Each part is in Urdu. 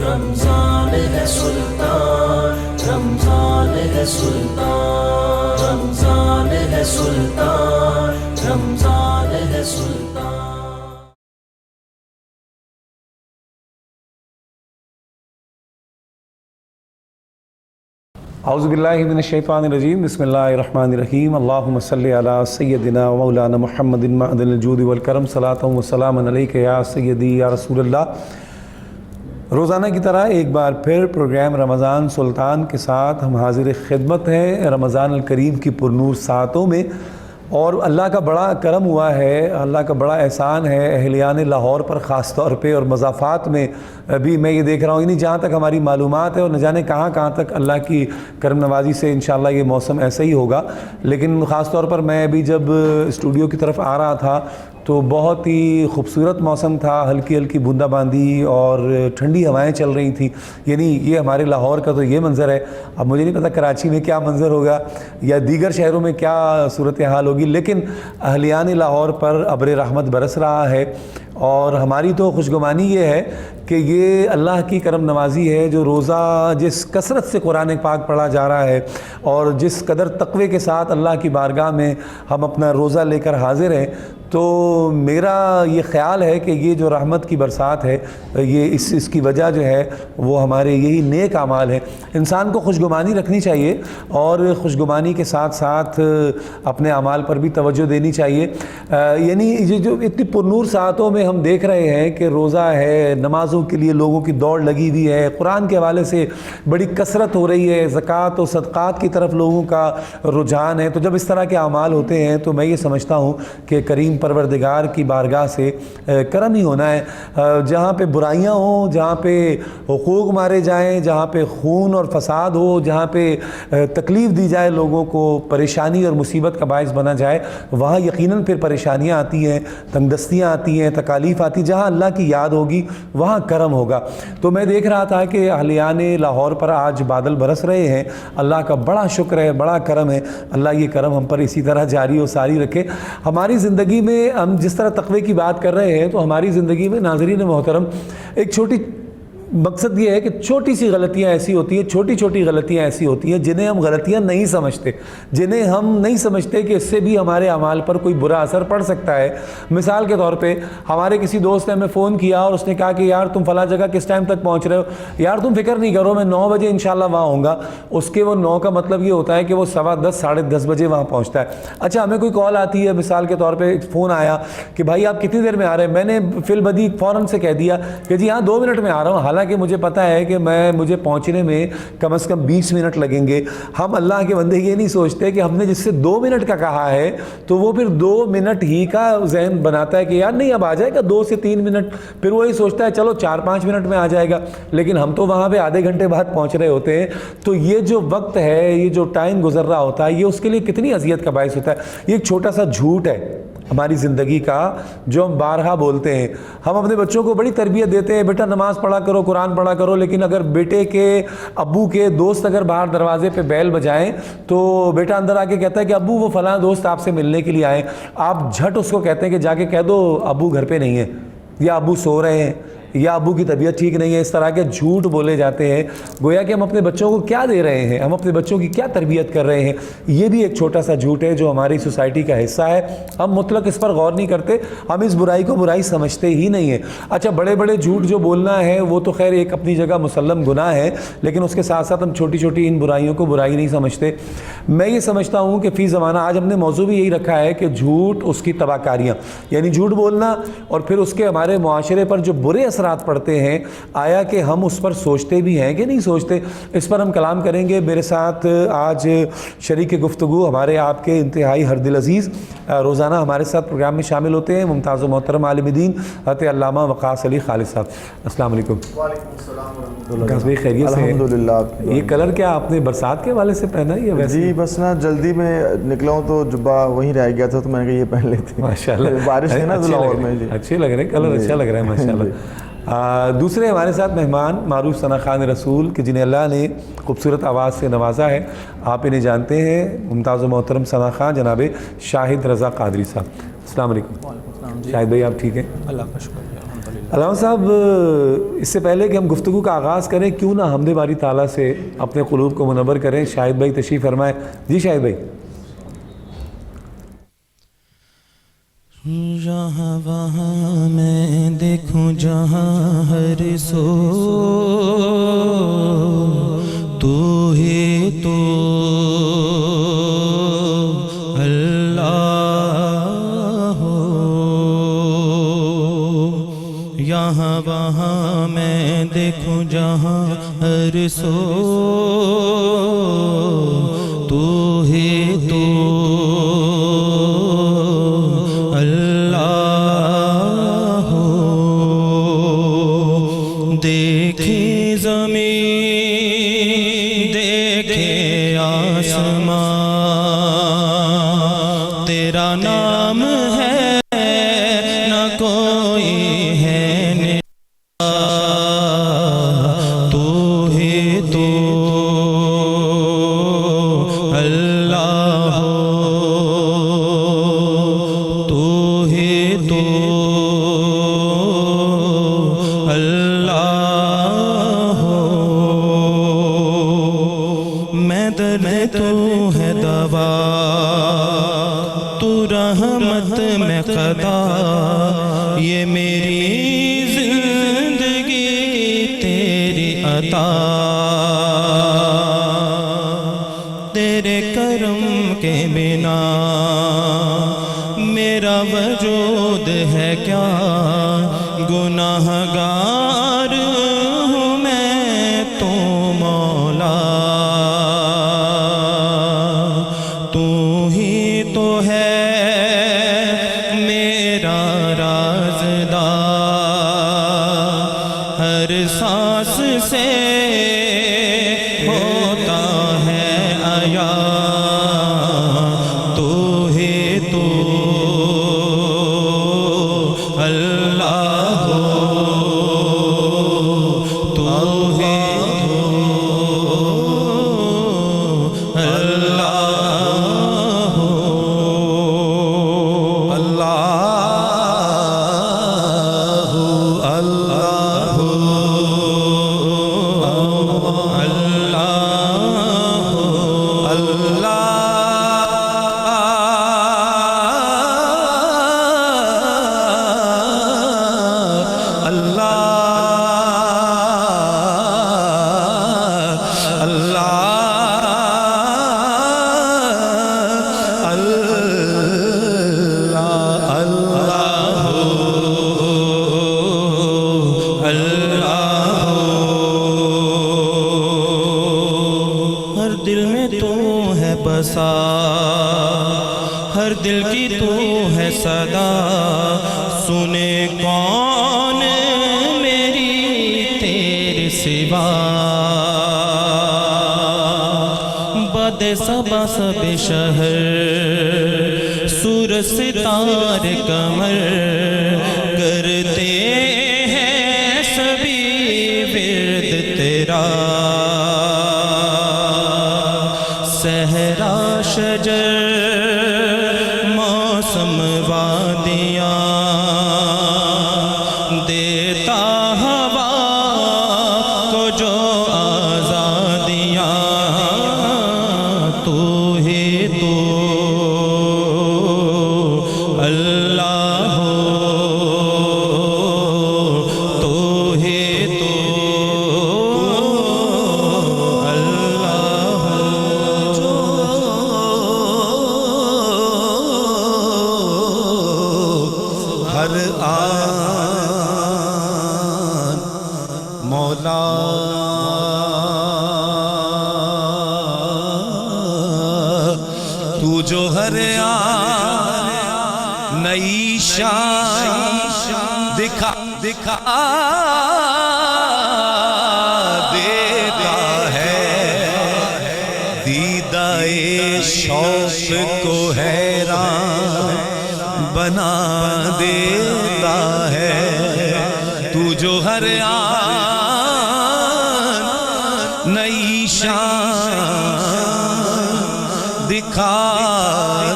رمضان ہے سلطان، رمضان ہے سلطان، رمضان ہے سلطان، رمضان ہے سلطان۔ اعوذ باللہ من الشیطان الرجیم، بسم اللہ الرحمن الرحیم۔ اللہم صلی علی سیدنا و مولانا محمد معدن الجود والکرم، صلاۃ و سلام علیک یا سیدی یا رسول اللہ۔ روزانہ کی طرح ایک بار پھر پروگرام رمضان سلطان کے ساتھ ہم حاضر خدمت ہیں رمضان الکریم کی پرنور ساعتوں میں، اور اللہ کا بڑا کرم ہوا ہے، اللہ کا بڑا احسان ہے اہلیان لاہور پر خاص طور پہ، اور مضافات میں بھی میں یہ دیکھ رہا ہوں، یعنی جہاں تک ہماری معلومات ہے اور نہ جانے کہاں کہاں تک اللہ کی کرم نوازی سے انشاءاللہ یہ موسم ایسا ہی ہوگا۔ لیکن خاص طور پر میں ابھی جب اسٹوڈیو کی طرف آ رہا تھا تو بہت ہی خوبصورت موسم تھا، ہلکی ہلکی بوندا باندی اور ٹھنڈی ہوائیں چل رہی تھیں، یعنی یہ ہمارے لاہور کا تو یہ منظر ہے۔ اب مجھے نہیں پتہ کراچی میں کیا منظر ہوگا یا دیگر شہروں میں کیا صورتحال ہوگی، لیکن اہلیان لاہور پر ابر رحمت برس رہا ہے، اور ہماری تو خوشگمانی یہ ہے کہ یہ اللہ کی کرم نوازی ہے جو روزہ جس کثرت سے قرآن پاک پڑھا جا رہا ہے اور جس قدر تقوی کے ساتھ اللہ کی بارگاہ میں ہم اپنا روزہ لے کر حاضر ہیں، تو میرا یہ خیال ہے کہ یہ جو رحمت کی برسات ہے، یہ اس کی وجہ جو ہے وہ ہمارے یہی نیک اعمال ہیں۔ انسان کو خوشگمانی رکھنی چاہیے، اور خوشگمانی کے ساتھ ساتھ اپنے اعمال پر بھی توجہ دینی چاہیے۔ یعنی یہ جو اتنی پرنور ساعتوں میں ہم دیکھ رہے ہیں کہ روزہ ہے، نمازوں کے لیے لوگوں کی دوڑ لگی ہوئی ہے، قرآن کے حوالے سے بڑی کثرت ہو رہی ہے، زکوٰۃ و صدقات کی طرف لوگوں کا رجحان ہے، تو جب اس طرح کے اعمال ہوتے ہیں تو میں یہ سمجھتا ہوں کہ کریم پروردگار کی بارگاہ سے کرم ہی ہونا ہے۔ جہاں پہ برائیاں ہوں، جہاں پہ حقوق مارے جائیں، جہاں پہ خون اور فساد ہو، جہاں پہ تکلیف دی جائے، لوگوں کو پریشانی اور مصیبت کا باعث بنا جائے، وہاں یقیناً پھر پریشانیاں آتی ہیں، تنگ دستیاں آتی ہیں، تکالیف آتی۔ جہاں اللہ کی یاد ہوگی وہاں کرم ہوگا۔ تو میں دیکھ رہا تھا کہ اہلیان لاہور پر آج بادل برس رہے ہیں، اللہ کا بڑا شکر ہے، بڑا کرم ہے۔ اللہ یہ کرم ہم پر اسی طرح جاری و ساری رکھے۔ ہماری زندگی میں ہم جس طرح تقوی کی بات کر رہے ہیں، تو ہماری زندگی میں ناظرین محترم ایک چھوٹی مقصد یہ ہے کہ چھوٹی سی غلطیاں ایسی ہوتی ہیں، چھوٹی چھوٹی غلطیاں ایسی ہوتی ہیں جنہیں ہم غلطیاں نہیں سمجھتے، جنہیں ہم نہیں سمجھتے کہ اس سے بھی ہمارے اعمال پر کوئی برا اثر پڑ سکتا ہے۔ مثال کے طور پہ ہمارے کسی دوست نے ہمیں فون کیا اور اس نے کہا کہ یار تم فلاں جگہ کس ٹائم تک پہنچ رہے ہو؟ یار تم فکر نہیں کرو، میں 9 بجے انشاءاللہ وہاں ہوں گا۔ اس کے وہ 9 کا مطلب یہ ہوتا ہے کہ وہ 10:15 ساڑھے 10 بجے وہاں پہنچتا ہے۔ اچھا، ہمیں کوئی کال آتی ہے، مثال کے طور پہ فون آیا کہ بھائی آپ کتنی دیر میں آ رہے ہیں؟ میں نے فی البدیہہ فوراً سے کہہ دیا کہ جی ہاں 2 منٹ میں آ رہا ہوں، حالانکہ مجھے پتہ ہے کہ مجھے پہنچنے میں کم از کم 20 منٹ لگیں گے۔ ہم اللہ کے بندے یہ نہیں سوچتے کہ ہم نے جس سے 2 منٹ کا کہا ہے تو وہ پھر 2 منٹ ہی کا ذہن بناتا ہے کہ یار نہیں اب آ جائے گا 2 سے 3 منٹ، پھر وہی سوچتا ہے چلو 4-5 منٹ میں آ جائے گا، لیکن ہم تو وہاں پہ آدھے گھنٹے بعد پہنچ رہے ہوتے ہیں۔ تو یہ جو وقت ہے، یہ جو ٹائم گزر رہا ہوتا ہے، یہ اس کے لیے کتنی اذیت کا باعث ہوتا ہے۔ یہ ایک چھوٹا سا جھوٹ ہے ہماری زندگی کا جو ہم بارہا بولتے ہیں۔ ہم اپنے بچوں کو بڑی تربیت دیتے ہیں، بیٹا نماز پڑھا کرو، قرآن پڑھا کرو، لیکن اگر بیٹے کے ابو کے دوست اگر باہر دروازے پہ بیل بجائیں تو بیٹا اندر آ کے کہتا ہے کہ ابو وہ فلاں دوست آپ سے ملنے کے لیے آئے، آپ جھٹ اس کو کہتے ہیں کہ جا کے کہہ دو ابو گھر پہ نہیں ہے، یا ابو سو رہے ہیں، یا ابو کی طبیعت ٹھیک نہیں ہے۔ اس طرح کے جھوٹ بولے جاتے ہیں، گویا کہ ہم اپنے بچوں کو کیا دے رہے ہیں، ہم اپنے بچوں کی کیا تربیت کر رہے ہیں۔ یہ بھی ایک چھوٹا سا جھوٹ ہے جو ہماری سوسائٹی کا حصہ ہے۔ ہم مطلق اس پر غور نہیں کرتے، ہم اس برائی کو برائی سمجھتے ہی نہیں ہیں۔ اچھا، بڑے بڑے جھوٹ جو بولنا ہے وہ تو خیر ایک اپنی جگہ مسلم گناہ ہے، لیکن اس کے ساتھ ساتھ ہم چھوٹی چھوٹی ان برائیوں کو برائی نہیں سمجھتے۔ میں یہ سمجھتا ہوں کہ فی زمانہ آج ہم نے موضوع بھی یہی رکھا ہے کہ جھوٹ، اس کی تباہ کاریاں، یعنی جھوٹ بولنا اور پھر اس کے ہمارے معاشرے پر جو برے اثرات پڑتے ہیں، آیا کہ ہم اس پر سوچتے بھی ہیں کہ نہیں سوچتے؟ اس پر ہم کلام کریں گے۔ میرے ساتھ آج شریک گفتگو ہمارے آپ کے انتہائی ہر دل عزیز، روزانہ ہمارے ساتھ پروگرام میں شامل ہوتے ہیں، ممتاز و محترم عالم دین حضرت علامہ وقاص علی خالد صاحب۔ السلام علیکم۔ وعلیکم السلام ورحمۃ اللہ۔ وقاص بھائی خیریت سے؟ الحمدللہ۔ یہ کلر کیا آپ نے برسات کے حوالے سے پہنا ہے یا ویسے؟ جی بس نا جلدی میں نکلا ہوں تو جبہ وہیں رہ گیا تھا تو میں نے کہا یہ پہن لیتے۔ ماشاءاللہ، بارش ہے نا لاہور میں۔ جی اچھے لگ رہے ہیں، کلر اچھا لگ رہا ہے ماشاءاللہ۔ دوسرے ہمارے ساتھ مہمان معروف ثنا خان رسول کہ جنہیں اللہ نے خوبصورت آواز سے نوازا ہے، آپ انہیں جانتے ہیں، ممتاز و محترم ثنا خان جناب شاہد رضا قادری صاحب۔ السلام علیکم. شاہد بھائی آپ ٹھیک ہیں؟ اللہ کا شکر ہے الحمدللہ. علامہ صاحب اس سے پہلے کہ ہم گفتگو کا آغاز کریں کیوں نہ حمد باری تعالیٰ سے اپنے قلوب کو منور کریں. شاہد بھائی تشریف فرمائیں. جی شاہد بھائی. جہاں وہاں میں دیکھوں جہاں ہر سو تو ہی تو اللہ ہو. یہاں وہاں میں دیکھوں جہاں ہر سو تو ہی تو اللہ ہو. دیکھے زمین دیکھے آسمان تیرا نام ہے نہ کوئی ہے تو ہی تو اللہ ہو. تو ہی تو اللہ ہو. میں درد تو ہے دوا تو رحمت میں خدا یہ میری زندگی تیری عطا. تیرے کرم کے بنا میرا وجود ہے کیا گناہ گار ہوں میں تو مولا. تو ہی تو ہے میرا رازدار ہر سانس سے ہوتا ہے عیاں تو ہی تو اللہ ہو. تو ہی تو اللہ ہو. اللہ اللہ ہر دل میں تو ہے بسا ہر دل کی تو ہے صدا سنے کون میری تیرے سوا. بد صبا سب شہر سور ستارے قمر کرتے ہیں سبھی ورد تیرا. صحرا شجر موسم وادیاں دیتا ہوا کو جو آزادیاں تو ہی تو اللہ ہو. تو ہی تو اللہ ہو. ہر آن مولا تو جو ہر آن نئی شان دکھا دیتا ہے دیدہ شوق کو حیران بنا دیتا ہے. تو جو ہر آن نئی شان دکھا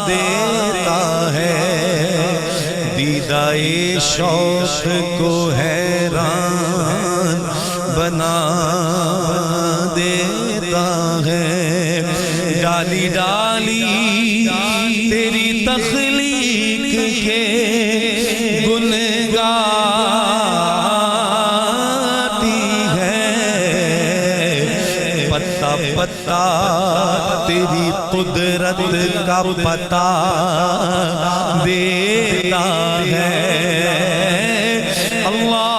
دیتا ہے دیدائے شوق کو حیران بنا دیتا ہے، ڈالی ڈالی تیری تخلیق کے گن گاتی ہے، پتا پتا تیری قدرت کا پتا دیتا ہے۔ اللہ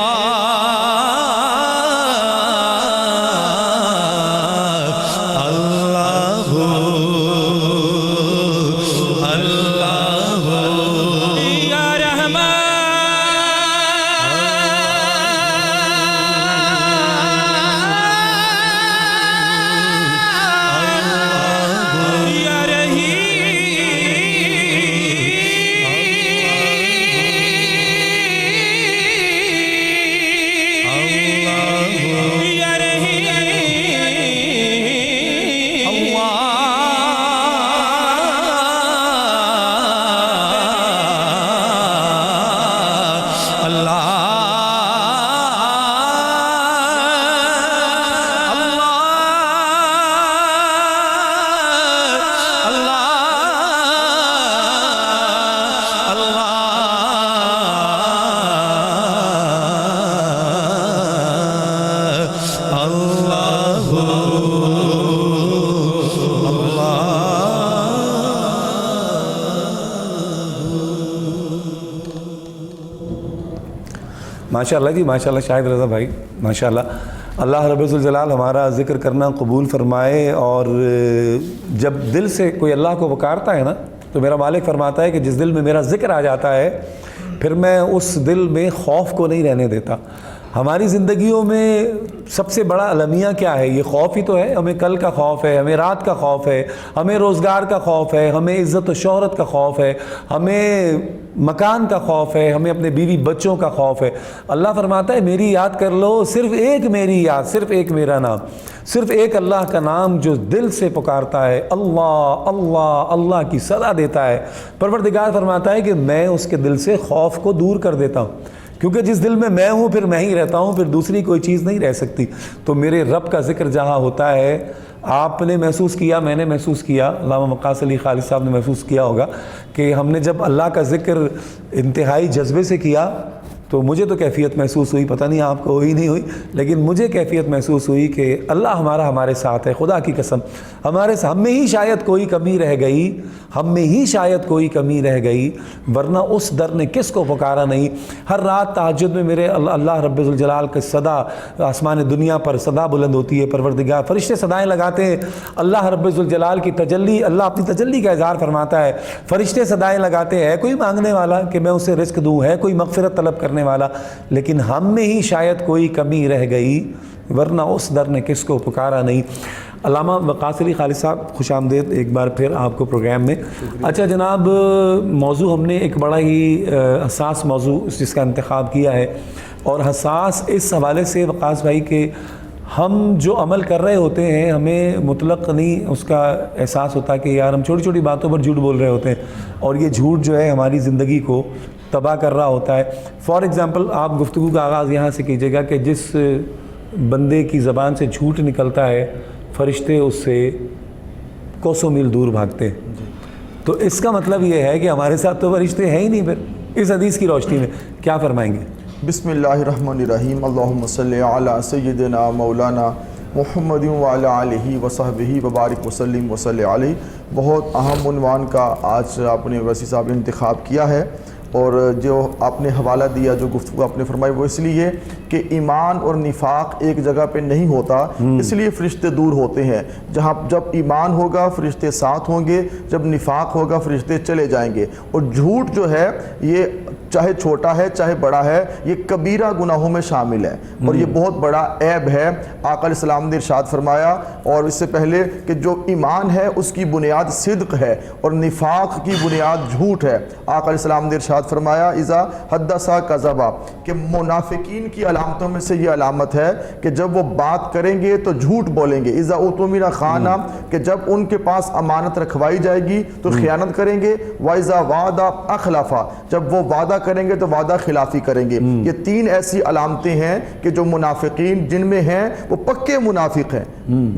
ماشاءاللہ جی، ماشاءاللہ شاہد رضا بھائی، ماشاءاللہ۔ اللہ رب الجلال ہمارا ذکر کرنا قبول فرمائے۔ اور جب دل سے کوئی اللہ کو پکارتا ہے نا، تو میرا مالک فرماتا ہے کہ جس دل میں میرا ذکر آ جاتا ہے، پھر میں اس دل میں خوف کو نہیں رہنے دیتا۔ ہماری زندگیوں میں سب سے بڑا المیہ کیا ہے؟ یہ خوف ہی تو ہے۔ ہمیں کل کا خوف ہے، ہمیں رات کا خوف ہے، ہمیں روزگار کا خوف ہے، ہمیں عزت و شہرت کا خوف ہے، ہمیں مکان کا خوف ہے، ہمیں اپنے بیوی بچوں کا خوف ہے۔ اللہ فرماتا ہے میری یاد کر لو، صرف ایک میری یاد، صرف ایک میرا نام، صرف ایک اللہ کا نام جو دل سے پکارتا ہے، اللہ اللہ اللہ کی صدا دیتا ہے، پروردگار فرماتا ہے کہ میں اس کے دل سے خوف کو دور کر دیتا ہوں، کیونکہ جس دل میں ہوں پھر میں ہی رہتا ہوں، پھر دوسری کوئی چیز نہیں رہ سکتی۔ تو میرے رب کا ذکر جہاں ہوتا ہے، آپ نے محسوس کیا، میں نے محسوس کیا، علامہ مقاص علی خالد صاحب نے محسوس کیا ہوگا کہ ہم نے جب اللہ کا ذکر انتہائی جذبے سے کیا تو مجھے تو کیفیت محسوس ہوئی، پتہ نہیں آپ کو ہوئی نہیں ہوئی، لیکن مجھے کیفیت محسوس ہوئی کہ اللہ ہمارے ساتھ ہے۔ خدا کی قسم ہمارے ساتھ، ہم میں ہی شاید کوئی کمی رہ گئی، ہم میں ہی شاید کوئی کمی رہ گئی، ورنہ اس در نے کس کو پکارا نہیں۔ ہر رات تہجد میں میرے اللہ رب الجلال کی صدا آسمان دنیا پر صدا بلند ہوتی ہے، پروردگار فرشتے صدائیں لگاتے ہیں، اللہ رب الجلال کی تجلی، اللہ اپنی تجلی کا اظہار فرماتا ہے، فرشتے صدائیں لگاتے ہیں، کوئی مانگنے والا کہ میں اسے رزق دوں، ہے کوئی مغفرت طلب کرنے والا، لیکن ہم میں ہی شاید کوئی کمی رہ گئی، ورنہ اس در نے کس کو پکارا نہیں۔ علامہ مقاص علی خالد صاحب خوش آمدید ایک بار پھر آپ کو پروگرام میں۔ اچھا جناب، موضوع ہم نے ایک بڑا ہی حساس موضوع جس کا انتخاب کیا ہے، اور حساس اس حوالے سے وقاص بھائی کہ ہم جو عمل کر رہے ہوتے ہیں ہمیں مطلق نہیں اس کا احساس ہوتا کہ یار ہم چھوٹی چھوٹی باتوں پر جھوٹ بول رہے ہوتے ہیں، اور یہ جھوٹ جو ہے ہماری زندگی کو تباہ کر رہا ہوتا ہے۔ فار ایگزامپل آپ گفتگو کا آغاز یہاں سے کیجیے گا کہ جس بندے کی زبان سے جھوٹ نکلتا ہے فرشتے اس سے کوسوں میل دور بھاگتے ہیں، تو اس کا مطلب یہ ہے کہ ہمارے ساتھ تو فرشتے ہیں ہی نہیں۔ پھر اس حدیث کی روشنی میں کیا فرمائیں گے؟ بسم اللہ الرحمن الرحیم، اللہم صلی علی سیدنا مولانا محمد وعلی آلہ وصحبہ وبارک وسلم وصلی علیہ۔ بہت اہم عنوان کا آج آپ نے ویسی صاحب نے انتخاب کیا ہے، اور جو آپ نے حوالہ دیا، جو گفتگو آپ نے فرمائی، وہ اس لیے کہ ایمان اور نفاق ایک جگہ پہ نہیں ہوتا، اس لیے فرشتے دور ہوتے ہیں۔ جب ایمان ہوگا فرشتے ساتھ ہوں گے، جب نفاق ہوگا فرشتے چلے جائیں گے۔ اور جھوٹ جو ہے یہ چاہے چھوٹا ہے چاہے بڑا ہے، یہ کبیرہ گناہوں میں شامل ہے، اور یہ بہت بڑا عیب ہے۔ آقا علیہ السلام نے ارشاد فرمایا، اور اس سے پہلے کہ جو ایمان ہے اس کی بنیاد صدق ہے، اور نفاق کی بنیاد جھوٹ ہے۔ آقا علیہ السلام نے ارشاد ارشاد فرمایا اذا حدثا کذبا، کہ منافقین کی علامتوں میں سے یہ علامت ہے کہ جب وہ بات کریں گے تو جھوٹ بولیں گے، اذا اؤتمن خانا، کہ جب ان کے پاس امانت رکھوائی جائے گی تو خیانت کریں گے، واذا وعد اخلفا، جب وہ وعدہ کریں گے تو وعدہ خلافی کریں گے۔ یہ تین ایسی علامتیں ہیں کہ جو منافقین جن میں ہیں وہ پکے منافق ہیں،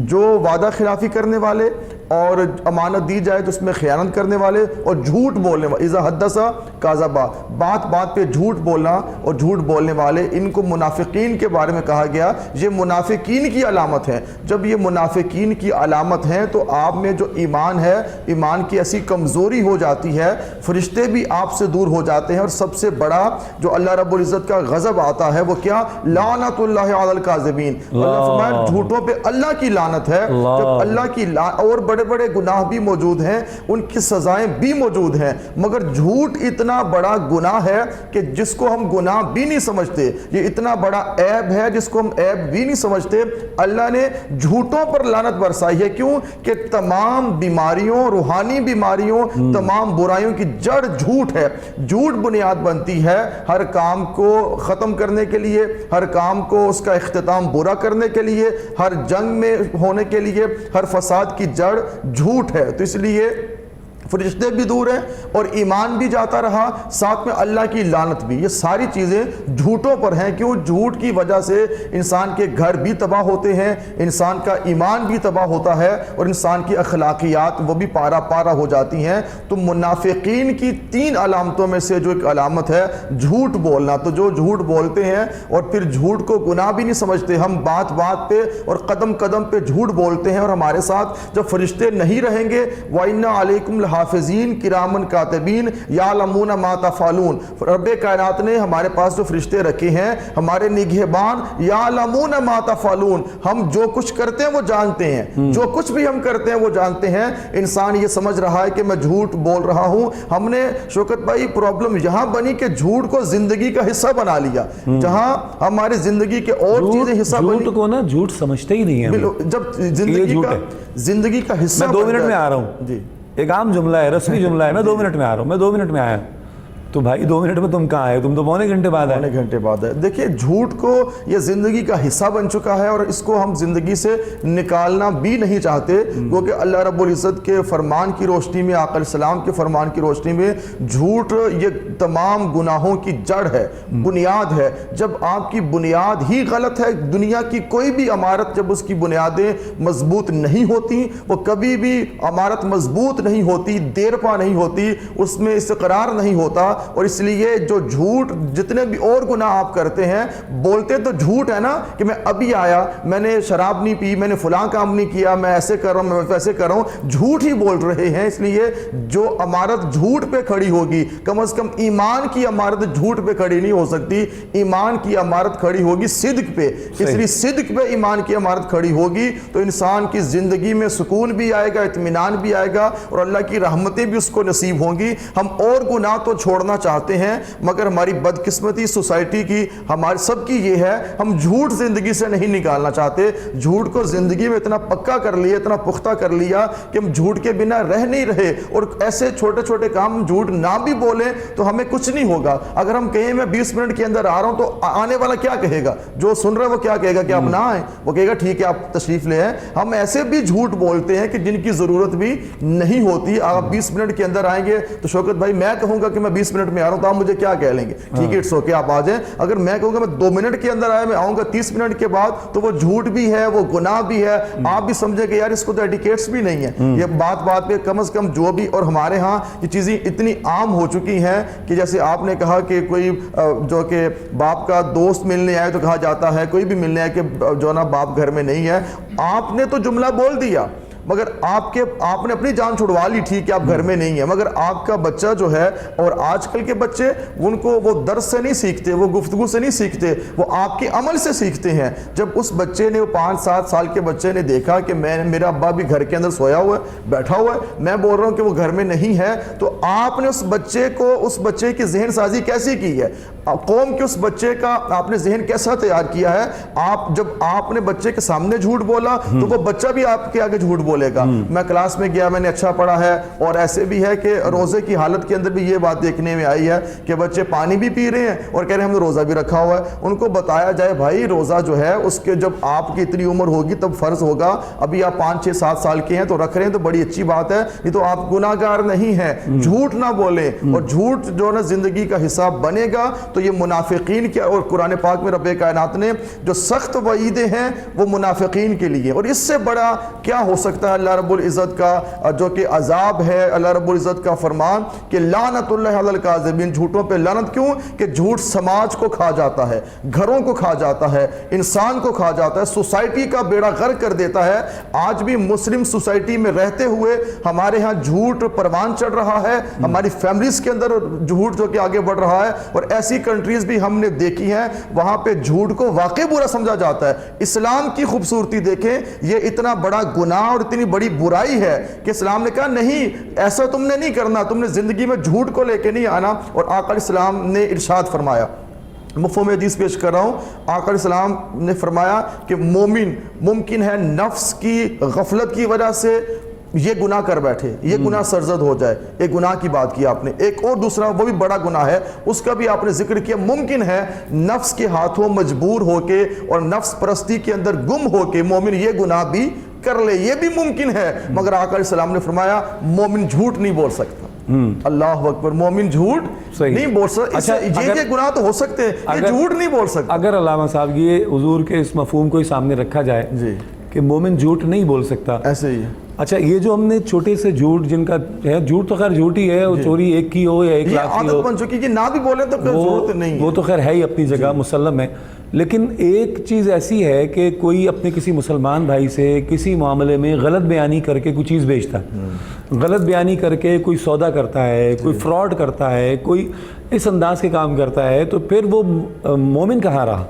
جو وعدہ خلافی کرنے والے اور امانت دی جائے تو اس میں خیانت کرنے والے اور جھوٹ بولنے والے، اذا حدث کاذبا، بات بات پہ جھوٹ بولنا اور جھوٹ بولنے والے، ان کو منافقین کے بارے میں کہا گیا یہ منافقین کی علامت ہے۔ جب یہ منافقین کی علامت ہیں تو آپ میں جو ایمان ہے، ایمان کی ایسی کمزوری ہو جاتی ہے، فرشتے بھی آپ سے دور ہو جاتے ہیں، اور سب سے بڑا جو اللہ رب العزت کا غضب آتا ہے وہ کیا؟ لعنت اللہ علی الکاذبین، اللہ فرمایا جھوٹوں پہ اللہ کی لعنت ہے۔ جب اللہ کی اور بڑے بڑے گناہ بھی موجود ہیں، ان کی سزائیں بھی موجود ہیں، مگر جھوٹ اتنا بڑا گناہ ہے کہ جس کو ہم گناہ بھی نہیں سمجھتے، یہ اتنا بڑا عیب ہے جس کو ہم عیب بھی نہیں سمجھتے۔ اللہ نے جھوٹوں پر لعنت برسائی ہے، کیوں کہ تمام بیماریوں، روحانی بیماریوں، تمام برائیوں کی جڑ جھوٹ ہے۔ جھوٹ بنیاد بنتی ہے ہر کام کو ختم کرنے کے لیے، ہر کام کو اس کا اختتام برا کرنے کے لیے، ہر جنگ میں ہونے کے لیے، ہر فساد کی جڑ جھوٹ ہے۔ تو اس لیے فرشتے بھی دور ہیں اور ایمان بھی جاتا رہا، ساتھ میں اللہ کی لعنت بھی، یہ ساری چیزیں جھوٹوں پر ہیں۔ کیوں؟ جھوٹ کی وجہ سے انسان کے گھر بھی تباہ ہوتے ہیں، انسان کا ایمان بھی تباہ ہوتا ہے، اور انسان کی اخلاقیات وہ بھی پارا پارا ہو جاتی ہیں۔ تو منافقین کی تین علامتوں میں سے جو ایک علامت ہے جھوٹ بولنا، تو جو جھوٹ بولتے ہیں اور پھر جھوٹ کو گناہ بھی نہیں سمجھتے، ہم بات بات پہ اور قدم قدم پہ جھوٹ بولتے ہیں، اور ہمارے ساتھ جب فرشتے نہیں رہیں گے وَإِنَّ عَلَيْكُمْ حافظین کرامن کاتبین یعلمون ما تفعلون، رب کائنات نے ہمارے پاس جو فرشتے رکھے ہیں ہمارے نگہبان، یعلمون ما تفعلون، ہم جو کچھ کرتے ہیں وہ جانتے ہیں، جو کچھ بھی ہم کرتے ہیں وہ جانتے ہیں۔ انسان یہ سمجھ رہا ہے کہ میں جھوٹ بول رہا ہوں، ہم نے شوکت بھائی پرابلم یہاں بنی کہ جھوٹ کو زندگی کا حصہ بنا لیا، جہاں ہماری زندگی کے اور چیزیں حصہ بنی۔ جھوٹ کو نا جھوٹ سمجھتے ہی نہیں ہیں، جب زندگی کا حصہ، میں 2 منٹ میں آ رہا ہوں، جی ایک عام جملہ ہے، رسمی جملہ ہے، میں 2 منٹ میں آ رہا ہوں، میں 2 منٹ میں آیا تو بھائی 2 منٹ میں تم کہاں آئے؟ تم تو پونے گھنٹے بعد آئے۔ پونے گھنٹے بعد ہے۔ دیکھیں جھوٹ کو یہ زندگی کا حصہ بن چکا ہے، اور اس کو ہم زندگی سے نکالنا بھی نہیں چاہتے، کیونکہ اللہ رب العزت کے فرمان کی روشنی میں، آقا علیہ السلام کے فرمان کی روشنی میں جھوٹ یہ تمام گناہوں کی جڑ ہے، بنیاد ہے۔ جب آپ کی بنیاد ہی غلط ہے، دنیا کی کوئی بھی عمارت جب اس کی بنیادیں مضبوط نہیں ہوتی، وہ کبھی بھی عمارت مضبوط نہیں ہوتی، دیر پا نہیں ہوتی، اس میں استقرار نہیں ہوتا۔ اور اس لیے جو جھوٹ، جتنے بھی اور گناہ آپ کرتے ہیں، بولتے تو جھوٹ ہے نا، کہ میں ابھی آیا، میں نے شراب نہیں پی، میں نے فلاں کام نہیں کیا، میں ایسے کر رہا ہوں، میں ویسے کر رہا ہوں، جھوٹ ہی بول رہے ہیں۔ اس لیے جو عمارت جھوٹ پہ کھڑی ہوگی، کم از کم ایمان کی عمارت جھوٹ پہ کھڑی نہیں ہو سکتی، ایمان کی عمارت کھڑی ہوگی صدق پہ۔ اس لیے صدق پہ ایمان کی عمارت کھڑی ہوگی تو انسان کی زندگی میں سکون بھی آئے گا، اطمینان بھی آئے گا، اور اللہ کی رحمتیں بھی اس کو نصیب ہوں گی۔ ہم اور گناہ تو چھوڑنا چاہتے ہیں، مگر ہماری بدقسمتی سوسائٹی کی، ہماری سب کی یہ ہے، ہم جھوٹ زندگی سے نہیں نکالنا چاہتے۔ جھوٹ کو زندگی میں اتنا پکا کر لیا، اتنا پختہ کر لیا کہ ہم جھوٹ کے بنا رہ نہیں رہے، اور ایسے چھوٹے چھوٹے کام جھوٹ نہ بھی بولیں تو ہمیں کچھ نہیں ہوگا۔ اگر ہم کہیں میں 20 منٹ کے اندر آ رہا ہوں تو آنے والا کیا کہے گا؟ جو سن رہے وہ کیا کہے گا کہ آپ نہ آئیں؟ وہ کہے گا ٹھیک ہے آپ تشریف لے آئیں۔ ہم ایسے بھی جھوٹ بولتے ہیں کہ جن کی ضرورت بھی نہیں ہوتی۔ آپ 20 منٹ کے اندر آئیں گے تو شوکت بھائی میں کہوں گا کہ میں 20 منٹ میں آ رہا ہوں تو آپ مجھے کیا کہہ لیں گے؟ ٹھیک ہے اٹس اوکے آپ آ جائیں۔ اگر میں کہوں گا میں 2 منٹ کے اندر آیا، میں آؤں گا 30 منٹ کے بعد، تو وہ جھوٹ بھی ہے، وہ گناہ بھی ہے، آپ بھی سمجھیں کہ یار اس کو تو ایٹیکیٹس بھی نہیں ہے۔ یہ بات بات پہ کم از کم جو بھی، اور ہمارے ہاں یہ چیزیں اتنی عام ہو چکی ہیں کہ جیسے آپ نے کہا کہ کوئی جو کہ باپ کا دوست ملنے آئے تو کہا جاتا ہے، کوئی بھی ملنے آئے کہ جو نا باپ گھر میں نہیں ہے، آپ نے تو جملہ بول دیا مگر آپ نے اپنی جان چھڑوا لی، ٹھیک ہے آپ گھر میں نہیں ہیں، مگر آپ کا بچہ جو ہے، اور آج کل کے بچے ان کو وہ درس سے نہیں سیکھتے، وہ گفتگو سے نہیں سیکھتے، وہ آپ کے عمل سے سیکھتے ہیں۔ جب اس بچے نے، 5-7 سال کے بچے نے دیکھا کہ میرا ابا بھی گھر کے اندر سویا ہوا ہے، بیٹھا ہوا ہے، میں بول رہا ہوں کہ وہ گھر میں نہیں ہے، تو آپ نے اس بچے کی ذہن سازی کیسی کی ہے؟ قوم کے اس بچے کا آپ نے ذہن کیسا تیار کیا ہے؟ جب آپ نے بچے کے سامنے جھوٹ بولا تو وہ بچہ بھی آپ کے آگے جھوٹ بولا۔ بولے گا. میں کلاس میں گیا, میں نے اچھا پڑھا ہے. اور ایسے بھی ہے کہ روزے کی حالت کے اندر بھی یہ بات دیکھنے میں آئی ہے کہ بچے پانی بھی پی رہے ہیں اور کہہ رہے ہیں ہم نے روزہ بھی رکھا ہوا ہے. ان کو بتایا جائے بھائی روزہ جو ہے اس کے جب آپ کی اتنی عمر ہوگی تب فرض ہوگا, ابھی آپ 5 6 7 سال کے ہیں تو رکھ رہے ہیں تو بڑی اچھی بات ہے, یہ تو آپ گناہ گار نہیں ہیں. جھوٹ نہ بولیں, اور جھوٹ جو نا زندگی کا حصہ بنے گا تو یہ منافقین کے, اور قرآن پاک میں رب کائنات نے جو سخت وعیدیں ہیں وہ منافقین کے لیے. اور اس سے بڑا کیا ہو سکتا ہے اللہ رب العزت کا جو کہ عذاب ہے, اللہ رب العزت کا فرمان کہ لعنت اللہ علی الکاذبین, جھوٹوں پہ لعنت. کیوں کہ جھوٹ سماج کو کھا جاتا ہے, گھروں کو کھا جاتا ہے, انسان کو کھا جاتا ہے, سوسائٹی کا بیڑا غرق کر دیتا ہے. آج بھی مسلم سوسائٹی میں رہتے ہوئے ہمارے ہاں جھوٹ پروان چڑھ رہا ہے, ہماری فیملیز کے اندر جھوٹ جو کہ آگے بڑھ رہا ہے. اور ایسی کنٹریز بھی ہم نے دیکھی ہیں وہاں پہ جھوٹ کو واقعی برا سمجھا جاتا ہے. اسلام کی خوبصورتی دیکھیں, یہ اتنا بڑا گناہ اور اتنی بڑی برائی ہے کہ اسلام نے کہا نہیں ایسا تم نے نہیں کرنا, تم نے زندگی میں جھوٹ کو لے کے نہیں آنا. اور آقا علیہ السلام نے ارشاد فرمایا, مفہوم حدیث پیش کر رہا ہوں, آقا علیہ السلام نے فرمایا کہ مومن ممکن ہے نفس کی غفلت کی وجہ سے یہ گناہ کر بیٹھے, یہ گناہ سرزد ہو جائے. ایک گناہ کی بات کی آپ نے, ایک اور دوسرا وہ بھی بڑا گناہ ہے, اس کا بھی آپ نے ذکر کیا. ممکن ہے نفس کے ہاتھوں مجبور ہو کے اور نفس پرستی کے اندر گم ہو کے مومن یہ گناہ بھی کر لے, یہ بھی ممکن ہے. مگر آقا علیہ السلام نے فرمایا مومن جھوٹ نہیں بول سکتا. اللہ اکبر, مومن جھوٹ نہیں بول سکتا. اچھا, یہ گناہ تو ہو سکتے ہیں, یہ جھوٹ نہیں بول سکتا. اگر علامہ صاحب یہ حضور کے اس مفہوم کو ہی سامنے رکھا جائے جی کہ مومن جھوٹ نہیں بول سکتا, ایسے ہی ہے. اچھا یہ جو ہم نے چھوٹے سے جھوٹ جن کا ہے, جھوٹ تو خیر جھوٹ ہی ہے, وہ چوری 1 کی ہو یا 1 لاکھ کی ہو, عادت بن چکی کہ نہ بھی بولے تو ضرورت نہیں, وہ تو خیر ہے ہی اپنی جگہ مسلم ہے. لیکن ایک چیز ایسی ہے کہ کوئی اپنے کسی مسلمان بھائی سے کسی معاملے میں غلط بیانی کر کے کوئی چیز بیچتا ہے, غلط بیانی کر کے کوئی سودا کرتا ہے, کوئی فراڈ کرتا ہے, کوئی اس انداز کے کام کرتا ہے, تو پھر وہ مومن کہاں رہا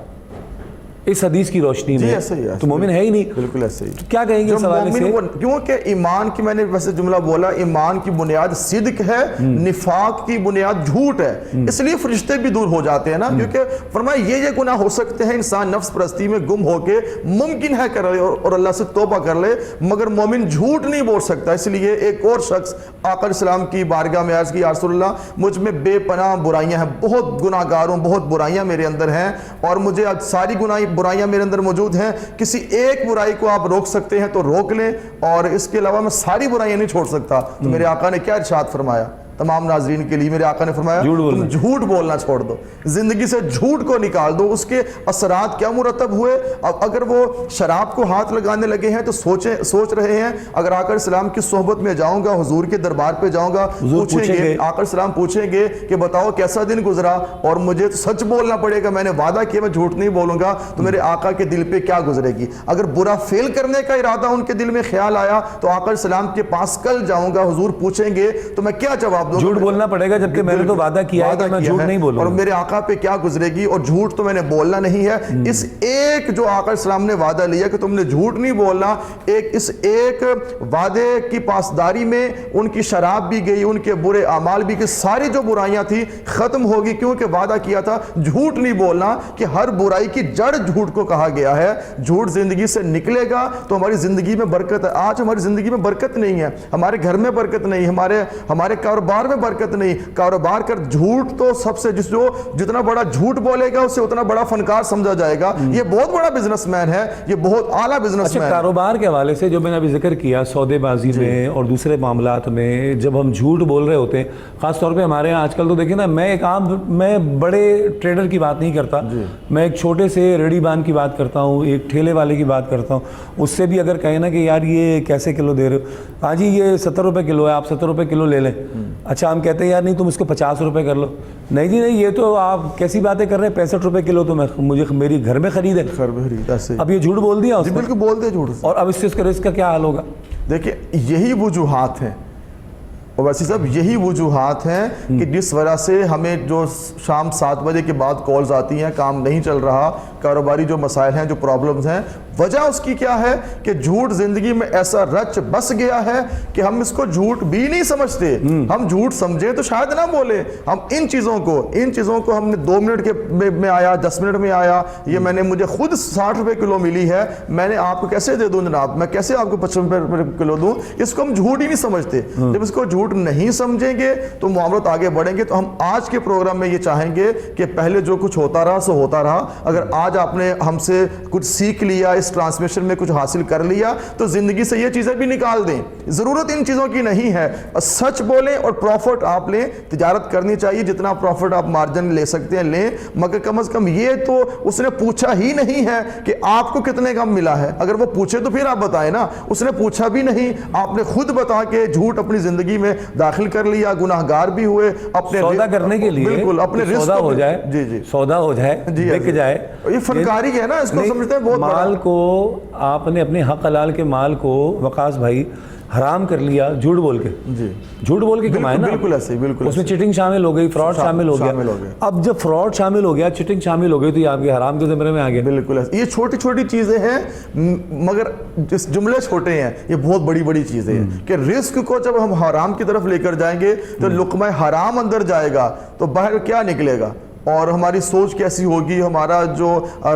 اس حدیث کی روشنی میں؟ تو مومن ہے ہی نہیں. بالکل ایسے ہی. تو کیا کہیں گے اس حوالے سے؟ کیونکہ ایمان کی, میں نے ویسے جملہ بولا, ایمان کی بنیاد صدق ہے, نفاق کی بنیاد جھوٹ ہے. اس لیے فرشتے بھی دور ہو جاتے ہیں نا, کیونکہ فرمایا یہ گناہ ہو سکتے ہیں انسان نفس پرستی میں گم ہو کے ممکن ہے کر لے اور اللہ سے توبہ کر لے, مگر مومن جھوٹ نہیں بول سکتا. اس لیے ایک اور شخص آقا علیہ السلام کی بارگاہ میں عرض کی, یا رسول اللہ مجھ میں بے پناہ برائیاں ہیں, بہت گناہ گار ہوں, بہت برائیاں میرے اندر ہیں, اور مجھے ساری برائیاں میرے اندر موجود ہیں, کسی ایک برائی کو آپ روک سکتے ہیں تو روک لیں, اور اس کے علاوہ میں ساری برائیاں نہیں چھوڑ سکتا. تو میرے آقا نے کیا ارشاد فرمایا تمام ناظرین کے لیے؟ میرے آقا نے فرمایا تم جھوٹ بولنا چھوڑ دو, زندگی سے جھوٹ کو نکال دو. اس کے اثرات کیا مرتب ہوئے؟ اب اگر وہ شراب کو ہاتھ لگانے لگے ہیں تو سوچ رہے ہیں اگر آقا علیہ السلام کی صحبت میں جاؤں گا, حضور کے دربار پہ جاؤں گا, پوچھیں گے آقا علیہ السلام پوچھیں گے کہ بتاؤ کیسا دن گزرا, اور مجھے تو سچ بولنا پڑے گا, میں نے وعدہ کیا میں جھوٹ نہیں بولوں گا, تو میرے آقا کے دل پہ کیا گزرے گی؟ اگر برا فیل کرنے کا ارادہ ان کے دل میں خیال آیا تو آقا علیہ السلام کے پاس کل جاؤں گا, حضور پوچھیں گے تو میں کیا جواب دوں؟ جھوٹ بولنا پڑے گا, جبکہ میں نے تو وعدہ کیا ہے کہ میں جھوٹ نہیں بولوں, اور میرے آقا پہ کیا گزرے گی, اور جھوٹ تو میں نے بولنا نہیں ہے. اس ایک جو آقا علیہ السلام نے وعدہ لیا کہ تم نے جھوٹ نہیں بولنا, اس ایک وعدے کی پاسداری میں ان کی شراب بھی گئی, ان کے برے اعمال بھی گئے, ساری جو برائیاں تھی ختم ہوگی, کیونکہ وعدہ کیا تھا جھوٹ نہیں بولنا, کہ ہر برائی کی جڑ جھوٹ کو کہا گیا ہے. جھوٹ زندگی سے نکلے گا تو ہماری زندگی میں برکت ہے. آج ہماری زندگی میں برکت نہیں ہے, ہمارے گھر میں برکت نہیں, ہمارے کاروبار میں برکت نہیں. کاروبار کر جھوٹ تو سب سے جتنا بڑا جھوٹ بولے گا اسے اتنا بڑا فنکار سمجھا جائے گا. یہ بہت بڑا بزنس مین ہے, یہ بہت اعلیٰ بزنس مین. اچھا, کاروبار کے حوالے سے جو میں نے ابھی ذکر کیا, سودے بازی میں اور دوسرے معاملات میں جب ہم جھوٹ بول رہے ہوتے ہیں, خاص طور پہ ہمارے یہاں آج کل تو دیکھیں نا, میں بڑے ٹریڈر کی بات نہیں کرتا, میں ایک چھوٹے سے ریڑھی بان کی بات کرتا ہوں, ایک ٹھیلے والے کی بات کرتا ہوں. اس سے بھی اگر کہیں نا کہ یار یہ کیسے کلو دے رہے ہو, ہاں جی یہ 70 روپے کلو ہے, آپ 70 روپے کلو لے لیں. اچھا ہم کہتے ہیں یار نہیں تم اس کو 50 روپے کر لو. نہیں جی نہیں, یہ تو آپ کیسی باتیں کر رہے ہیں, 65 روپے کلو تو مجھے میری گھر میں خرید ہے. اب یہ جھوٹ بول دیا, بالکل بول دے جھوٹ. اور اب اس سے اس کا کیا حال ہوگا؟ دیکھیں یہی وجوہات ہیں, اور ویسے صاحب یہی وجوہات ہیں کہ جس وجہ سے ہمیں جو شام 7 بجے کے بعد کالز آتی ہیں، کام نہیں چل رہا، کاروباری جو مسائل ہیں، جو پرابلمز ہیں، وجہ اس کی کیا ہے کہ جھوٹ زندگی میں ایسا رچ بس گیا ہے کہ ہم اس کو جھوٹ بھی نہیں سمجھتے. ہم جھوٹ سمجھیں تو شاید نہ بولے. ہم ان چیزوں کو ہم نے 2 منٹ کے میں آیا، 10 منٹ میں آیا، یہ مجھے خود 60 روپے کلو ملی ہے، میں نے آپ کو کیسے دے دوں جناب، میں کیسے آپ کو 55 روپے کلو دوں. اس کو ہم جھوٹ ہی نہیں سمجھتے. جب اس کو جھوٹ نہیں سمجھیں گے تو معاملات آگے بڑھیں گے. تو ہم آج کے پروگرام میں یہ چاہیں گے کہ پہلے جو کچھ ہوتا رہا سو ہوتا رہا. اگر آج آپ نے ہم سے کچھ سیکھ لیا، اس ٹرانسمیشن میں کچھ حاصل کر لیا، تو زندگی سے یہ چیزیں بھی نکال دیں. ضرورت ان چیزوں کی نہیں ہے. سچ بولیں اور پروفٹ آپ لیں. تجارت کرنی چاہیے، جتنا پروفٹ آپ مارجن لے سکتے ہیں لیں، مگر کم از کم یہ تو اس نے پوچھا ہی نہیں ہے کہ آپ کو کتنے کم ملا ہے. اگر وہ پوچھے تو پھر آپ بتائیں نا. اس نے پوچھا بھی نہیں، آپ نے خود بتا کے جھوٹ اپنی زندگی میں داخل کر لیا، گناہگار بھی ہوئے. اپنے سودا کرنے کے لیے بالکل اپنے سودا ہو جائے، جی سودا ہو جائے، بک جائے. یہ فنکاری ہے نا، اس کو سمجھتے ہیں بہت بڑا. مال کو آپ نے اپنے حق حلال کے مال کو وقاص بھائی حرام کر لیا جھوٹ بول کے. جی جھوٹ بول کے کمائے نا. بالکل ایسے، بالکل اس میں چیٹنگ شامل ہو گئی، فراڈ شامل ہو گیا. اب جب فراڈ شامل ہو گیا، چیٹنگ شامل ہو گئی، تو یہ آپ کے حرام کے زمرے میں آ گیا. بالکل ایسے. یہ چھوٹی چھوٹی چیزیں ہیں مگر جس جملے چھوٹے ہیں، یہ بہت بڑی بڑی چیزیں ہیں. کہ رزق کو جب ہم حرام کی طرف لے کر جائیں گے تو لقمہ حرام اندر جائے گا تو باہر کیا نکلے گا، اور ہماری سوچ کیسی ہوگی، ہمارا جو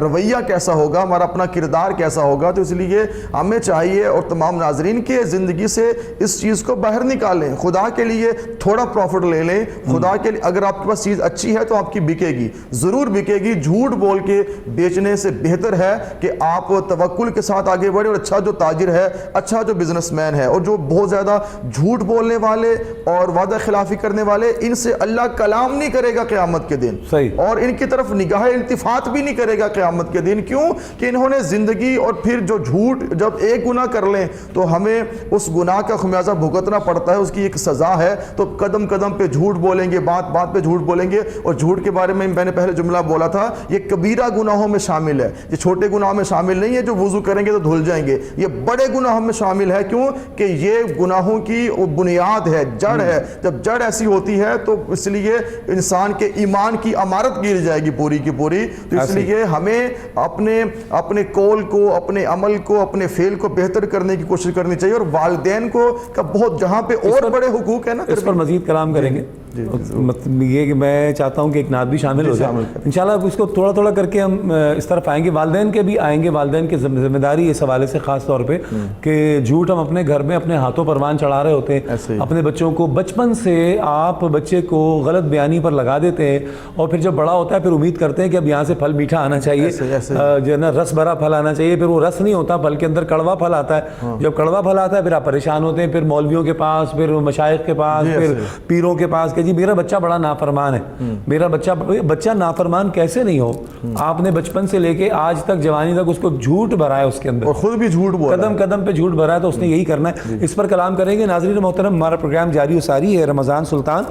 رویہ کیسا ہوگا، ہمارا اپنا کردار کیسا ہوگا. تو اس لیے ہمیں چاہیے اور تمام ناظرین کے زندگی سے اس چیز کو باہر نکالیں. خدا کے لیے تھوڑا پروفٹ لے لیں. خدا کے لیے اگر آپ کے پاس چیز اچھی ہے تو آپ کی بکے گی، ضرور بکے گی. جھوٹ بول کے بیچنے سے بہتر ہے کہ آپ توکل کے ساتھ آگے بڑھیں. اور اچھا جو تاجر ہے، اچھا جو بزنس مین ہے، اور جو بہت زیادہ جھوٹ بولنے والے اور وعدہ خلافی کرنے والے، ان سے اللہ کلام نہیں کرے گا قیامت کے دن. اور ان کی طرف نگاہ التفات بھی نہیں کرے گا قیامت کے دن. کیوں کہ انہوں نے زندگی اور پھر جو جھوٹ، جب ایک گناہ کر لیں تو ہمیں اس گناہ کا خمیازہ بھگتنا پڑتا ہے، اس کی ایک سزا ہے. تو قدم قدم پہ جھوٹ بولیں گے، بات بات پہ جھوٹ بولیں گے. اور جھوٹ کے بارے میں نے پہلے جملہ بولا تھا، یہ کبیرہ گناہوں میں شامل ہے. یہ چھوٹے گناہوں میں شامل نہیں ہے جو وضو کریں گے تو دھل جائیں گے. یہ بڑے گناہوں میں شامل ہے. کیوں کہ یہ گناہوں کی بنیاد ہے، جڑ ہے. جب جڑ ایسی ہوتی ہے تو اس لیے انسان کے ایمان کی عمارت گر جائے گی پوری کی پوری. تو اس لیے ہمیں اپنے قول کو، اپنے عمل کو، اپنے فعل کو بہتر کرنے کی کوشش کرنی چاہیے. اور والدین کو کا بہت جہاں پہ اور بڑے حقوق ہیں نا، اس پر مزید کلام کریں گے. مطلب یہ کہ میں چاہتا ہوں کہ ایک نعت بھی شامل ہو جائے انشاءاللہ. اس کو تھوڑا تھوڑا کر کے ہم اس طرف آئیں گے. والدین کے بھی آئیں گے. والدین کی ذمہ داری اس حوالے سے خاص طور پہ کہ جھوٹ ہم اپنے گھر میں اپنے ہاتھوں پروان چڑھا رہے ہوتے ہیں. اپنے بچوں کو بچپن سے آپ بچے کو غلط بیانی پر لگا دیتے ہیں، اور پھر جب بڑا ہوتا ہے پھر امید کرتے ہیں کہ اب یہاں سے پھل میٹھا آنا چاہیے، جو ہے نا رس بھرا پھل آنا چاہیے. پھر وہ رس نہیں ہوتا، پھل کے اندر کڑوا پھل آتا ہے. جب کڑوا پھل آتا ہے پھر آپ پریشان ہوتے ہیں. پھر مولویوں کے پاس، پھر مشائخ کے پاس، پھر پیروں کے پاس کہ جی میرا بچہ بڑا نافرمان ہے. میرا بچہ نافرمان کیسے نہیں ہو؟ آپ نے بچپن سے لے کے آج تک جوانی تک اس کو جھوٹ بھرا ہے، اس کے اندر، اور خود بھی جھوٹ بولا، قدم قدم پہ جھوٹ بھرا ہے. تو اس نے یہی کرنا ہے. اس پر کلام کریں گے. ناظرین محترم، ہمارا پروگرام جاری و ساری ہے. رمضان سلطان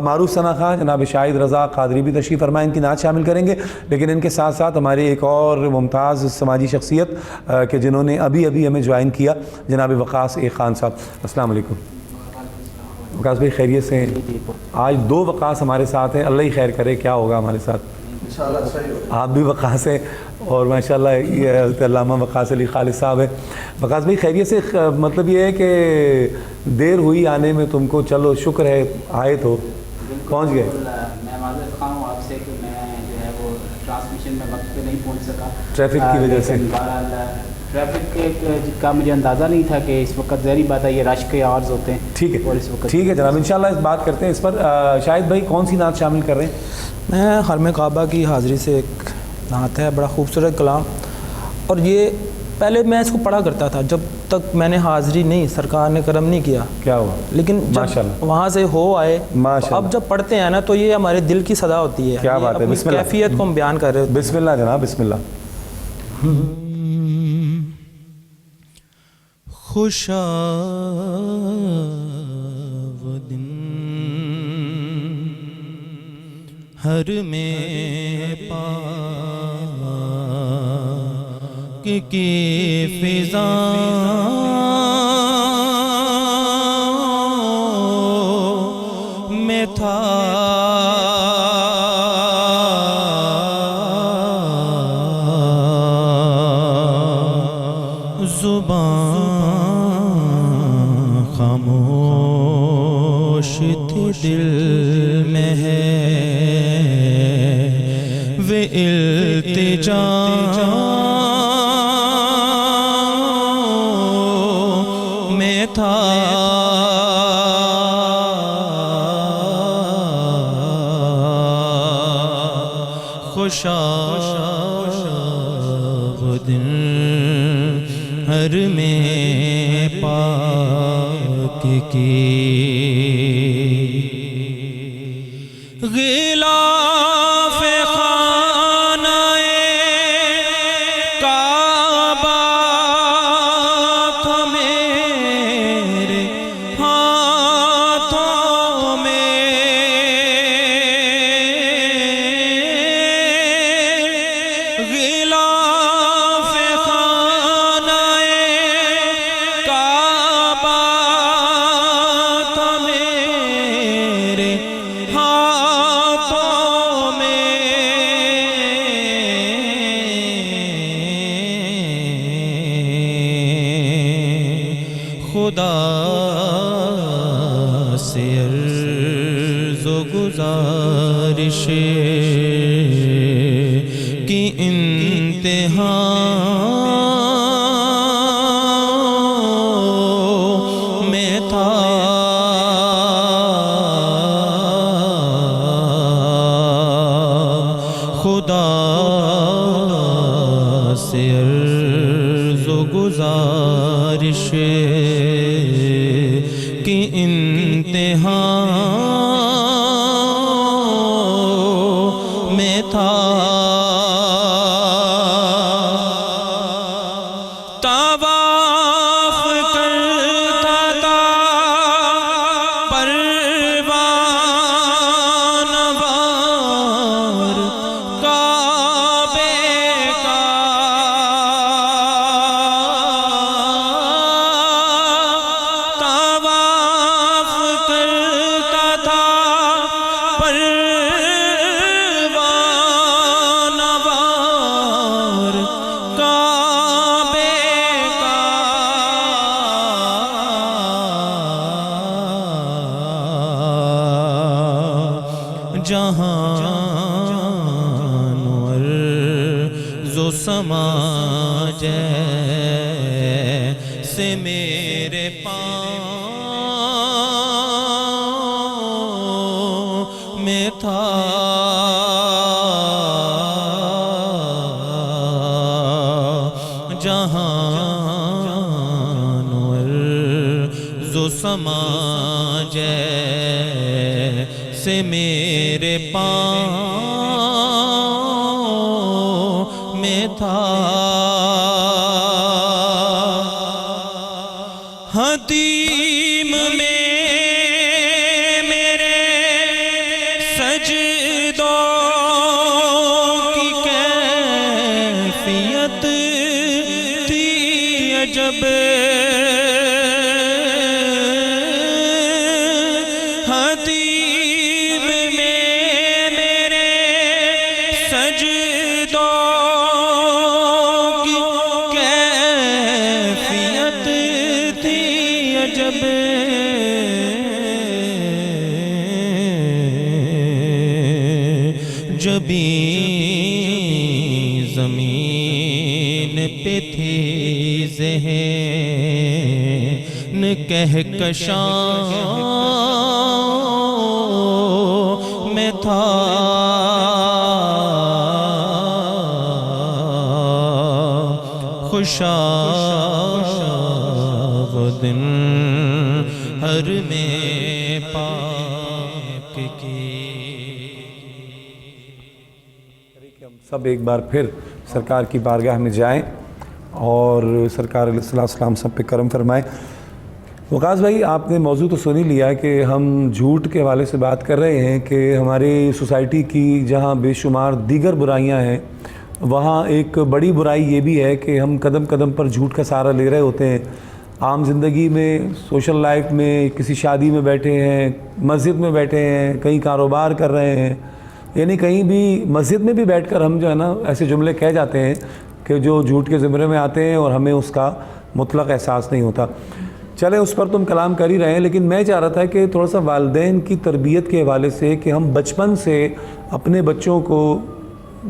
معروف ثنا خان جناب شاہد رضا قادری بھی تشریف فرمائیں، ان کی نعت شامل کریں گے. لیکن ان کے ساتھ ساتھ ہمارے ایک اور ممتاز سماجی شخصیت کہ جنہوں نے ابھی ہمیں جوائن کیا، جناب وقاص اے خان صاحب. السلام علیکم. وقاص بھائی خیریت سے ہیں؟ آج 2 وقاص ہمارے ساتھ ہیں. اللہ ہی خیر کرے کیا ہوگا ہمارے ساتھ. آپ بھی وقاص ہیں اور ماشاءاللہ یہ حضرت علامہ وقاص علی خالد صاحب ہیں. وقاص بھائی خیریت سے؟ مطلب یہ ہے کہ دیر ہوئی آنے میں تم کو، چلو شکر ہے آئے تو پہنچ گئے. میں معذرت خواہ ہوں آپ سے کہ میں جو ہے وہ ٹرانسمیشن میں وقت پہ نہیں پہنچ سکا ٹریفک کی وجہ سے. ٹریفک کا مجھے اندازہ نہیں تھا کہ اس وقت ظاہری بات ہے یہ رش کے آورز ہوتے ہیں. ٹھیک ہے، اور اس وقت ٹھیک ہے جناب، انشاءاللہ اس بات کرتے ہیں اس پر. شاہد بھائی کون سی نعت شامل کر رہے ہیں؟ میں حرم کعبہ کی حاضری سے ایک نعت ہے، بڑا خوبصورت کلام. اور یہ پہلے میں اس کو پڑھا کرتا تھا جب تک میں نے حاضری نہیں، سرکار نے کرم نہیں کیا. کیا ہوا؟ لیکن جب وہاں سے ہو آئے اب جب پڑھتے ہیں نا تو یہ ہمارے دل کی صدا ہوتی ہے. کیا بات ہے. بسم اللہ. کیفیت کو ہم بیان کر رہے ہیں. بسم اللہ جناب، بسم اللہ. خوشا وہ دن ہر میں پاک کی فضا دل میں ہے وہ التجا میں تھا خوشا وہ دن ہر میں پاک کی غلاف خانہ کعبہ تھا میرے ہاتھوں میں غلاف خانہ کعبہ تھا میرے ہاتھوں میں خدا سے عرض و گزارش کی انتہا میں تھا خدا سے عرض و گزارش کی انتہا میں تھا طواف کرتا تھا پروان وار کعبے کا طواف کرتا تھا پروان وار کعبے کا جہان عرض و سما جیسے میرے پاؤں میں تھا جہان عرض و سما جیسے میرے پاؤں میں تھا حتیم میں میرے سجدوں کی کیفیت تھی عجب حتیم میں میرے سجدوں کی کیفیت تھی عجب جبیں زمین پہ تھی ذہن کہکشاں میں تھا خوشا وہ دن ہر میں پاک کی ہم سب ایک بار پھر سرکار کی بارگاہ میں جائیں اور سرکار علیہ السلام سب پہ کرم فرمائیں۔ وقاص بھائی، آپ نے موضوع تو سن ہی لیا کہ ہم جھوٹ کے حوالے سے بات کر رہے ہیں کہ ہماری سوسائٹی کی جہاں بے شمار دیگر برائیاں ہیں، وہاں ایک بڑی برائی یہ بھی ہے کہ ہم قدم قدم پر جھوٹ کا سہارا لے رہے ہوتے ہیں۔ عام زندگی میں، سوشل لائف میں، کسی شادی میں بیٹھے ہیں، مسجد میں بیٹھے ہیں، کہیں کاروبار کر رہے ہیں، یعنی کہیں بھی مسجد میں بھی بیٹھ کر ہم جو ہے نا ایسے جملے کہہ جاتے ہیں کہ جو جھوٹ کے زمرے میں آتے ہیں اور ہمیں اس کا مطلق احساس نہیں ہوتا۔ چلیں اس پر تم کلام کر ہی رہے ہیں، لیکن میں چاہ رہا تھا کہ تھوڑا سا والدین کی تربیت کے حوالے سے کہ ہم بچپن سے اپنے بچوں کو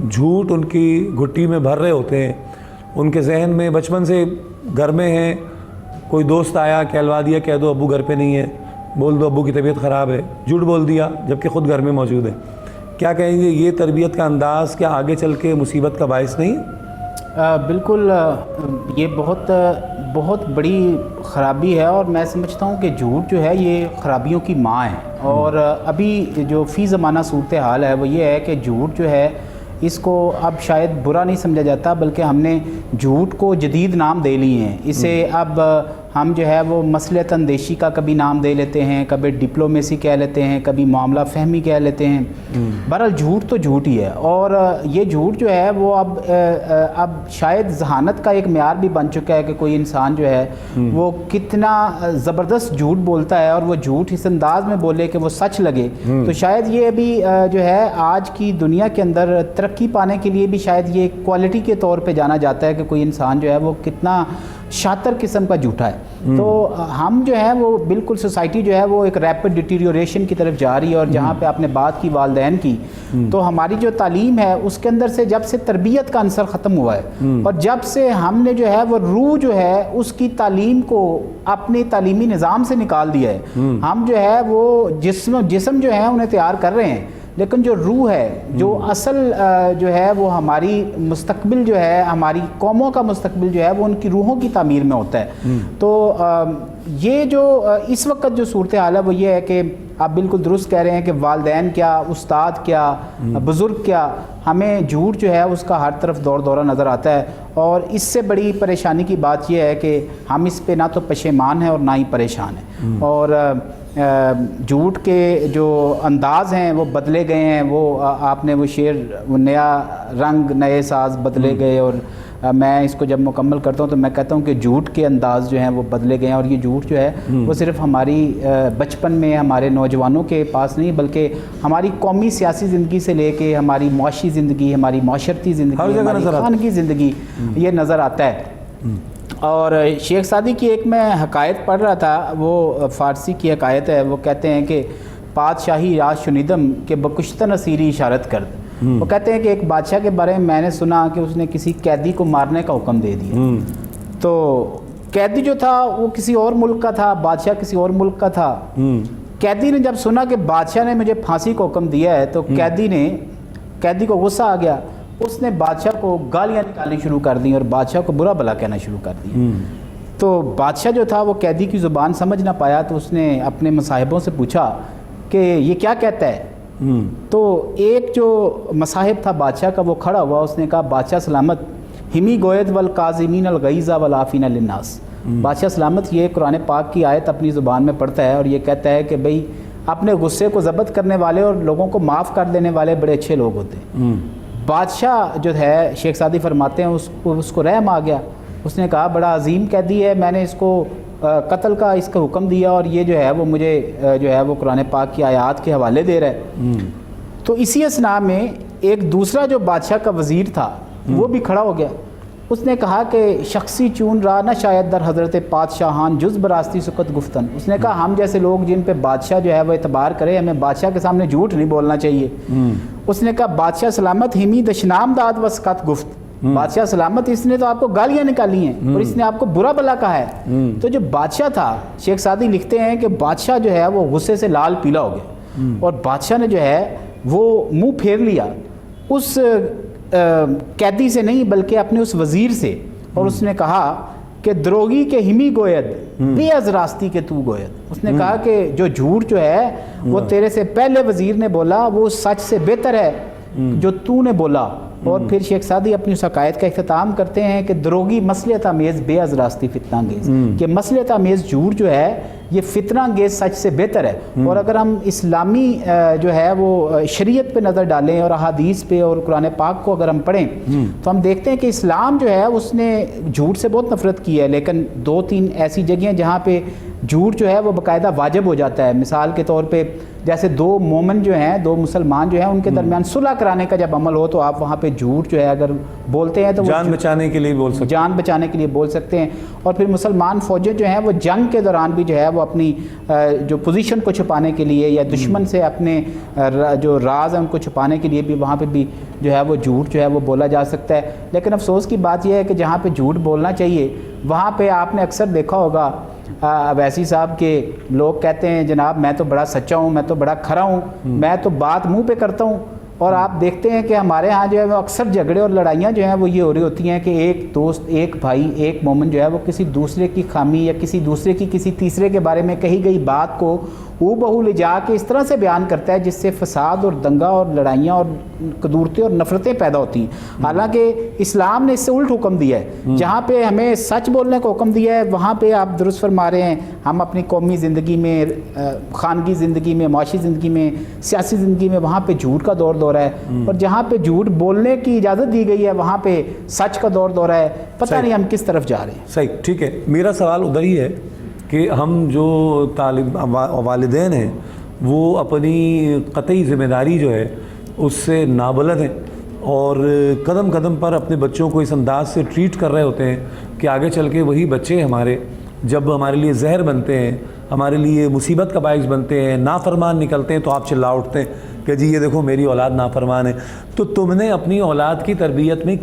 جھوٹ ان کی گھٹی میں بھر رہے ہوتے ہیں، ان کے ذہن میں بچپن سے گھر میں ہیں، کوئی دوست آیا کہلوا دیا کہہ دو ابو گھر پہ نہیں ہے، بول دو ابو کی طبیعت خراب ہے، جھوٹ بول دیا جبکہ خود گھر میں موجود ہے. کیا کہیں گے یہ تربیت کا انداز کیا آگے چل کے مصیبت کا باعث نہیں؟ بالکل، یہ بہت بڑی خرابی ہے، اور میں سمجھتا ہوں کہ جھوٹ جو ہے یہ خرابیوں کی ماں ہے. اور ابھی جو فی زمانہ صورتحال ہے وہ یہ ہے کہ جھوٹ جو ہے اس کو اب شاید برا نہیں سمجھا جاتا، بلکہ ہم نے جھوٹ کو جدید نام دے لیے ہیں. اسے اب ہم جو ہے وہ مصلحت اندیشی کا کبھی نام دے لیتے ہیں، کبھی ڈپلومیسی کہہ لیتے ہیں، کبھی معاملہ فہمی کہہ لیتے ہیں. بہرحال جھوٹ تو جھوٹ ہی ہے، اور یہ جھوٹ جو ہے وہ اب شاید ذہانت کا ایک معیار بھی بن چکا ہے کہ کوئی انسان جو ہے وہ کتنا زبردست جھوٹ بولتا ہے، اور وہ جھوٹ اس انداز میں بولے کہ وہ سچ لگے. تو شاید یہ ابھی جو ہے آج کی دنیا کے اندر ترقی پانے کے لیے بھی شاید یہ کوالٹی کے طور پہ جانا جاتا ہے کہ کوئی انسان جو ہے وہ کتنا شاطر قسم کا جھوٹا ہے. تو ہم جو ہے وہ بالکل سوسائٹی جو ہے وہ ایک ریپڈ ڈیٹیریوریشن کی طرف جا رہی ہے. اور جہاں پہ آپ نے بات کی والدین کی، تو ہماری جو تعلیم ہے اس کے اندر سے جب سے تربیت کا عنصر ختم ہوا ہے، اور جب سے ہم نے جو ہے وہ روح جو ہے اس کی تعلیم کو اپنے تعلیمی نظام سے نکال دیا ہے. ہم جو ہے وہ جسم جو ہے انہیں تیار کر رہے ہیں، لیکن جو روح ہے، جو اصل جو ہے وہ ہماری مستقبل جو ہے، ہماری قوموں کا مستقبل جو ہے وہ ان کی روحوں کی تعمیر میں ہوتا ہے. تو یہ جو اس وقت جو صورتحال ہے وہ یہ ہے کہ آپ بالکل درست کہہ رہے ہیں کہ والدین کیا، استاد کیا، بزرگ کیا، ہمیں جھوٹ جو ہے اس کا ہر طرف دورہ نظر آتا ہے. اور اس سے بڑی پریشانی کی بات یہ ہے کہ ہم اس پہ نہ تو پشیمان ہیں اور نہ ہی پریشان ہیں. اور جھوٹ کے جو انداز ہیں وہ بدلے گئے ہیں. وہ آپ نے وہ شعر، وہ نیا رنگ نئے ساز بدلے گئے، اور میں اس کو جب مکمل کرتا ہوں تو میں کہتا ہوں کہ جھوٹ کے انداز جو ہیں وہ بدلے گئے ہیں. اور یہ جھوٹ جو ہے وہ صرف ہماری بچپن میں ہمارے نوجوانوں کے پاس نہیں، بلکہ ہماری قومی سیاسی زندگی سے لے کے ہماری معاشی زندگی، ہماری معاشرتی زندگی، ہماری خانگی زندگی یہ نظر آتا ہے. اور شیخ سعدی کی ایک میں حکایت پڑھ رہا تھا، وہ فارسی کی حکایت ہے. وہ کہتے ہیں کہ پادشاہی راز شنیدم کہ بکشتن اسیری اشارت کرد. وہ کہتے ہیں کہ ایک بادشاہ کے بارے میں نے سنا کہ اس نے کسی قیدی کو مارنے کا حکم دے دیا. تو قیدی جو تھا وہ کسی اور ملک کا تھا، بادشاہ کسی اور ملک کا تھا. قیدی نے جب سنا کہ بادشاہ نے مجھے پھانسی کا حکم دیا ہے، تو قیدی کو غصہ آ گیا. اس نے بادشاہ کو گالیاں نکالنی شروع کر دیں اور بادشاہ کو برا بھلا کہنا شروع کر دیا. تو بادشاہ جو تھا وہ قیدی کی زبان سمجھ نہ پایا، تو اس نے اپنے مصاحبوں سے پوچھا کہ یہ کیا کہتا ہے. تو ایک جو مصاحب تھا بادشاہ کا وہ کھڑا ہوا، اس نے کہا بادشاہ سلامت، ہمی گوید والکاظمین الغیظ والعافین عن الناس. بادشاہ سلامت یہ قرآن پاک کی آیت اپنی زبان میں پڑھتا ہے، اور یہ کہتا ہے کہ بھئی اپنے غصے کو ضبط کرنے والے اور لوگوں کو معاف کر دینے والے بڑے اچھے لوگ ہوتے ہیں. بادشاہ جو ہے شیخ سعدی فرماتے ہیں اس کو رحم آ گیا. اس نے کہا بڑا عظیم قیدی ہے، میں نے اس کو قتل کا اس کا حکم دیا، اور یہ جو ہے وہ مجھے جو ہے وہ قرآن پاک کی آیات کے حوالے دے رہا ہے. تو اسی اثناء میں ایک دوسرا جو بادشاہ کا وزیر تھا وہ بھی کھڑا ہو گیا. اس نے کہا کہ شخصی چون را نہ شاید در حضرت پادشاہان جز براستی سکت گفتن. اس نے کہا ہم جیسے لوگ جن پہ بادشاہ جو ہے وہ اعتبار کرے، ہمیں بادشاہ کے سامنے جھوٹ نہیں بولنا چاہیے. اس نے کہا بادشاہ سلامت ہمی دشنام داد و سکت گفت. بادشاہ سلامت اس نے تو آپ کو گالیاں نکالی ہیں اور اس نے آپ کو برا بلا کہا ہے. تو جو بادشاہ تھا، شیخ سعدی لکھتے ہیں کہ بادشاہ جو ہے وہ غصے سے لال پیلا ہو گیا، اور بادشاہ نے جو ہے وہ منہ پھیر لیا اس قیدی سے نہیں بلکہ اپنے اس وزیر سے، اور اس نے کہا کہ دروگی کے ہمی گوید بے از راستی کے تو گوید. اس نے کہا کہ جو جھوٹ جو ہے وہ تیرے سے پہلے وزیر نے بولا وہ سچ سے بہتر ہے جو تو نے بولا. اور پھر شیخ سعدی اپنی اس حکایت کا اختتام کرتے ہیں کہ دروگی مصلحت آمیز بے از راستی فتنہ انگیز، کہ مصلحت آمیز جھوٹ جو ہے یہ فتنہ انگیز سچ سے بہتر ہے. اور اگر ہم اسلامی جو ہے وہ شریعت پہ نظر ڈالیں اور احادیث پہ اور قرآن پاک کو اگر ہم پڑھیں تو ہم دیکھتے ہیں کہ اسلام جو ہے اس نے جھوٹ سے بہت نفرت کی ہے، لیکن 2-3 ایسی جگہیں جہاں پہ جھوٹ جو ہے وہ باقاعدہ واجب ہو جاتا ہے. مثال کے طور پہ جیسے دو مومن جو ہیں، دو مسلمان جو ہیں، ان کے درمیان صلح کرانے کا جب عمل ہو تو آپ وہاں پہ جھوٹ جو ہے اگر بولتے ہیں تو جان بچانے کے لیے بول سکتے ہیں، جان بچانے کے لیے بول سکتے ہیں. اور پھر مسلمان فوجیں جو ہیں وہ جنگ کے دوران بھی جو ہے وہ اپنی جو پوزیشن کو چھپانے کے لیے یا دشمن سے اپنے جو راز ہیں ان کو چھپانے کے لیے بھی وہاں پہ بھی جو ہے وہ جھوٹ جو ہے وہ بولا جا سکتا ہے. لیکن افسوس کی بات یہ ہے کہ جہاں پہ جھوٹ بولنا چاہیے وہاں پہ آپ نے اکثر دیکھا ہوگا اویسی صاحب کے لوگ کہتے ہیں جناب میں تو بڑا سچا ہوں، میں تو بڑا کھرا ہوں، میں تو بات منہ پہ کرتا ہوں. اور آپ دیکھتے ہیں کہ ہمارے ہاں جو ہے وہ اکثر جھگڑے اور لڑائیاں جو ہیں وہ یہ ہو رہی ہوتی ہیں کہ ایک دوست، ایک بھائی، ایک مومن جو ہے وہ کسی دوسرے کی خامی یا کسی دوسرے کی کسی تیسرے کے بارے میں کہی گئی بات کو او بہو لے جا کے اس طرح سے بیان کرتا ہے جس سے فساد اور دنگا اور لڑائیاں اور قدورتیں اور نفرتیں پیدا ہوتی ہیں. حالانکہ اسلام نے اس سے الٹ حکم دیا ہے. جہاں پہ ہمیں سچ بولنے کا حکم دیا ہے وہاں پہ آپ درست فرما رہے ہیں، ہم اپنی قومی زندگی میں، خانگی زندگی میں، معاشی زندگی میں، سیاسی زندگی میں وہاں پہ جھوٹ کا دور دورہ ہے. اور جہاں پہ جھوٹ بولنے کی اجازت دی گئی ہے وہاں پہ سچ کا دور دورہ ہے. پتہ نہیں ہم کس طرف جا رہے ہیں. صحیح، ٹھیک ہے. میرا سوال ادھر ہی ہے کہ ہم جو والدین ہیں وہ اپنی قطعی ذمہ داری جو ہے اس سے نابلد ہیں اور قدم قدم پر اپنے بچوں کو اس انداز سے ٹریٹ کر رہے ہوتے ہیں کہ آگے چل کے وہی بچے ہمارے جب ہمارے لیے زہر بنتے ہیں، ہمارے لیے مصیبت کا باعث بنتے ہیں، نافرمان نکلتے ہیں تو آپ چلا اٹھتے ہیں کہ جی یہ دیکھو میری اولاد نافرمان ہے. تو تم نے اپنی اولاد کی تربیت میں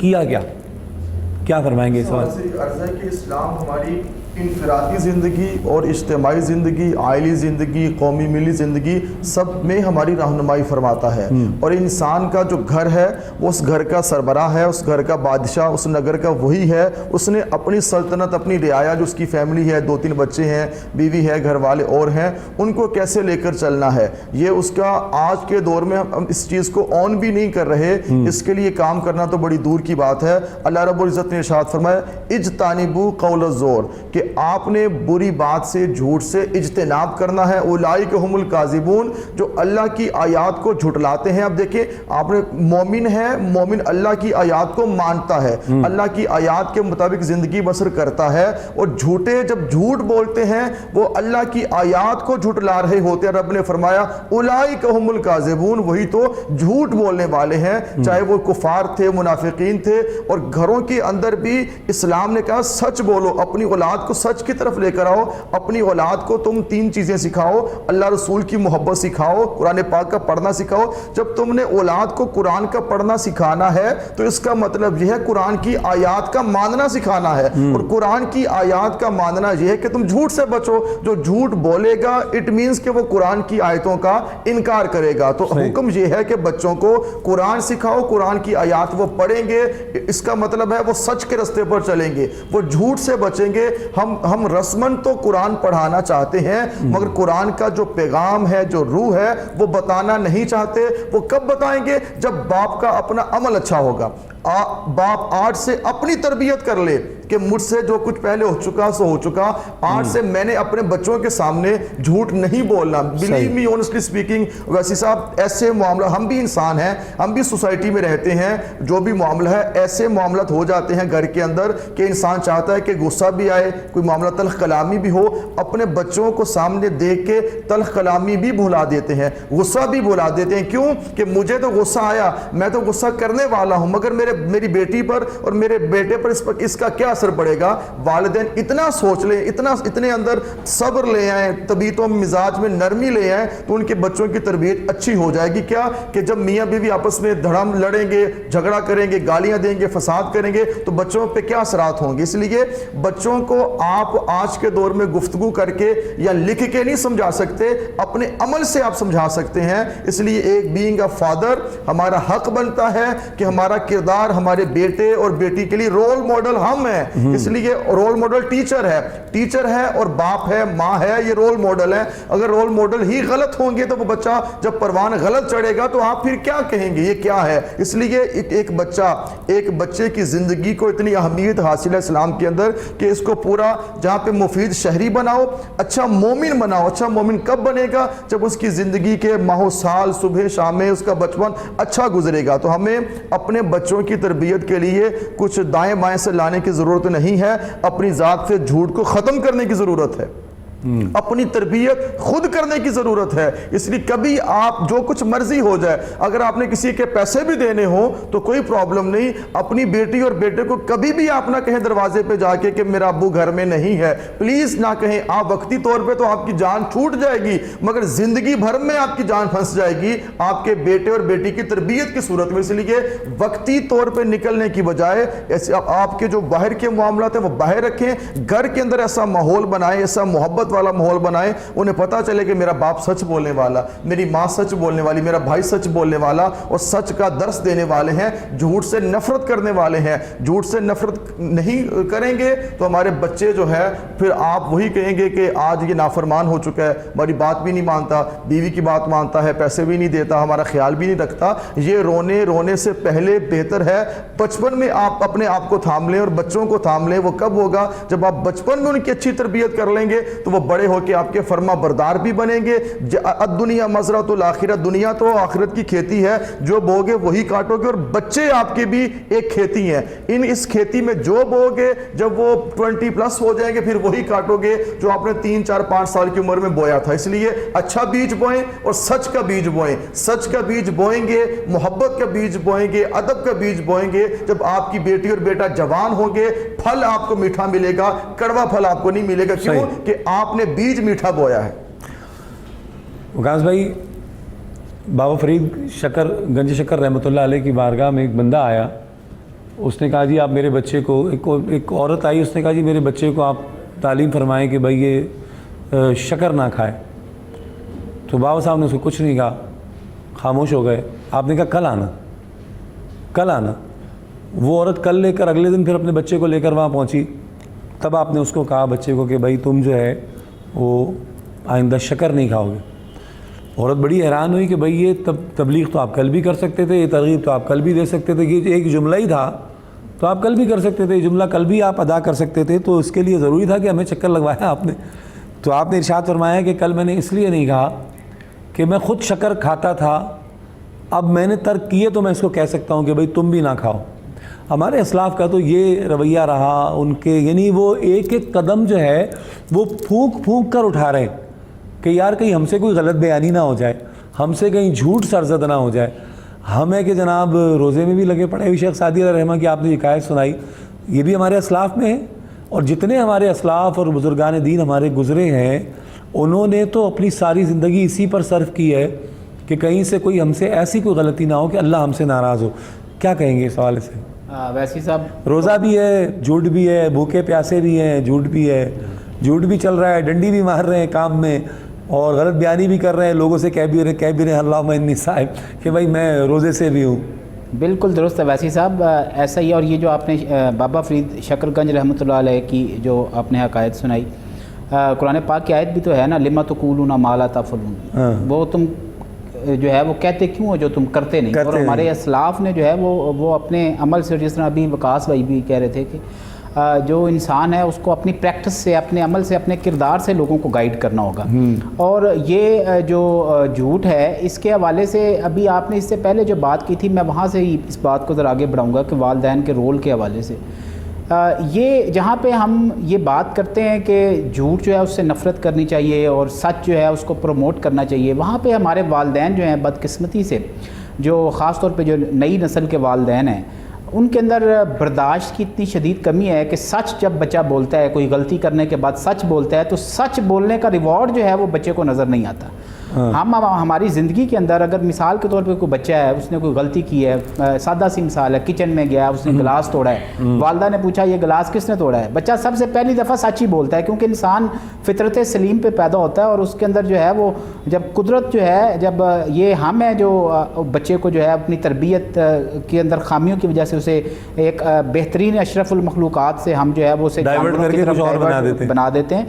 کیا فرمائیں گے اس بات سے؟ عرض ہے کہ اسلام ہماری انفرادی زندگی اور اجتماعی زندگی، عائلی زندگی، قومی ملی زندگی سب میں ہماری رہنمائی فرماتا ہے. اور انسان کا جو گھر ہے وہ اس گھر کا سربراہ ہے، اس گھر کا بادشاہ، اس نگر کا وہی ہے. اس نے اپنی سلطنت، اپنی رعایا جو اس کی فیملی ہے، 2-3 بچے ہیں، بیوی ہے، گھر والے اور ہیں، ان کو کیسے لے کر چلنا ہے. یہ اس کا آج کے دور میں ہم اس چیز کو آن بھی نہیں کر رہے. اس کے لیے کام کرنا تو بڑی دور کی بات ہے. اللہ رب العزت نے ارشاد فرمایا اجتنبوا قول الزور، کہ آپ نے بری بات سے، جھوٹ سے اجتناب کرنا ہے. اولئک هم الکاذبون، جو اللہ کی آیات کو جھٹلاتے ہیں. اب دیکھیں آپ نے مومن ہے، مومن اللہ کی آیات کو مانتا ہے، اللہ کی آیات کے مطابق زندگی بسر کرتا ہے. اور جھوٹے جب جھوٹ بولتے ہیں وہ اللہ کی آیات کو جھٹلا رہے ہوتے ہیں. رب نے فرمایا اولئک هم الکاذبون، وہی تو جھوٹ بولنے والے ہیں، چاہے وہ کفار تھے، منافقین تھے. اور گھروں کے اندر بھی اسلام نے کہا سچ بولو، اپنی اولاد کو سچ کی طرف لے کر آؤ. اپنی اولاد کو تم 3 چیزیں سکھاؤ. اللہ رسول کی محبت سکھاؤ، قرآن پاک کا پڑھنا سکھاؤ. جب تم نے اولاد کو قرآن کا پڑھنا سکھانا ہے تو اس کا مطلب یہ ہے قرآن کی آیات کا ماننا سکھانا ہے. اور قرآن کی آیات کا ماننا یہ ہے کہ تم جھوٹ سے بچو. جو جھوٹ بولے گا اٹ مینز کہ وہ قرآن کی آیتوں کا انکار کرے گا. تو حکم یہ ہے کہ بچوں کو قرآن سکھاؤ، قرآن کی آیات وہ پڑھیں گے، اس کا مطلب ہے وہ سچ کے راستے پر چلیں گے، وہ جھوٹ سے بچیں گے. ہم رسمن تو قرآن پڑھانا چاہتے ہیں مگر قرآن کا جو پیغام ہے، جو روح ہے، وہ بتانا نہیں چاہتے. وہ کب بتائیں گے؟ جب باپ کا اپنا عمل اچھا ہوگا. باپ آج سے اپنی تربیت کر لے کہ مجھ سے جو کچھ پہلے ہو چکا سو ہو چکا. آج سے میں نے اپنے بچوں کے سامنے جھوٹ نہیں بولنا. بلیو می اونسٹلی اسپیکنگ، ویسی صاحب ایسے معاملہ، ہم بھی انسان ہیں، ہم بھی سوسائٹی میں رہتے ہیں، جو بھی معاملہ ہے ایسے معاملات ہو جاتے ہیں گھر کے اندر کہ انسان چاہتا ہے کہ غصہ بھی آئے، کوئی معاملہ تلخ کلامی بھی ہو. اپنے بچوں کو سامنے دیکھ کے تلخ کلامی بھی بھلا دیتے ہیں، غصہ بھی بھلا دیتے ہیں. کیوں؟ کہ مجھے تو غصہ آیا، میں تو غصہ کرنے والا ہوں، مگر میری بیٹی پر اور میرے بیٹے پر اس کا کیا اثر پڑے گا. والدین اتنا سوچ لیں، اتنے اندر صبر لے آئیں، طبیعت و مزاج میں نرمی لے آئیں تو ان کے بچوں کی تربیت اچھی ہو جائے گی. کیا کہ جب میاں بیوی آپس میں دھڑم لڑیں گے، جھگڑا کریں گے، گالیاں دیں گے، فساد کریں گے تو بچوں پہ کیا اثرات ہوں گے. اس لیے بچوں کو آپ آج کے دور میں گفتگو کر کے یا لکھ کے نہیں سمجھا سکتے، اپنے عمل سے آپ سمجھا سکتے ہیں. اس لیے ایک بینگ اے فادر ہمارا حق بنتا ہے کہ ہمارا کردار ہمارے بیٹے اور بیٹی کے لیے رول ماڈل ہم ہیں. اس لیے رول ماڈل ٹیچر ہے اور باپ ہے، ماں ہے، یہ رول ماڈل ہے. اگر رول ماڈل ہی غلط ہوں گے تو وہ بچہ جب پروان غلط چڑھے گا تو آپ پھر کیا کہیں گے یہ کیا ہے. اس لیے ایک بچے کی زندگی کو اتنی اہمیت حاصل ہے اسلام کے اندر کہ اس کو پورا جہاں پہ مفید شہری بناؤ، اچھا مومن بناؤ. اچھا مومن کب بنے گا؟ جب اس کی زندگی کے ماہ و سال، صبح شامیں، اس کا بچپن اچھا گزرے گا. تو ہمیں اپنے بچوں کی تربیت کے لیے کچھ دائیں بائیں سے لانے کی ضرورت نہیں ہے، اپنی ذات سے جھوٹ کو ختم کرنے کی ضرورت ہے. اپنی تربیت خود کرنے کی ضرورت ہے. اس لیے کبھی آپ جو کچھ مرضی ہو جائے, اگر آپ نے کسی کے پیسے بھی دینے ہوں تو کوئی پرابلم نہیں, اپنی بیٹی اور بیٹے کو کبھی بھی آپ نہ کہیں دروازے پہ جا کے کہ میرا ابو گھر میں نہیں ہے, پلیز نہ کہیں. آپ وقتی طور پہ تو آپ کی جان چھوٹ جائے گی, مگر زندگی بھر میں آپ کی جان پھنس جائے گی آپ کے بیٹے اور بیٹی کی تربیت کی صورت میں. اس لیے وقتی طور پہ نکلنے کی بجائے آپ کے جو باہر کے معاملات ہیں وہ باہر رکھیں, گھر کے اندر ایسا ماحول بنائیں, ایسا محبت والا ماحول بنائیں, انہیں پتا چلے کہ میرا باپ سچ بولنے والا, میری ماں سچ بولنے والی, میرا بھائی سچ بولنے والا اور سچ کا درس دینے والے ہیں, جھوٹ سے نفرت کرنے والے ہیں. جھوٹ سے نفرت نہیں کریں گے تو ہمارے بچے جو ہے پھر آپ وہی کہیں گے کہ آج یہ نافرمان ہو چکا ہے, ہماری بات بھی نہیں مانتا, بیوی کی بات مانتا ہے, پیسے بھی نہیں دیتا, ہمارا خیال بھی نہیں رکھتا. یہ رونے سے پہلے بہتر ہے بچپن میں آپ اپنے آپ کو تھام لیں اور بچوں کو تھام لیں. وہ کب ہوگا؟ جب آپ بچپن میں ان کی اچھی تربیت کر لیں گے تو وہ بڑے ہو کے آپ کے فرما بردار بھی بنیں گے. الدنیا مزرعۃ الآخرہ, دنیا تو آخرت کی کھیتی ہے, جو بوگے وہی کاٹو گے, اور بچے آپ کے بھی ایک کھیتی ہیں. اس کھیتی میں جو بوگے جب وہ 20+ ہو جائیں گے پھر وہی کاٹو گے جو آپ نے 3 4 5 سال کی عمر میں بویا تھا. اس لیے اچھا بیج بوئیں اور سچ کا بیج بوئیں. سچ کا بیج بوئیں گے, محبت کا بیج بوئیں گے, ادب کا بیج بوئیں گے. جب آپ کی بیٹی اور بیٹا جوان ہوں گے پھل آپ کو میٹھا ملے گا, کڑوا پھل آپ کو نہیں ملے گا. کیوں؟ کہ آپ نے بیج میٹھا بویا ہے. وکاس بھائی, بابا فرید گنج شکر رحمۃ اللہ علیہ کی بارگاہ میں ایک بندہ آیا, اس نے کہا جی آپ میرے بچے کو, ایک عورت آئی, اس نے کہا جی میرے بچے کو آپ تعلیم فرمائیں کہ بھائی یہ شکر نہ کھائے. تو بابا صاحب نے اس کو کچھ نہیں کہا, خاموش ہو گئے. آپ نے کہا کل آنا. وہ عورت کل لے کر اگلے دن پھر اپنے بچے کو لے کر وہاں پہنچی. تب آپ نے اس کو کہا بچے کو کہ بھائی تم جو ہے وہ آئندہ شکر نہیں کھاؤ گے. عورت بڑی حیران ہوئی کہ بھائی یہ تبلیغ تو آپ کل بھی کر سکتے تھے, یہ ترغیب تو آپ کل بھی دے سکتے تھے, یہ ایک جملہ ہی تھا تو آپ کل بھی کر سکتے تھے, یہ جملہ کل بھی آپ ادا کر سکتے تھے, تو اس کے لیے ضروری تھا کہ ہمیں چکر لگوایا آپ نے. تو آپ نے ارشاد فرمایا کہ کل میں نے اس لیے نہیں کہا کہ میں خود شکر کھاتا تھا, اب میں نے ترک کیے تو میں اس کو کہہ سکتا ہوں کہ بھائی تم بھی نہ کھاؤ. ہمارے اسلاف کا تو یہ رویہ رہا ان کے, یعنی وہ ایک ایک قدم جو ہے وہ پھونک کر اٹھا رہے ہیں کہ یار کہیں ہم سے کوئی غلط بیانی نہ ہو جائے, ہم سے کہیں جھوٹ سرزد نہ ہو جائے. ہمیں کہ جناب روزے میں بھی لگے پڑے ہوئے. شیخ سعدی علیہ رحمہ کی آپ نے حکایت سنائی, یہ بھی ہمارے اسلاف میں ہے, اور جتنے ہمارے اسلاف اور بزرگان دین ہمارے گزرے ہیں انہوں نے تو اپنی ساری زندگی اسی پر صرف کی ہے کہ کہیں سے کوئی ہم سے ایسی کوئی غلطی نہ ہو کہ اللہ ہم سے ناراض ہو. کیا کہیں گے اس حوالے سے؟ ویسی صاحب, روزہ بھی ہے, جھوٹ بھی ہے, بھوکے پیاسے بھی ہیں, جھوٹ بھی ہے, جھوٹ بھی چل رہا ہے, ڈنڈی بھی مار رہے ہیں کام میں, اور غلط بیانی بھی کر رہے ہیں, لوگوں سے کہہ بھی رہے ہیں اللہم انی صائم کہ بھائی میں روزے سے بھی ہوں. بالکل درست ہے ویسی صاحب, ایسا ہی. اور یہ جو آپ نے بابا فرید شکر گنج رحمۃ اللہ علیہ کی جو آپ نے حکایت سنائی, قرآن پاک کی آیت بھی تو ہے نا, لما تقولون ما لا تفعلون, وہ تم جو ہے وہ کہتے کیوں ہو جو تم کرتے نہیں. اور ہمارے اسلاف نے جو ہے وہ اپنے عمل سے, جس طرح ابھی وکاس بھائی بھی کہہ رہے تھے کہ جو انسان ہے اس کو اپنی پریکٹس سے, اپنے عمل سے, اپنے کردار سے لوگوں کو گائیڈ کرنا ہوگا. اور یہ جو جھوٹ ہے اس کے حوالے سے ابھی آپ نے اس سے پہلے جو بات کی تھی, میں وہاں سے ہی اس بات کو ذرا آگے بڑھاؤں گا کہ والدین کے رول کے حوالے سے یہ جہاں پہ ہم یہ بات کرتے ہیں کہ جھوٹ جو ہے اس سے نفرت کرنی چاہیے اور سچ جو ہے اس کو پروموٹ کرنا چاہیے, وہاں پہ ہمارے والدین جو ہیں بدقسمتی سے, جو خاص طور پہ جو نئی نسل کے والدین ہیں, ان کے اندر برداشت کی اتنی شدید کمی ہے کہ سچ جب بچہ بولتا ہے, کوئی غلطی کرنے کے بعد سچ بولتا ہے, تو سچ بولنے کا ریوارڈ جو ہے وہ بچے کو نظر نہیں آتا. ہماری زندگی کے اندر اگر مثال کے طور پہ کوئی بچہ ہے, اس نے کوئی غلطی کی ہے, سادہ سی مثال ہے, کچن میں گیا, اس نے گلاس توڑا ہے, والدہ نے پوچھا یہ گلاس کس نے توڑا ہے, بچہ سب سے پہلی دفعہ سچ ہی بولتا ہے, کیونکہ انسان فطرت سلیم پہ پیدا ہوتا ہے, اور اس کے اندر جو ہے وہ جب قدرت جو ہے, جب یہ ہم ہیں جو بچے کو جو ہے اپنی تربیت کے اندر خامیوں کی وجہ سے اسے ایک بہترین اشرف المخلوقات سے ہم جو ہے وہ اسے بنا دیتے ہیں.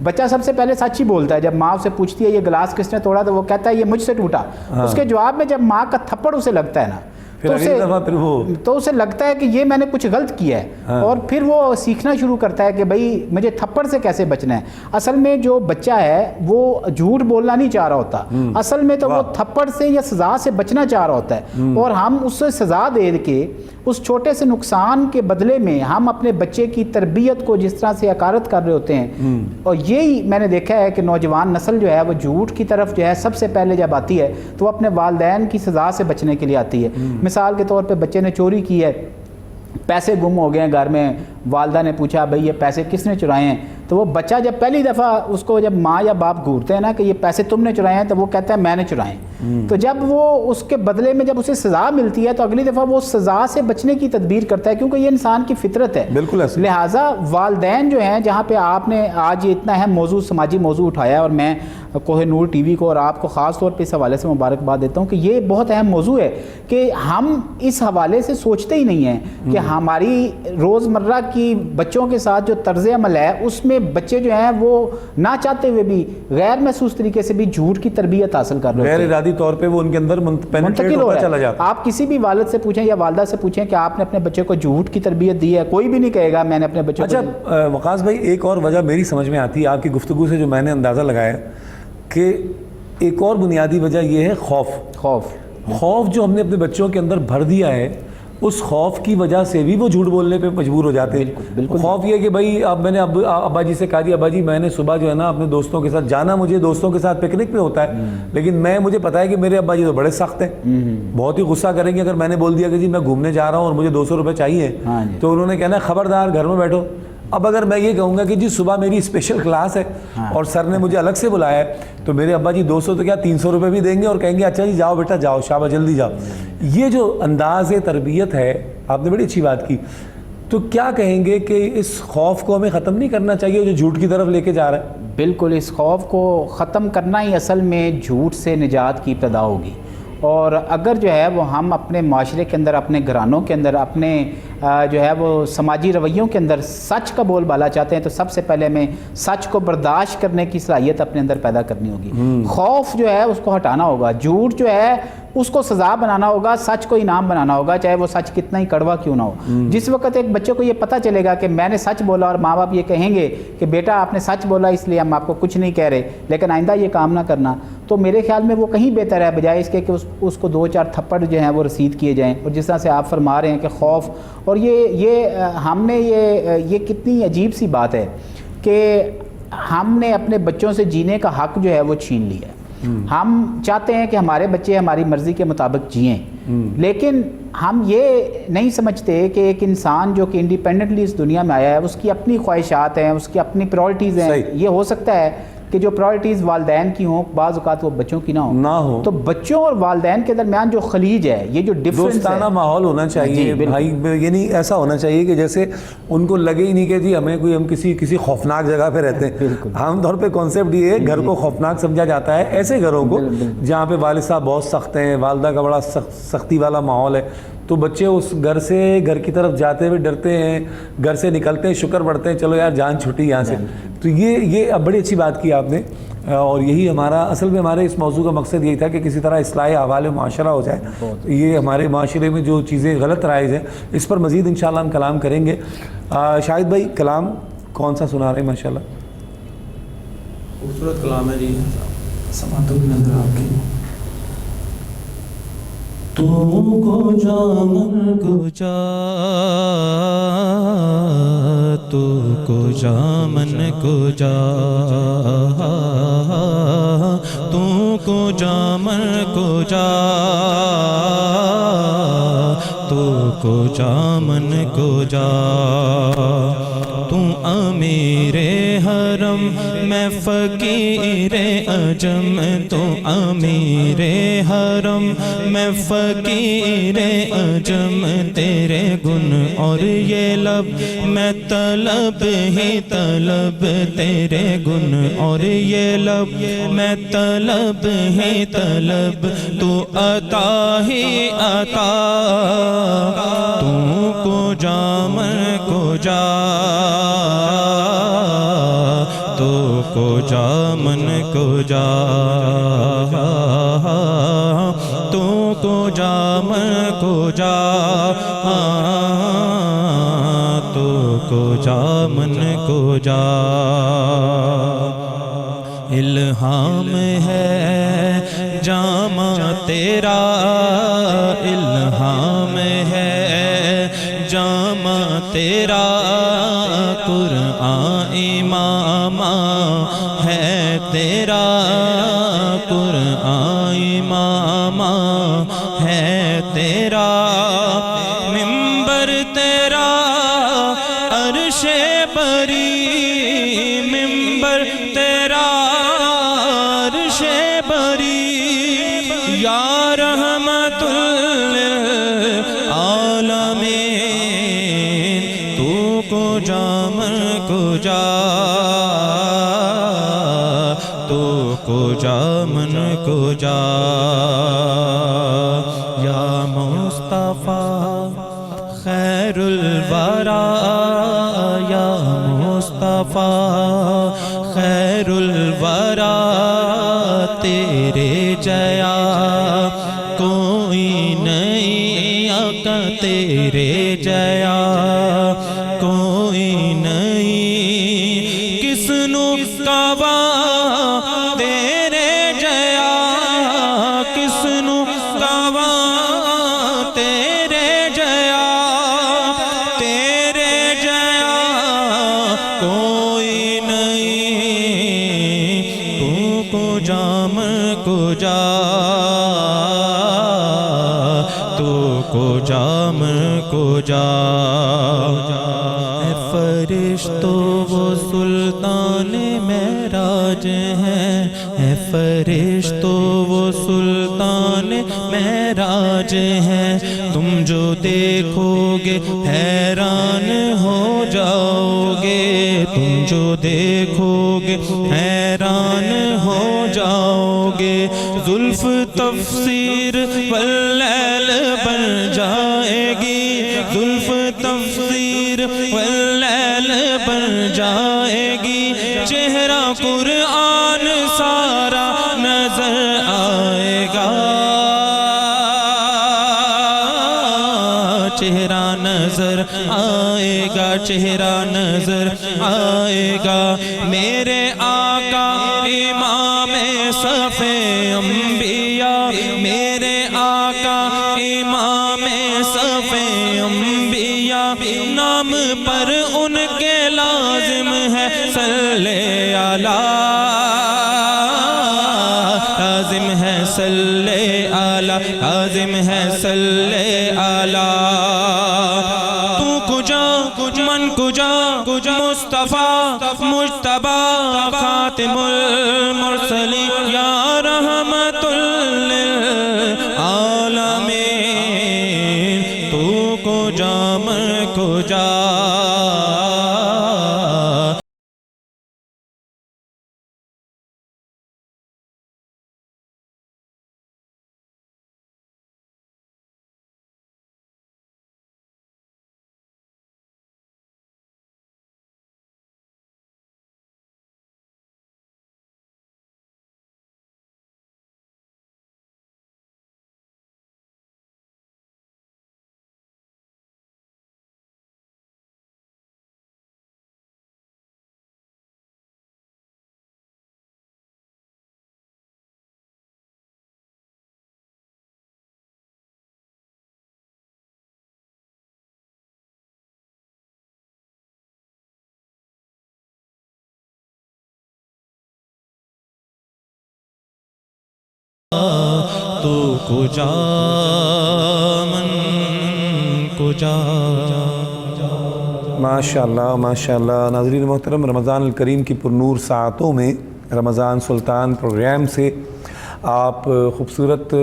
بچہ سب سے پہلے سچ ہی بولتا ہے. جب ماں اسے پوچھتی ہے یہ گلاس کس نے توڑا, تو وہ کہتا ہے یہ مجھ سے ٹوٹا. اس کے جواب میں جب ماں کا تھپڑ اسے لگتا ہے نا, پھر اگلی دفعہ پھر وہ تو اسے لگتا ہے کہ یہ میں نے کچھ غلط کیا ہے، اور پھر وہ سیکھنا شروع کرتا ہے کہ بھئی مجھے تھپڑ سے کیسے بچنا ہے۔ اصل میں جو بچہ ہے وہ جھوٹ بولنا نہیں چاہ رہا ہوتا، اصل میں تو وہ تھپڑ سے یا سزا سے بچنا چاہ رہا ہوتا ہے، اور ہم اس سے سزا دے کے اس چھوٹے سے نقصان کے بدلے میں ہم اپنے بچے کی تربیت کو جس طرح سے حقارت کر رہے ہوتے ہیں۔ اور یہی میں نے دیکھا ہے کہ نوجوان نسل جو ہے وہ جھوٹ کی طرف جو ہے سب سے پہلے جب آتی ہے تو وہ اپنے والدین کی سزا سے بچنے کے لیے آتی ہے۔ مثال کے طور پہ بچے نے چوری کی ہے، پیسے گم ہو گئے ہیں گھر میں، والدہ نے پوچھا بھئی یہ پیسے کس نے چرائے ہیں، تو وہ بچہ جب پہلی دفعہ اس کو جب ماں یا باپ گھورتے ہیں نا کہ یہ پیسے تم نے چرائے ہیں، تو وہ کہتا ہے میں نے چرائے ہیں۔ تو جب وہ اس کے بدلے میں جب اسے سزا ملتی ہے تو اگلی دفعہ وہ سزا سے بچنے کی تدبیر کرتا ہے، کیونکہ یہ انسان کی فطرت ہے۔ بالکل ایسے لہٰذا والدین جو ہیں، جہاں پہ آپ نے آج یہ اتنا اہم موضوع سماجی موضوع اٹھایا ہے، اور میں کوہ نور ٹی وی کو اور آپ کو خاص طور پہ اس حوالے سے مبارکباد دیتا ہوں کہ یہ بہت اہم موضوع ہے کہ ہم اس حوالے سے سوچتے ہی نہیں ہیں کہ ہماری روزمرہ کی بچوں کے ساتھ جو طرز عمل ہے اس میں بچے جو ہیں وہ نہ چاہتے ہوئے بھی غیر محسوس طریقے سے بھی جھوٹ کی تربیت حاصل کر رہے ہیں، غیر ارادی طور پہ وہ ان کے اندر منتقل ہو رہا ہے۔ آپ کسی بھی والد سے پوچھیں یا والدہ سے پوچھیں کہ آپ نے اپنے بچے کو جھوٹ کی تربیت دی ہے، کوئی بھی نہیں کہے گا میں نے اپنے بچے کو۔ اچھا وقاص بھائی، ایک اور وجہ میری سمجھ میں آتی ہے آپ کی گفتگو سے جو میں نے اندازہ لگایا کہ ایک اور بنیادی وجہ یہ ہے خوف جو ہم نے اپنے بچوں کے اندر بھر دیا ہے، اس خوف کی وجہ سے بھی وہ جھوٹ بولنے پہ مجبور ہو جاتے ہیں۔ خوف یہ کہ بھائی اب میں نے ابا جی سے کہا دیا ابا جی میں نے صبح جو ہے نا اپنے دوستوں کے ساتھ جانا، مجھے دوستوں کے ساتھ پکنک پہ ہوتا ہے، لیکن مجھے پتا ہے کہ میرے ابا جی تو بڑے سخت ہیں، بہت ہی غصہ کریں گے اگر میں نے بول دیا کہ جی میں گھومنے جا رہا ہوں اور مجھے 200 روپے چاہیے، تو انہوں نے کہنا ہے خبردار گھر میں بیٹھو۔ اب اگر میں یہ کہوں گا کہ جی صبح میری اسپیشل کلاس ہے اور سر نے مجھے الگ سے بلایا ہے، تو میرے ابا جی 200 تو کیا 300 روپے بھی دیں گے اور کہیں گے اچھا جی جاؤ بیٹا جاؤ، شاباش جلدی جاؤ۔ یہ جو انداز تربیت ہے، آپ نے بڑی اچھی بات کی، تو کیا کہیں گے کہ اس خوف کو ہمیں ختم نہیں کرنا چاہیے جو جھوٹ کی طرف لے کے جا رہا ہے؟ بالکل، اس خوف کو ختم کرنا ہی اصل میں جھوٹ سے نجات کی ابتدا ہوگی، اور اگر جو ہے وہ ہم اپنے معاشرے کے اندر، اپنے گھرانوں کے اندر، اپنے جو ہے وہ سماجی رویوں کے اندر سچ کا بول بالا چاہتے ہیں تو سب سے پہلے ہمیں سچ کو برداشت کرنے کی صلاحیت اپنے اندر پیدا کرنی ہوگی۔ خوف جو ہے اس کو ہٹانا ہوگا، جھوٹ جو ہے اس کو سزا بنانا ہوگا، سچ کو انعام بنانا ہوگا، چاہے وہ سچ کتنا ہی کڑوا کیوں نہ ہو۔ جس وقت ایک بچے کو یہ پتہ چلے گا کہ میں نے سچ بولا اور ماں باپ یہ کہیں گے کہ بیٹا آپ نے سچ بولا اس لیے ہم آپ کو کچھ نہیں کہہ رہے لیکن آئندہ یہ کام نہ کرنا، تو میرے خیال میں وہ کہیں بہتر ہے بجائے اس کے کہ اس کو 2-4 تھپڑ جو ہیں وہ رسید کیے جائیں۔ اور جس طرح سے آپ فرما رہے ہیں کہ خوف، اور یہ ہم نے یہ کتنی عجیب سی بات ہے کہ ہم نے اپنے بچوں سے جینے کا حق جو ہے وہ چھین لیا ہے۔ ہم چاہتے ہیں کہ ہمارے بچے ہماری مرضی کے مطابق جئیں، لیکن ہم یہ نہیں سمجھتے کہ ایک انسان جو کہ انڈیپینڈنٹلی اس دنیا میں آیا ہے اس کی اپنی خواہشات ہیں، اس کی اپنی پرائرٹیز ہیں۔ یہ ہو سکتا ہے کہ جو پرائرٹیز والدین کی ہوں بعض اوقات وہ بچوں کی نہ ہوں، تو بچوں اور والدین کے درمیان جو خلیج ہے، یہ جو ڈفرینس ہے، دوستانہ ماحول ہونا چاہیے بھائی، یہ نہیں ایسا ہونا چاہیے کہ جیسے ان کو لگے ہی نہیں کہ جی ہم کسی خوفناک جگہ پہ رہتے ہیں۔ عام طور پہ کانسیپٹ یہ ہے گھر کو خوفناک سمجھا جاتا ہے ایسے گھروں کو جہاں پہ والد صاحب بہت سخت ہیں، والدہ کا بڑا سختی والا ماحول ہے، تو بچے اس گھر کی طرف جاتے ہوئے ڈرتے ہیں، گھر سے نکلتے ہیں شکر پڑھتے ہیں چلو یار جان چھٹی یہاں سے۔ تو یہ اب بڑی اچھی بات کی آپ نے، اور یہی اصل میں ہمارے اس موضوع کا مقصد یہی تھا کہ کسی طرح اصلاح احوال معاشرہ ہو جائے۔ یہ ہمارے معاشرے میں جو چیزیں غلط رائج ہیں اس پر مزید انشاءاللہ ہم کلام کریں گے۔ شاہد بھائی کلام کون سا سنا رہے ہیں؟ ماشاءاللہ خوبصورت کلام ہے جی، سماعت نظر آپ کی۔ تو کو جا من کو جا، تو کو جا من کو جا، تو کو جا من کو جا، تو کو جا من کو جا، تو امیر حرم میں فقیر عجم، تو امیر حرم میں فقیر عجم، تیرے گن اور یہ لب میں طلب ہی طلب، تیرے گن اور یہ لب میں طلب ہی طلب، تو عطا ہی عطا، تو کو جا من کو جا، تو کو جا من کو جا، تو کو جا من کو جا تو کو جا من کو جا الہام ہے جامع تیرا الہام ہے جامع تیرا قرآن امام ہے تیرا قرآن امام ہے تیرا منبر تیرا عرش بری منبر تیرا عرش بری یا رحمت للعالمین تو کو جا من کو جا تو کو جا من کو جا یا مصطفیٰ خیر الورا یا مصطفیٰ خیر الورا تیرے جیا کوئی نہیں آقا تیرے جیا کوئی نہیں کس نو کعبہ تیرے جیا کس نو کعبہ تیرے جیا تیرے جیا کوئی نہیں تو کو جا من کو جا تو کو جا من کو جا اے فرشتو وہ سلطان معراج ہیں اے فرشتو وہ سلطان معراج ہیں تم جو دیکھو گے حیران ہو جاؤ گے تم جو دیکھو گے حیران ہو جاؤ گے زلف تفسیر واللیل بن جائے گی زلف تفسیر واللیل بن جائے گی چہرہ قرآن سارا نظر آئے گا چہرہ نظر آئے گا چہرہ نظر آئے گا میرے آقا امام صف انبیاء میرے آقا امام صف انبیاء نام پر ان کے لازم ہے صلی اللہ لازم ہے صلی اللہ لازم ہے صلی اللہ تو کجا من کجا مصطفیٰ مجتبیٰ خاتم المرسلین یا رحمت للعالمین تو کجا من کجا تو کجا من کجا ماشاءاللہ ماشاءاللہ ناظرین محترم، رمضان الکریم کی پرنور ساعتوں میں رمضان سلطان پروگرام سے آپ خوبصورت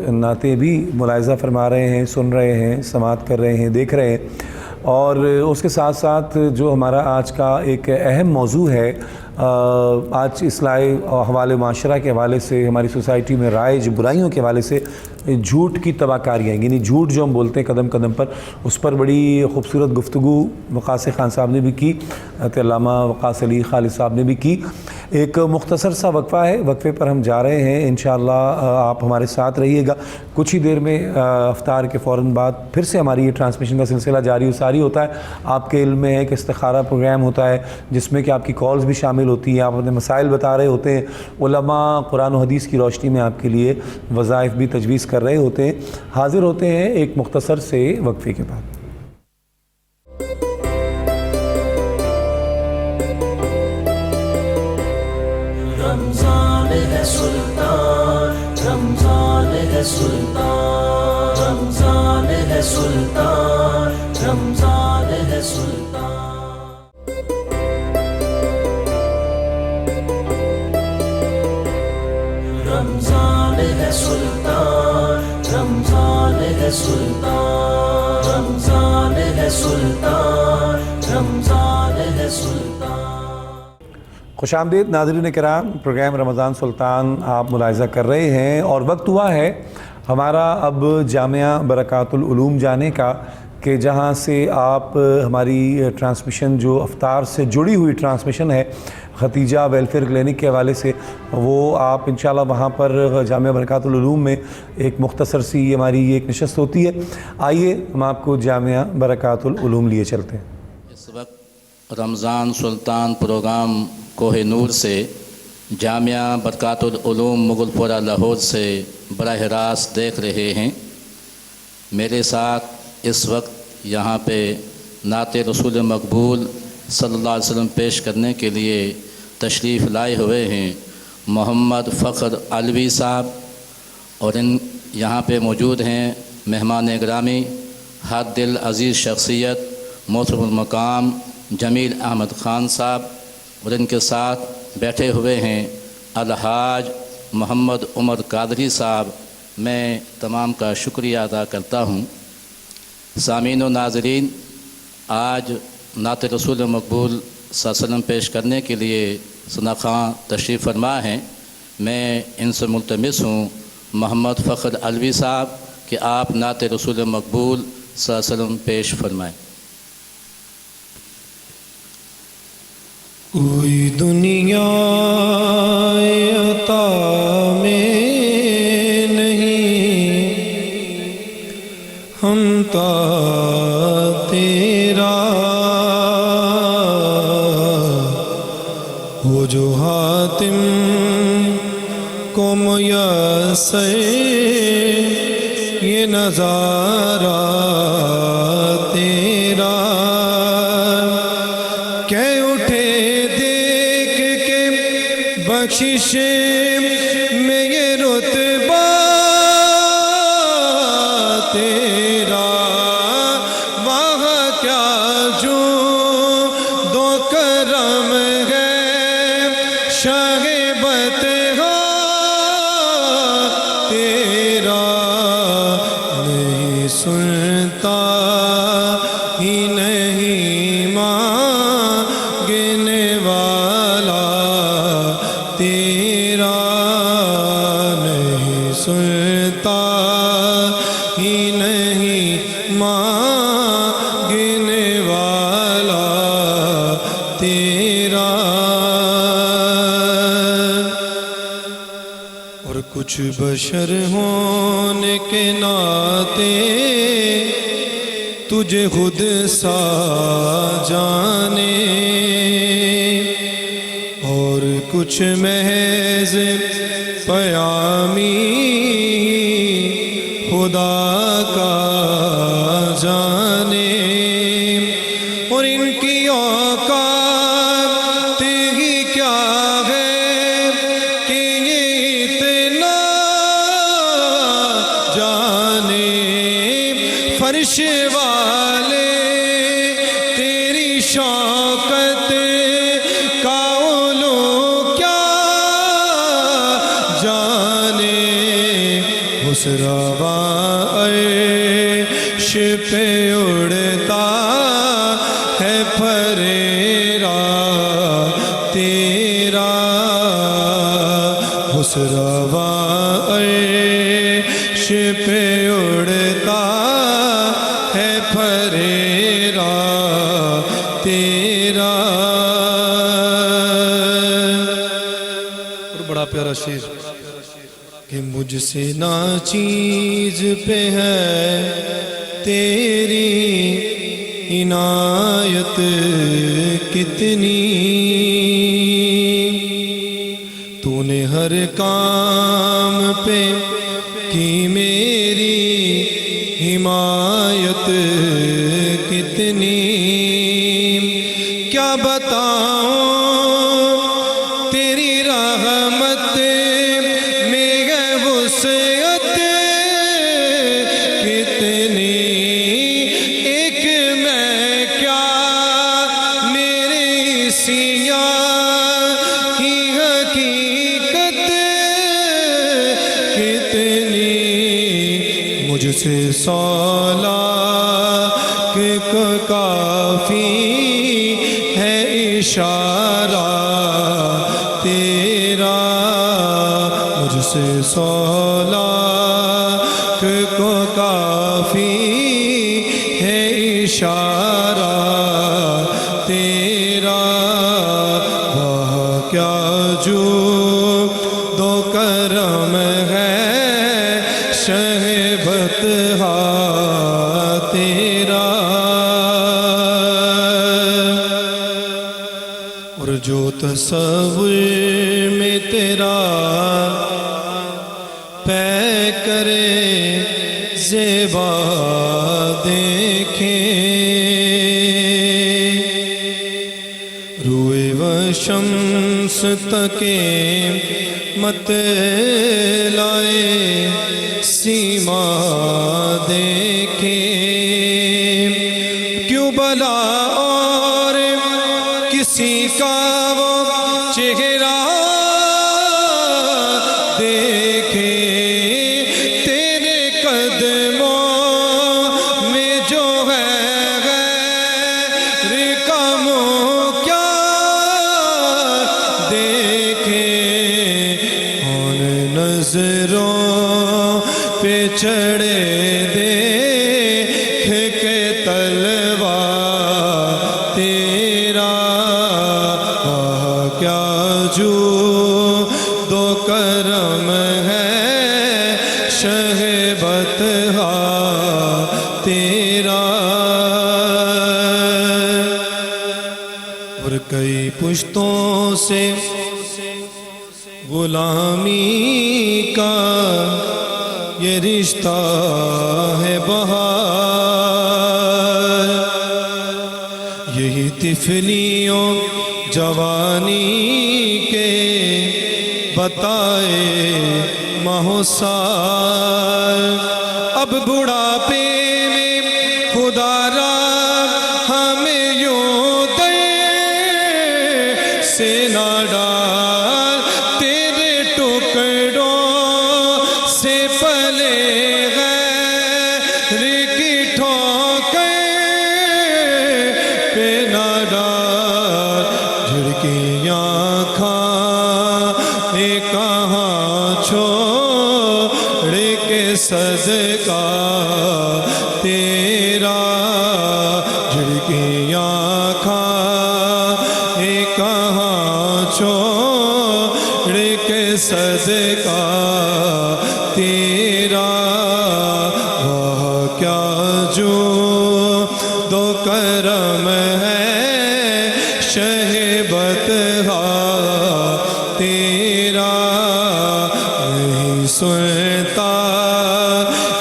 نعتیں بھی ملاحظہ فرما رہے ہیں، سن رہے ہیں، سماعت کر رہے ہیں، دیکھ رہے ہیں، اور اس کے ساتھ ساتھ جو ہمارا آج کا ایک اہم موضوع ہے، آج اصلاح حوالے معاشرہ کے حوالے سے، ہماری سوسائٹی میں رائج برائیوں کے حوالے سے جھوٹ کی تباہ کاریاں، یعنی جھوٹ جو ہم بولتے ہیں قدم قدم پر، اس پر بڑی خوبصورت گفتگو وقاص خان صاحب نے بھی کی، علامہ وقاص علی خالد صاحب نے بھی کی، ایک مختصر سا وقفہ ہے، وقفے پر ہم جا رہے ہیں، انشاءاللہ آپ ہمارے ساتھ رہیے گا۔ کچھ ہی دیر میں افطار کے فوراً بعد پھر سے ہماری یہ ٹرانسمیشن کا سلسلہ جاری و ساری ہوتا ہے۔ آپ کے علم میں ہے کہ استخارہ پروگرام ہوتا ہے جس میں کہ آپ کی کالز بھی شامل ہوتی ہیں، آپ اپنے مسائل بتا رہے ہوتے ہیں، علماء قرآن و حدیث کی روشنی میں آپ کے لیے وظائف بھی تجویز کر رہے ہوتے ہیں۔ حاضر ہوتے ہیں ایک مختصر سے وقفے کے بعد۔ رمضان ہے سلطان، رمضان ہے سلطان، رمضان ہے سلطان، رمضان ہے سلطان۔ رمضان ہے سلطان، رمضان ہے سلطان، رمضان ہے سلطان، رمضان ہے سلطان۔ خوش آمدید ناظرین کرام، پروگرام رمضان سلطان آپ ملاحظہ کر رہے ہیں اور وقت ہوا ہے ہمارا اب جامعہ برکات العلوم جانے کا، کہ جہاں سے آپ ہماری ٹرانسمیشن جو افطار سے جڑی ہوئی ٹرانسمیشن ہے ختیجہ ویلفیئر کلینک کے حوالے سے، وہ آپ انشاءاللہ وہاں پر جامعہ برکات العلوم میں ایک مختصر سی ہماری یہ ایک نشست ہوتی ہے۔ آئیے ہم آپ کو جامعہ برکات العلوم لیے چلتے ہیں۔ اس وقت رمضان سلطان پروگرام کوہ نور سے جامعہ برکات العلوم مغل پورہ لاہور سے براہ راست دیکھ رہے ہیں۔ میرے ساتھ اس وقت یہاں پہ نعت رسول مقبول صلی اللہ علیہ وسلم پیش کرنے کے لیے تشریف لائے ہوئے ہیں محمد فخر علوی صاحب، اور یہاں پہ موجود ہیں مہمان گرامی حد دل عزیز شخصیت محترم المقام جمیل احمد خان صاحب، اور ان کے ساتھ بیٹھے ہوئے ہیں الحاج محمد عمر قادری صاحب۔ میں تمام کا شکریہ ادا کرتا ہوں۔ سامعین و ناظرین، آج نعت رسول مقبول صلی اللہ علیہ وسلم پیش کرنے کے لیے ثنا خان تشریف فرما ہیں۔ میں ان سے ملتمس ہوں محمد فخر علوی صاحب کہ آپ نعت رسول مقبول صلی اللہ علیہ وسلم پیش فرمائیں۔ کوئی دنیا عطا میں نہیں، ہم تا تیرا ہو جو حاتم کو میسر یہ نظارہ تیرا، کہ اٹھے دیکھ کے بخشش میں یہ رتبہ تیرا، وہاں کیا جو دو کرم ہے شاہ بطحا تیرا، نہیں سنتا ہی نہیں مانگنے والا تیرا، نہیں سنتا ہی نہیں مانگنے والا تیرا، اور کچھ بشر ہونے کے ناطے تجھے خود سا جانے، اور کچھ محض پیامی خدا کا جانے، اور ان کی اوقات ہی کیا ہے کہ یہ اتنا جانے، فرش والے تیری شوکت کا علو کیا جانے، اس رواں عرش پہ اڑتا ہے پھریرا تیرا، اس رواں عرش پہ اڑتا ہے پھریرا تیرا، شعر کہ مجھ سے ناچیز پہ ہے تیری عنایت کتنی، تو نے ہر کام پہ کی میری حمایت کتنی، کیا بتاؤں تیری رحمت میں ہے وسعت کتنی، ایک میں کیا میرے سیاہ کی حقیقت کتنی، مجھ سے سولاخ کو کافی ہے اشارہ تیرا، مجھ سے سولاخ کو کافی ہے اشارہ تیرا، واہ کیا جو دو کرم ہے شہبت تیرا، اور جو تصور میں تیرا پے کرے زیبا دیکھے، روئے و شمس تکے مت لائے سیما دیکھے، کیوں بلا اور کسی کا وہ چہرہ دیکھے، تیرے قدموں میں جو ہے غیر کا منہ کیا دیکھے، کون نظروں پہ چڑھے دیکھ کے تلوار تیرا، کیا جو دو کرم ہے شہبت تیرا، اور کئی پشتوں سے غلامی کا یہ رشتہ ہے بہار، یہی طفلیوں جوانی کے بتائے ماحوسار، اب بڑھاپے میں خدا را ہمیں یوں در سے نہ ڈال، تیرے ٹکڑوں سے پلے غیر کی ٹھوکر پہ نہ ڈال، جھڑکیاں کھائے کہاں چھوڑ کے صدقہ تیرا، جھڑکیاں کھائے کہاں چھوڑ کے صدقہ تیرا، واہ کیا جو دو کرم ہے شہبت تیرا، نہیں سنتا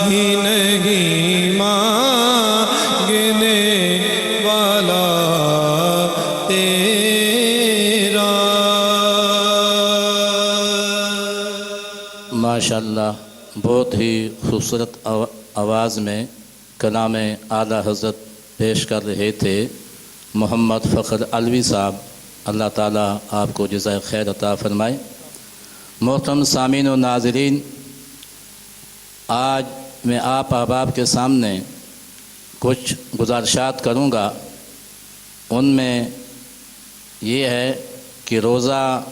ہی نہیں مانگنے والا تیرا۔ ماشاءاللہ، بہت ہی خوبصورت آواز میں کلام اعلیٰ حضرت پیش کر رہے تھے محمد فخر علوی صاحب، اللہ تعالیٰ آپ کو جزائے خیر عطا فرمائے۔ محترم سامعین و ناظرین، آج میں آپ احباب کے سامنے کچھ گزارشات کروں گا، ان میں یہ ہے کہ روزہ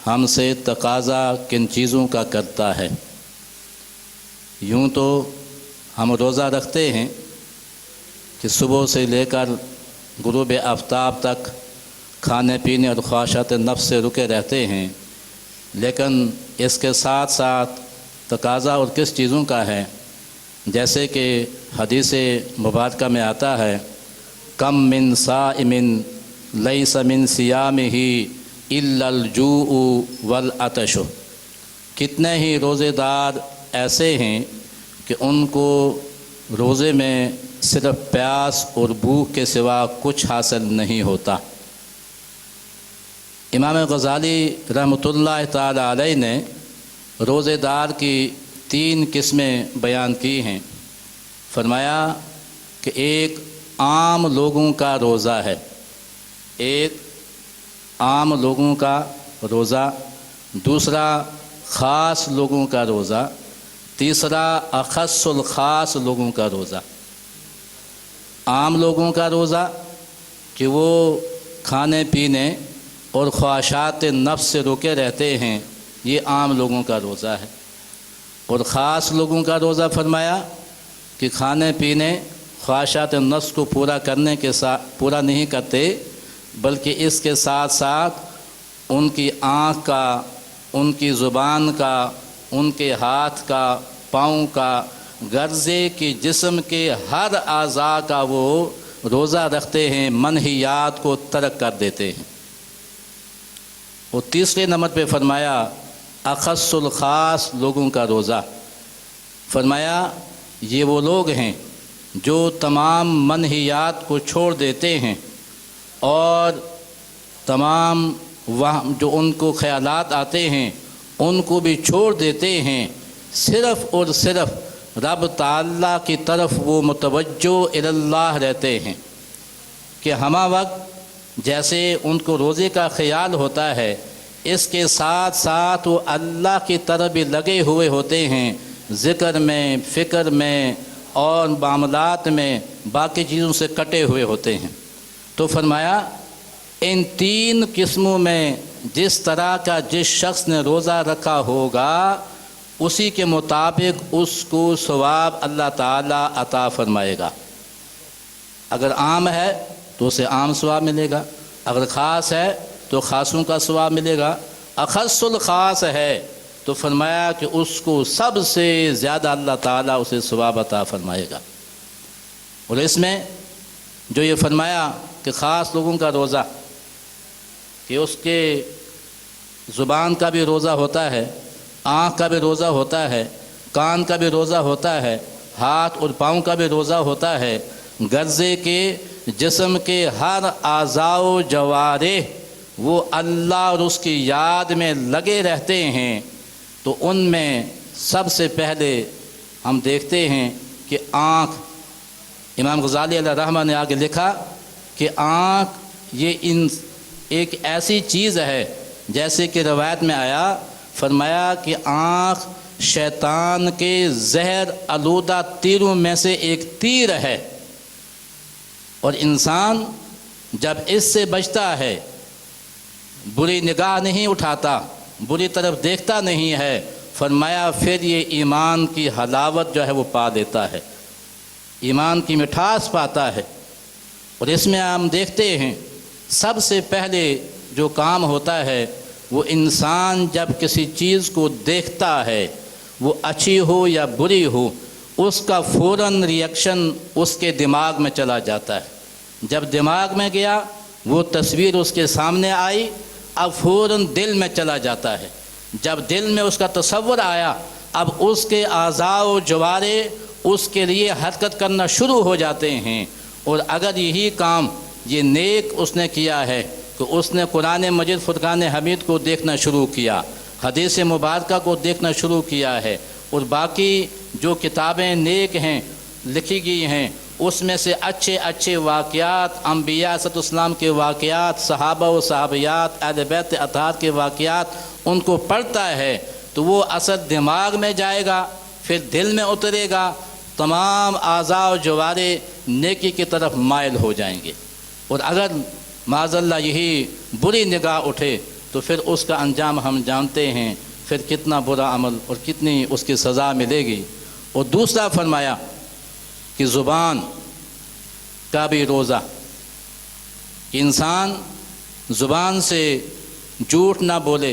ہم سے تقاضا کن چیزوں کا کرتا ہے۔ یوں تو ہم روزہ رکھتے ہیں کہ صبح سے لے کر غروب آفتاب تک کھانے پینے اور خواہشات نفس سے رکے رہتے ہیں، لیکن اس کے ساتھ ساتھ تقاضا اور کس چیزوں کا ہے، جیسے کہ حدیث مبارکہ میں آتا ہے کم من صائم لیس من صیامہ الا الجوع والعطش، کتنے ہی روزے دار ایسے ہیں کہ ان کو روزے میں صرف پیاس اور بھوک کے سوا کچھ حاصل نہیں ہوتا۔ امام غزالی رحمۃ اللہ تعالی علیہ نے روزے دار کی 3 قسمیں بیان کی ہیں۔ فرمایا کہ ایک عام لوگوں کا روزہ ہے، ایک عام لوگوں کا روزہ، دوسرا خاص لوگوں کا روزہ، تیسرا اخص الخاص لوگوں کا روزہ۔ عام لوگوں کا روزہ کہ وہ کھانے پینے اور خواہشات نفس سے روکے رہتے ہیں، یہ عام لوگوں کا روزہ ہے۔ اور خاص لوگوں کا روزہ فرمایا کہ کھانے پینے خواہشات نفس کو پورا کرنے کے ساتھ پورا نہیں کرتے، بلکہ اس کے ساتھ ساتھ ان کی آنکھ کا، ان کی زبان کا، ان کے ہاتھ کا، پاؤں کا، غرضے کی جسم کے ہر اعضاء کا وہ روزہ رکھتے ہیں، منہیات کو ترک کر دیتے ہیں۔ اور تیسرے نمبر پہ فرمایا اخص الخاص لوگوں کا روزہ۔ فرمایا یہ وہ لوگ ہیں جو تمام منہیات کو چھوڑ دیتے ہیں اور تمام جو ان کو خیالات آتے ہیں ان کو بھی چھوڑ دیتے ہیں، صرف اور صرف رب تعالیٰ کی طرف وہ متوجہ الی اللہ رہتے ہیں کہ ہمہ وقت جیسے ان کو روزے کا خیال ہوتا ہے، اس کے ساتھ ساتھ وہ اللہ کی طرف بھی لگے ہوئے ہوتے ہیں، ذکر میں، فکر میں اور معاملات میں، باقی چیزوں سے کٹے ہوئے ہوتے ہیں۔ تو فرمایا ان 3 قسموں میں جس طرح کا جس شخص نے روزہ رکھا ہوگا اسی کے مطابق اس کو ثواب اللہ تعالیٰ عطا فرمائے گا۔ اگر عام ہے تو اسے عام ثواب ملے گا، اگر خاص ہے تو خاصوں کا ثواب ملے گا، اخص الخاص ہے تو فرمایا کہ اس کو سب سے زیادہ اللہ تعالیٰ اسے ثواب عطا فرمائے گا۔ اور اس میں جو یہ فرمایا کہ خاص لوگوں کا روزہ، کہ اس کے زبان کا بھی روزہ ہوتا ہے، آنکھ کا بھی روزہ ہوتا ہے، کان کا بھی روزہ ہوتا ہے، ہاتھ اور پاؤں کا بھی روزہ ہوتا ہے، غرضے کے جسم کے ہر اعضاء و جوارح وہ اللہ اور اس کی یاد میں لگے رہتے ہیں۔ تو ان میں سب سے پہلے ہم دیکھتے ہیں کہ آنکھ، امام غزالی علیہ رحمہ نے آگے لکھا کہ آنکھ یہ ایک ایسی چیز ہے جیسے کہ روایت میں آیا، فرمایا کہ آنکھ شیطان کے زہر آلودہ تیروں میں سے ایک تیر ہے، اور انسان جب اس سے بچتا ہے، بری نگاہ نہیں اٹھاتا، بری طرف دیکھتا نہیں ہے، فرمایا پھر یہ ایمان کی حلاوت جو ہے وہ پا لیتا ہے، ایمان کی مٹھاس پاتا ہے۔ اور اس میں ہم دیکھتے ہیں سب سے پہلے جو کام ہوتا ہے وہ انسان جب کسی چیز کو دیکھتا ہے، وہ اچھی ہو یا بری ہو، اس کا فوراً ریئیکشن اس کے دماغ میں چلا جاتا ہے۔ جب دماغ میں گیا، وہ تصویر اس کے سامنے آئی، اب فوراً دل میں چلا جاتا ہے۔ جب دل میں اس کا تصور آیا، اب اس کے اعضاء و جوارح اس کے لیے حرکت کرنا شروع ہو جاتے ہیں۔ اور اگر یہی کام یہ نیک اس نے کیا ہے کہ اس نے قرآن مجید فرقان حمید کو دیکھنا شروع کیا، حدیث مبارکہ کو دیکھنا شروع کیا ہے، اور باقی جو کتابیں نیک ہیں لکھی گئی ہیں اس میں سے اچھے اچھے واقعات، انبیاء صلی اللہ علیہ وسلم کے واقعات، صحابہ و صحابیات، اہل بیت اطہار کے واقعات ان کو پڑھتا ہے تو وہ اثر دماغ میں جائے گا، پھر دل میں اترے گا، تمام اعضاء و جوارح نیکی کی طرف مائل ہو جائیں گے۔ اور اگر معاذ اللہ یہی بری نگاہ اٹھے تو پھر اس کا انجام ہم جانتے ہیں، پھر کتنا برا عمل اور کتنی اس کی سزا ملے گی۔ اور دوسرا فرمایا کہ زبان کا بھی روزہ، کہ انسان زبان سے جھوٹ نہ بولے،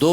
2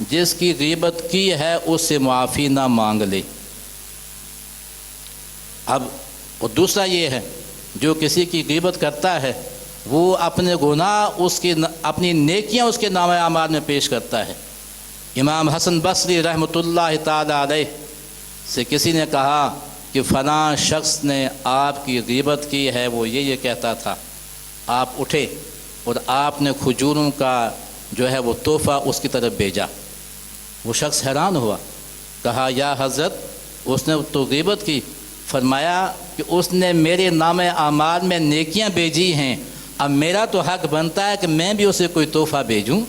جس کی غیبت کی ہے اس سے معافی نہ مانگ لے۔ اب اور دوسرا یہ ہے جو کسی کی غیبت کرتا ہے وہ اپنے گناہ اپنی نیکیاں اس کے نامہ اعمال میں پیش کرتا ہے۔ امام حسن بصری رحمۃ اللہ تعالی علیہ سے کسی نے کہا کہ فلاں شخص نے آپ کی غیبت کی ہے، وہ یہ کہتا تھا۔ آپ اٹھے اور آپ نے کھجوروں کا جو ہے وہ تحفہ اس کی طرف بھیجا۔ وہ شخص حیران ہوا، کہا یا حضرت اس نے تو غیبت کی۔ فرمایا کہ اس نے میرے نام اعمال میں نیکیاں بھیجی ہیں، اب میرا تو حق بنتا ہے کہ میں بھی اسے کوئی تحفہ بھیجوں۔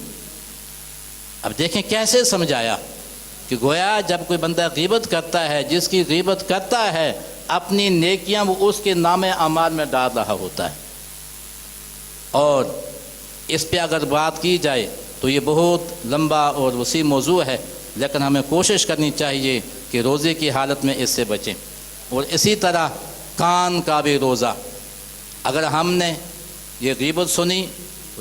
اب دیکھیں کیسے سمجھایا کہ گویا جب کوئی بندہ غیبت کرتا ہے، جس کی غیبت کرتا ہے اپنی نیکیاں وہ اس کے نام اعمال میں ڈال رہا ہوتا ہے۔ اور اس پہ اگر بات کی جائے تو یہ بہت لمبا اور وسیع موضوع ہے، لیکن ہمیں کوشش کرنی چاہیے کہ روزے کی حالت میں اس سے بچیں۔ اور اسی طرح کان کا بھی روزہ، اگر ہم نے یہ غیبت سنی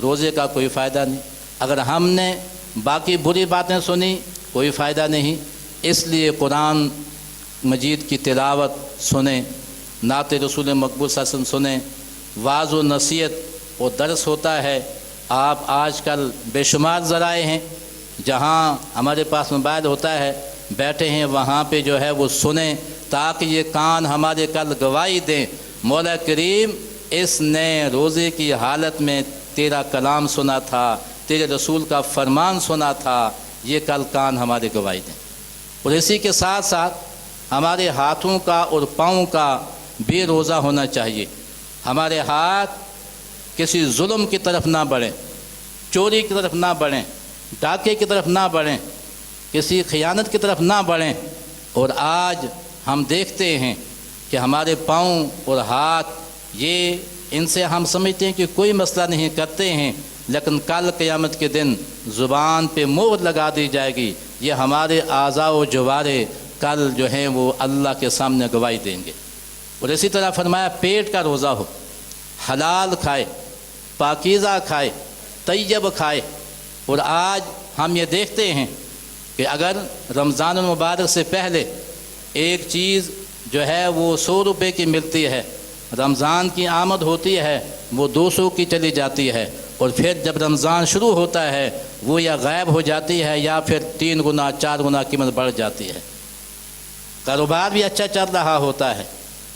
روزے کا کوئی فائدہ نہیں، اگر ہم نے باقی بری باتیں سنی کوئی فائدہ نہیں۔ اس لیے قرآن مجید کی تلاوت سنیں، نعت رسول مقبول صلی اللہ علیہ وسلم سنیں، واعظ و نصیحت اور درس ہوتا ہے۔ آپ آج کل بے شمار ذرائع ہیں جہاں ہمارے پاس موبائل ہوتا ہے، بیٹھے ہیں وہاں پہ جو ہے وہ سنیں تاکہ یہ کان ہمارے کل گواہی دیں مولا کریم اس نے روزے کی حالت میں تیرا کلام سنا تھا، تیرے رسول کا فرمان سنا تھا، یہ کل کان ہمارے گواہی دیں۔ اور اسی کے ساتھ ساتھ ہمارے ہاتھوں کا اور پاؤں کا بھی روزہ ہونا چاہیے۔ ہمارے ہاتھ کسی ظلم کی طرف نہ بڑھیں، چوری کی طرف نہ بڑھیں، ڈاکے کی طرف نہ بڑھیں، کسی خیانت کی طرف نہ بڑھیں۔ اور آج ہم دیکھتے ہیں کہ ہمارے پاؤں اور ہاتھ یہ ان سے ہم سمجھتے ہیں کہ کوئی مسئلہ نہیں کرتے ہیں، لیکن کل قیامت کے دن زبان پہ مہر لگا دی جائے گی۔ یہ ہمارے اعضاء و جوارے کل جو ہیں وہ اللہ کے سامنے گواہی دیں گے۔ اور اسی طرح فرمایا پیٹ کا روزہ ہو، حلال کھائے، پاکیزہ کھائے، طیب کھائے۔ اور آج ہم یہ دیکھتے ہیں کہ اگر رمضان المبارک سے پہلے ایک چیز جو ہے وہ 100 روپے کی ملتی ہے، رمضان کی آمد ہوتی ہے وہ 200 کی چلی جاتی ہے، اور پھر جب رمضان شروع ہوتا ہے وہ یا غائب ہو جاتی ہے یا پھر 3 گنا 4 گنا قیمت بڑھ جاتی ہے۔ کاروبار بھی اچھا چل رہا ہوتا ہے،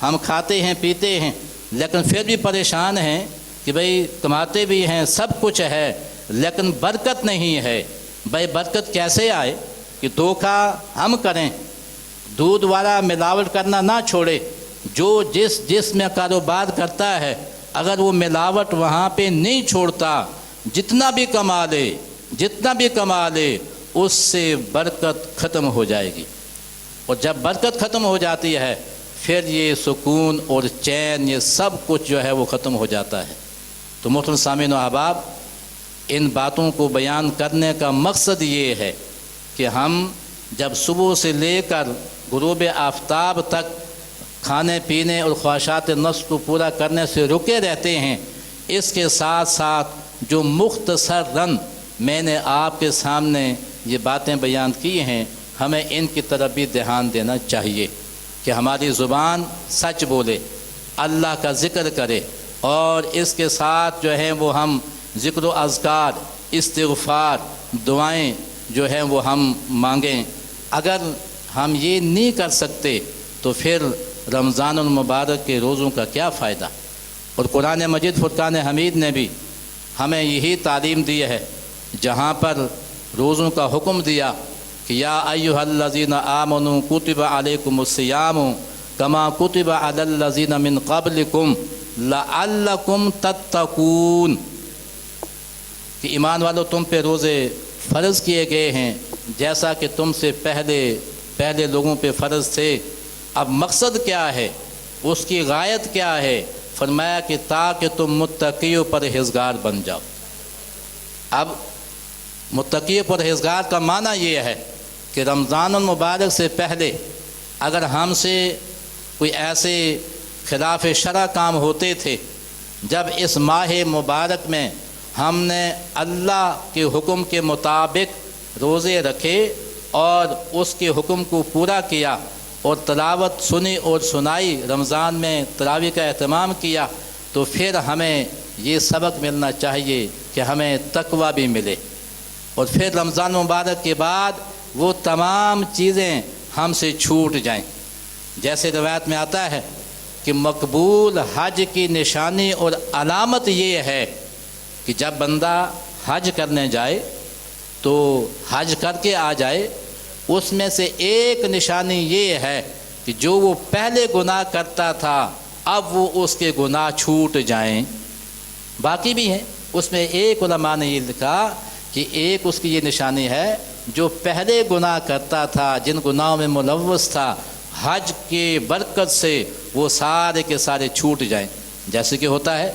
ہم کھاتے ہیں پیتے ہیں، لیکن پھر بھی پریشان ہیں کہ بھئی کماتے بھی ہیں، سب کچھ ہے، لیکن برکت نہیں ہے۔ بھئی برکت کیسے آئے کہ دھوکہ ہم کریں، دودھ والا ملاوٹ کرنا نہ چھوڑے۔ جو جس میں کاروبار کرتا ہے اگر وہ ملاوٹ وہاں پہ نہیں چھوڑتا، جتنا بھی کما لے اس سے برکت ختم ہو جائے گی۔ اور جب برکت ختم ہو جاتی ہے پھر یہ سکون اور چین یہ سب کچھ جو ہے وہ ختم ہو جاتا ہے۔ تو محترم سامعین و احباب، ان باتوں کو بیان کرنے کا مقصد یہ ہے کہ ہم جب صبح سے لے کر غروب آفتاب تک کھانے پینے اور خواہشات نفس کو پورا کرنے سے رکے رہتے ہیں، اس کے ساتھ ساتھ جو مختصراً میں نے آپ کے سامنے یہ باتیں بیان کی ہیں، ہمیں ان کی طرف بھی دھیان دینا چاہیے کہ ہماری زبان سچ بولے، اللہ کا ذکر کرے، اور اس کے ساتھ جو ہیں وہ ہم ذکر و اذکار، استغفار، دعائیں جو ہیں وہ ہم مانگیں۔ اگر ہم یہ نہیں کر سکتے تو پھر رمضان المبارک کے روزوں کا کیا فائدہ؟ اور قرآن مجید فرقان حمید نے بھی ہمیں یہی تعلیم دی ہے، جہاں پر روزوں کا حکم دیا کہ یا ایھا الذین آمنوا کتب علیکم الصیام کما کتب علی الذین من قبلکم لعلکم تتقون، کہ ایمان والو تم پہ روزے فرض کیے گئے ہیں جیسا کہ تم سے پہلے لوگوں پہ فرض تھے۔ اب مقصد کیا ہے، اس کی غایت کیا ہے؟ فرمایا کہ تاکہ تم متقی و پرہیزگار بن جاؤ۔ اب متقی و پرہیزگار کا معنی یہ ہے کہ رمضان المبارک سے پہلے اگر ہم سے کوئی ایسے خلاف شرع کام ہوتے تھے، جب اس ماہ مبارک میں ہم نے اللہ کے حکم کے مطابق روزے رکھے اور اس کے حکم کو پورا کیا اور تلاوت سنی اور سنائی، رمضان میں تراویح کا اہتمام کیا، تو پھر ہمیں یہ سبق ملنا چاہیے کہ ہمیں تقویٰ بھی ملے، اور پھر رمضان مبارک کے بعد وہ تمام چیزیں ہم سے چھوٹ جائیں۔ جیسے روایت میں آتا ہے کہ مقبول حج کی نشانی اور علامت یہ ہے کہ جب بندہ حج کرنے جائے تو حج کر کے آ جائے، اس میں سے ایک نشانی یہ ہے کہ جو وہ پہلے گناہ کرتا تھا اب وہ اس کے گناہ چھوٹ جائیں۔ باقی بھی ہیں، اس میں ایک علماء نے یہ لکھا کہ ایک اس کی یہ نشانی ہے جو پہلے گناہ کرتا تھا، جن گناہوں میں ملوث تھا، حج کے برکت سے وہ سارے کے سارے چھوٹ جائیں۔ جیسے کہ ہوتا ہے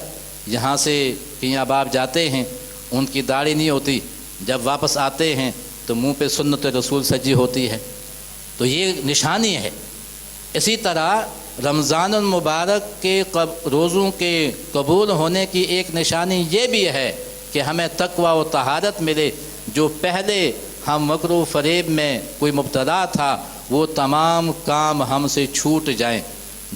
یہاں سے کہیں احباب جاتے ہیں، ان کی داڑھی نہیں ہوتی، جب واپس آتے ہیں تو منہ پہ سنت رسول سجی ہوتی ہے، تو یہ نشانی ہے۔ اسی طرح رمضان المبارک کے روزوں کے قبول ہونے کی ایک نشانی یہ بھی ہے کہ ہمیں تقویٰ و طہارت ملے، جو پہلے ہم مکر و فریب میں کوئی مبتلا تھا وہ تمام کام ہم سے چھوٹ جائیں۔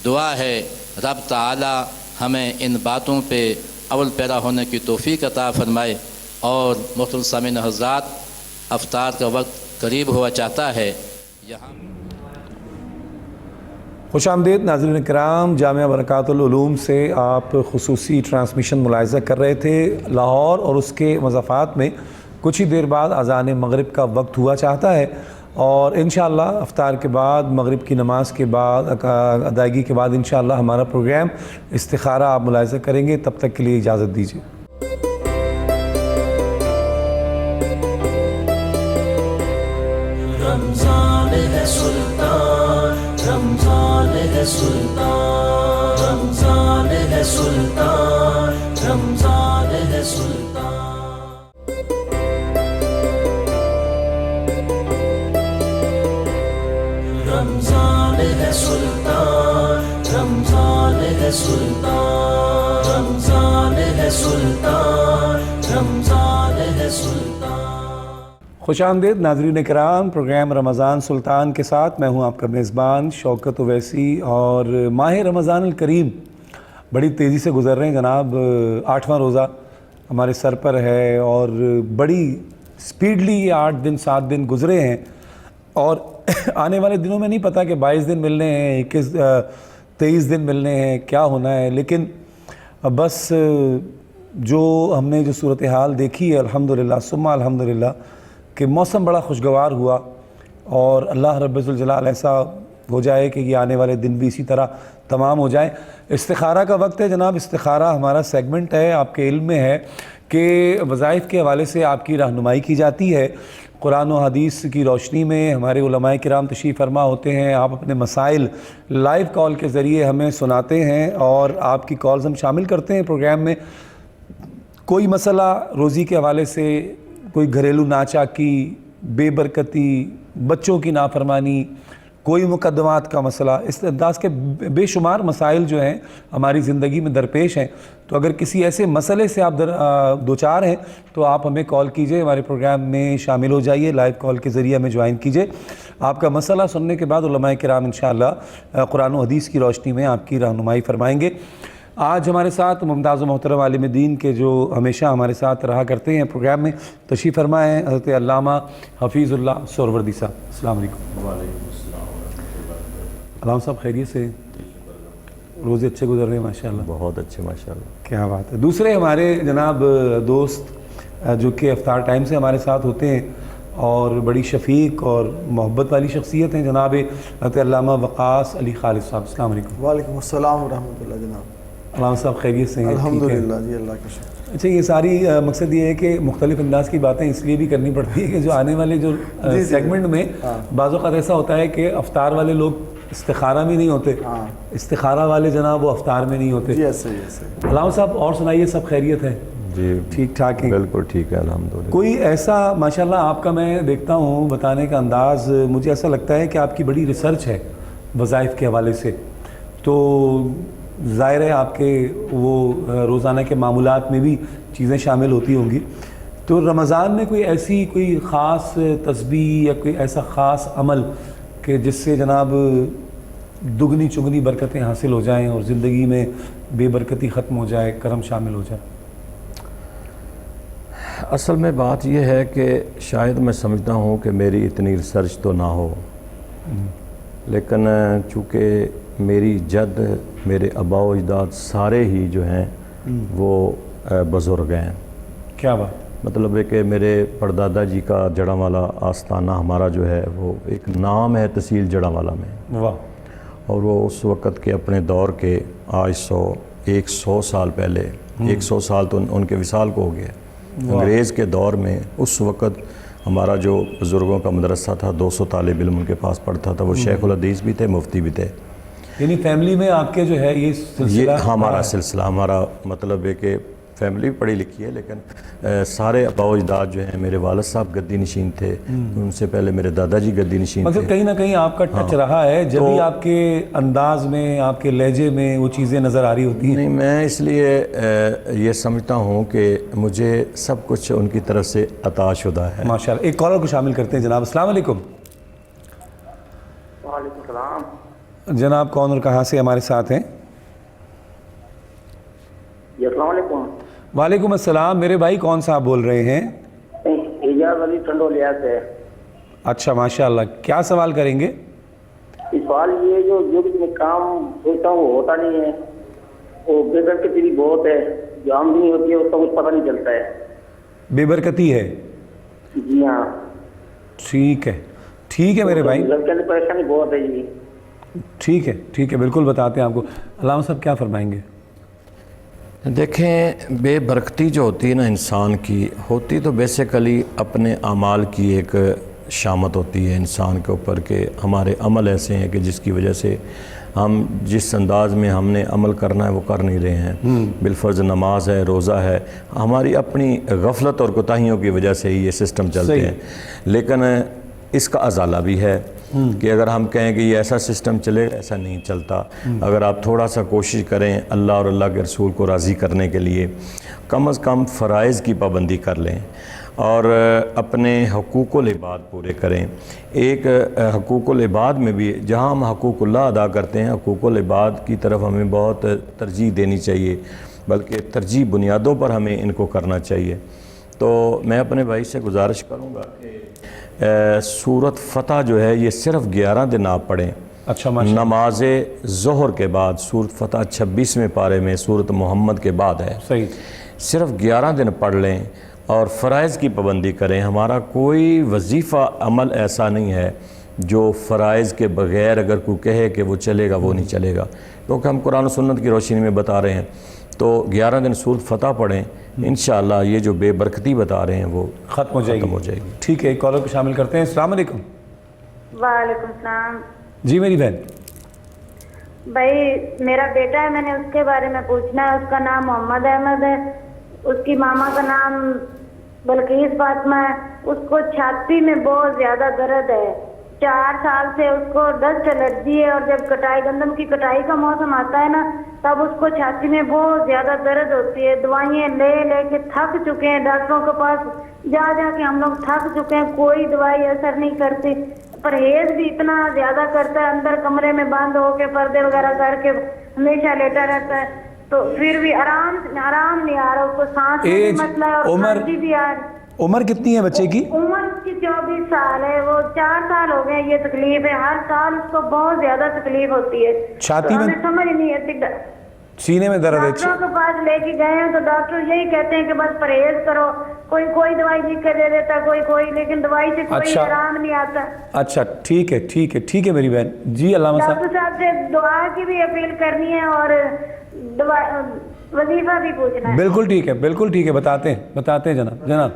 دعا ہے رب تعالی ہمیں ان باتوں پہ اول پیرا ہونے کی توفیق عطا فرمائے، اور محترم سامعین حضرات، افطار کا وقت قریب ہوا چاہتا ہے۔ یہاں خوش آمدید ناظرین کرام، جامعہ برکات العلوم سے آپ خصوصی ٹرانسمیشن ملاحظہ کر رہے تھے۔ لاہور اور اس کے مضافات میں کچھ ہی دیر بعد اذان مغرب کا وقت ہوا چاہتا ہے، اور انشاءاللہ افطار کے بعد، مغرب کی نماز کے بعد، ادائیگی کے بعد انشاءاللہ ہمارا پروگرام استخارہ آپ ملاحظہ کریں گے۔ تب تک کے لیے اجازت دیجیے۔ رمضان ہے سلطان، رمضان ہے سلطان، رمضان ہے سلطان، رمضان ہے سلطان۔ رمضان ہے سلطان، رمضان ہے سلطان، رمضان ہے سلطان، رمضان ہے سلطان۔ خوش آمدید ناظرین کرام، پروگرام رمضان سلطان کے ساتھ میں ہوں آپ کا میزبان شوکت اویسی، اور ماہ رمضان الکریم بڑی تیزی سے گزر رہے ہیں جناب۔ 8واں روزہ ہمارے سر پر ہے، اور بڑی سپیڈلی یہ 8 دن 7 دن گزرے ہیں، اور آنے والے دنوں میں نہیں پتہ کہ 22 دن ملنے ہیں، 23 دن ملنے ہیں، کیا ہونا ہے، لیکن بس جو ہم نے جو صورتحال دیکھی ہے الحمدللہ ثم الحمدللہ کہ موسم بڑا خوشگوار ہوا، اور اللہ رب ذوالجلال ایسا ہو جائے کہ یہ آنے والے دن بھی اسی طرح تمام ہو جائیں۔ استخارہ کا وقت ہے جناب۔ استخارہ ہمارا سیگمنٹ ہے، آپ کے علم میں ہے کہ وظائف کے حوالے سے آپ کی رہنمائی کی جاتی ہے۔ قرآن و حدیث کی روشنی میں ہمارے علماء کرام تشریف فرما ہوتے ہیں، آپ اپنے مسائل لائیو کال کے ذریعے ہمیں سناتے ہیں، اور آپ کی کالز ہم شامل کرتے ہیں پروگرام میں۔ کوئی مسئلہ روزی کے حوالے سے، کوئی گھریلو ناچاکی، بے برکتی، بچوں کی نافرمانی، کوئی مقدمات کا مسئلہ، اس انداز کے بے شمار مسائل جو ہیں ہماری زندگی میں درپیش ہیں۔ تو اگر کسی ایسے مسئلے سے آپ دوچار ہیں تو آپ ہمیں کال کیجئے، ہمارے پروگرام میں شامل ہو جائیے، لائیو کال کے ذریعے ہمیں جوائن کیجئے۔ آپ کا مسئلہ سننے کے بعد علماء کرام انشاءاللہ قرآن و حدیث کی روشنی میں آپ کی رہنمائی فرمائیں گے۔ آج ہمارے ساتھ ممتاز و محترم عالم دین کے جو ہمیشہ ہمارے ساتھ رہا کرتے ہیں پروگرام میں، تشریف فرما ہیں حضرت علامہ حفیظ اللہ سہروردی صاحب۔ السلام علیکم۔ علامہ صاحب خیریت سے؟ روزے اچھے گزر رہے ہیں ماشاءاللہ؟ بہت اچھے ماشاءاللہ۔ کیا بات ہے۔ دوسرے ہمارے جناب دوست جو کہ افطار ٹائم سے ہمارے ساتھ ہوتے ہیں اور بڑی شفیق اور محبت والی شخصیت ہیں، جناب حضرت علامہ وقاص علی خالد صاحب۔ السلام علیکم۔ وعلیکم السلام ورحمۃ اللہ جناب۔ علامہ صاحب خیریت سے ہیں؟ الحمدللہ جی، اللہ کا شکر۔ اچھا، یہ ساری مقصد یہ ہے کہ مختلف انداز کی باتیں اس لیے بھی کرنی پڑتی ہے کہ جو آنے والے جو سیگمنٹ میں بعض اوقات ایسا ہوتا ہے کہ افطار والے لوگ استخارہ میں نہیں ہوتے، استخارہ والے جناب وہ افطار میں نہیں ہوتے۔ جی ایسے ہی ایسے۔ علامہ صاحب اور سنائیے، سب خیریت ہے؟ جی ٹھیک ٹھاک ہیں؟ بالکل ٹھیک ہے الحمدللہ۔ کوئی ایسا ماشاءاللہ آپ کا میں دیکھتا ہوں بتانے کا انداز، مجھے ایسا لگتا ہے کہ آپ کی بڑی ریسرچ ہے وظائف کے حوالے سے، تو ظاہر ہے آپ کے وہ روزانہ کے معمولات میں بھی چیزیں شامل ہوتی ہوں گی، تو رمضان میں کوئی خاص تسبیح یا کوئی ایسا خاص عمل کہ جس سے جناب دگنی چگنی برکتیں حاصل ہو جائیں اور زندگی میں بے برکتی ختم ہو جائے، کرم شامل ہو جائے؟ اصل میں بات یہ ہے کہ شاید میں سمجھتا ہوں کہ میری اتنی ریسرچ تو نہ ہو، لیکن چونکہ میری جد، میرے آبا و اجداد سارے ہی جو ہیں وہ بزرگ ہیں. کیا بات؟ مطلب ہے کہ میرے پردادا جی کا جڑاں والا آستانہ ہمارا جو ہے وہ ایک نام ہے تحصیل جڑاں والا میں. واہ. اور وہ اس وقت کے اپنے دور کے آج 100 سال پہلے، 100 سال تو ان کے وصال کو ہو گیا. انگریز کے دور میں اس وقت ہمارا جو بزرگوں کا مدرسہ تھا 200 طالب علم ان کے پاس پڑھتا تھا. وہ شیخ الحدیث بھی تھے، مفتی بھی تھے. یعنی فیملی میں آپ کے جو ہے یہ سلسلہ؟ ہمارا سلسلہ، ہمارا مطلب ہے کہ فیملی بھی پڑھی لکھی ہے، لیکن سارے آبا و اجداد جو ہیں، میرے والد صاحب گدی نشین تھے، ان سے پہلے میرے دادا جی گدی نشین تھے. مطلب کہیں نہ کہیں آپ کا ٹچ رہا ہے، جب بھی آپ کے انداز میں، آپ کے لہجے میں وہ چیزیں نظر آ رہی ہوتی ہیں. نہیں، میں اس لیے یہ سمجھتا ہوں کہ مجھے سب کچھ ان کی طرف سے عطا شدہ ہے. ماشاءاللہ. ایک کالر کو شامل کرتے ہیں جناب. السلام علیکم. وعلیکم السلام. جناب کون اور کہاں سے ہمارے ساتھ ہیں؟ جی السلام علیکم. وعلیکم السلام. میرے بھائی کون صاحب بول رہے ہیں؟ اعجاز علی ٹنڈولیا سے. اچھا ماشاءاللہ. کیا سوال کریں گے؟ سوال یہ جو بھی میں کام سوچتا ہوں وہ ہوتا نہیں ہے، وہ بے برکتی بھی بہت ہے، جو آمدنی ہوتی ہے اس کا کچھ پتہ نہیں چلتا ہے. بے برکتی ہے؟ جی ہاں. ٹھیک ہے، ٹھیک ہے میرے بھائی. گھر کے اندر پریشانی بہت ہے جی. ٹھیک ہے، ٹھیک ہے، بالکل بتاتے ہیں آپ کو. علامہ صاحب کیا فرمائیں گے؟ دیکھیں، بے برکتی جو ہوتی ہے نا انسان کی، ہوتی تو بیسیکلی اپنے اعمال کی ایک شامت ہوتی ہے انسان کے اوپر، کہ ہمارے عمل ایسے ہیں کہ جس کی وجہ سے ہم جس انداز میں ہم نے عمل کرنا ہے وہ کر نہیں رہے ہیں. بالفرض نماز ہے، روزہ ہے، ہماری اپنی غفلت اور کوتاہیوں کی وجہ سے ہی یہ سسٹم چلتے ہیں. لیکن اس کا ازالہ بھی ہے کہ اگر ہم کہیں کہ یہ ایسا سسٹم چلے، ایسا نہیں چلتا. اگر آپ تھوڑا سا کوشش کریں اللہ اور اللہ کے رسول کو راضی کرنے کے لیے، کم از کم فرائض کی پابندی کر لیں اور اپنے حقوق العباد پورے کریں. ایک حقوق العباد میں بھی جہاں ہم حقوق اللہ ادا کرتے ہیں، حقوق العباد کی طرف ہمیں بہت ترجیح دینی چاہیے، بلکہ ترجیح بنیادوں پر ہمیں ان کو کرنا چاہیے. تو میں اپنے بھائی سے گزارش کروں گا کہ سورت فتح جو ہے یہ صرف 11 دن آپ پڑھیں. اچھا. نماز ظہر کے بعد سورت فتح 26ویں پارے میں سورت محمد کے بعد ہے. صحیح. صرف 11 دن پڑھ لیں اور فرائض کی پابندی کریں. ہمارا کوئی وظیفہ عمل ایسا نہیں ہے جو فرائض کے بغیر اگر کوئی کہے کہ وہ چلے گا وہ نہیں چلے گا، کیونکہ ہم قرآن و سنت کی روشنی میں بتا رہے ہیں. تو 11 دن سورت فتح پڑھیں، انشاءاللہ یہ جو بے برکتی بتا رہے ہیں وہ ختم ہو جائے گی. ٹھیک ہے، ایک کالر کو شامل کرتے ہیں. السلام علیکم. وعلیکم السلام. جی میری بہن. بھائی میرا بیٹا ہے، میں نے اس کے بارے میں پوچھنا ہے. اس کا نام محمد احمد ہے، اس کی ماما کا نام بلقیس فاطمہ ہے. اس کو چھاتی میں بہت زیادہ درد ہے. 4 سال سے اس کو ڈسٹ الرجی ہے، اور جب گندم کی کٹائی کا موسم آتا ہے نا تب اس کو چھاتی میں بہت زیادہ درد ہوتی ہے. دوائیں لے کے تھک چکے ہیں، ڈاکٹروں کے پاس جا کے ہم لوگ تھک چکے ہیں، کوئی دوائی اثر نہیں کرتی. پرہیز بھی اتنا زیادہ کرتا ہے، اندر کمرے میں بند ہو کے پردے وغیرہ کر کے ہمیشہ لیٹا رہتا ہے. تو پھر بھی آرام نہیں آ رہا. اس کو سانس میں بھی مسئلہ ہے اور کھانسی بھی آ رہی. عمر کتنی ہے بچے کی؟ عمر اس کی 24 سال ہے. وہ 4 سال ہو گئے یہ تکلیف ہے. ہر سال اس کو بہت زیادہ تکلیف ہوتی ہے. چھاتی میں سمجھ نہیں آتی. سینے میں درد ہے. ڈاکٹروں کے پاس لے کے گئے ہیں تو ڈاکٹر یہی کہتے ہیں کہ بس پرہیز کرو. کوئی دوائی لکھ کے دے دیتا کوئی لیکن دوائی سے کوئی آرام نہیں آتا. اچھا ٹھیک ہے میری بہن. جی علامہ صاحب. ڈاکٹر صاحب سے دعا کی بھی اپیل کرنی ہے اور وظیفہ بھی پوچھنا ہے. بالکل ٹھیک ہے. بتاتے ہیں جناب.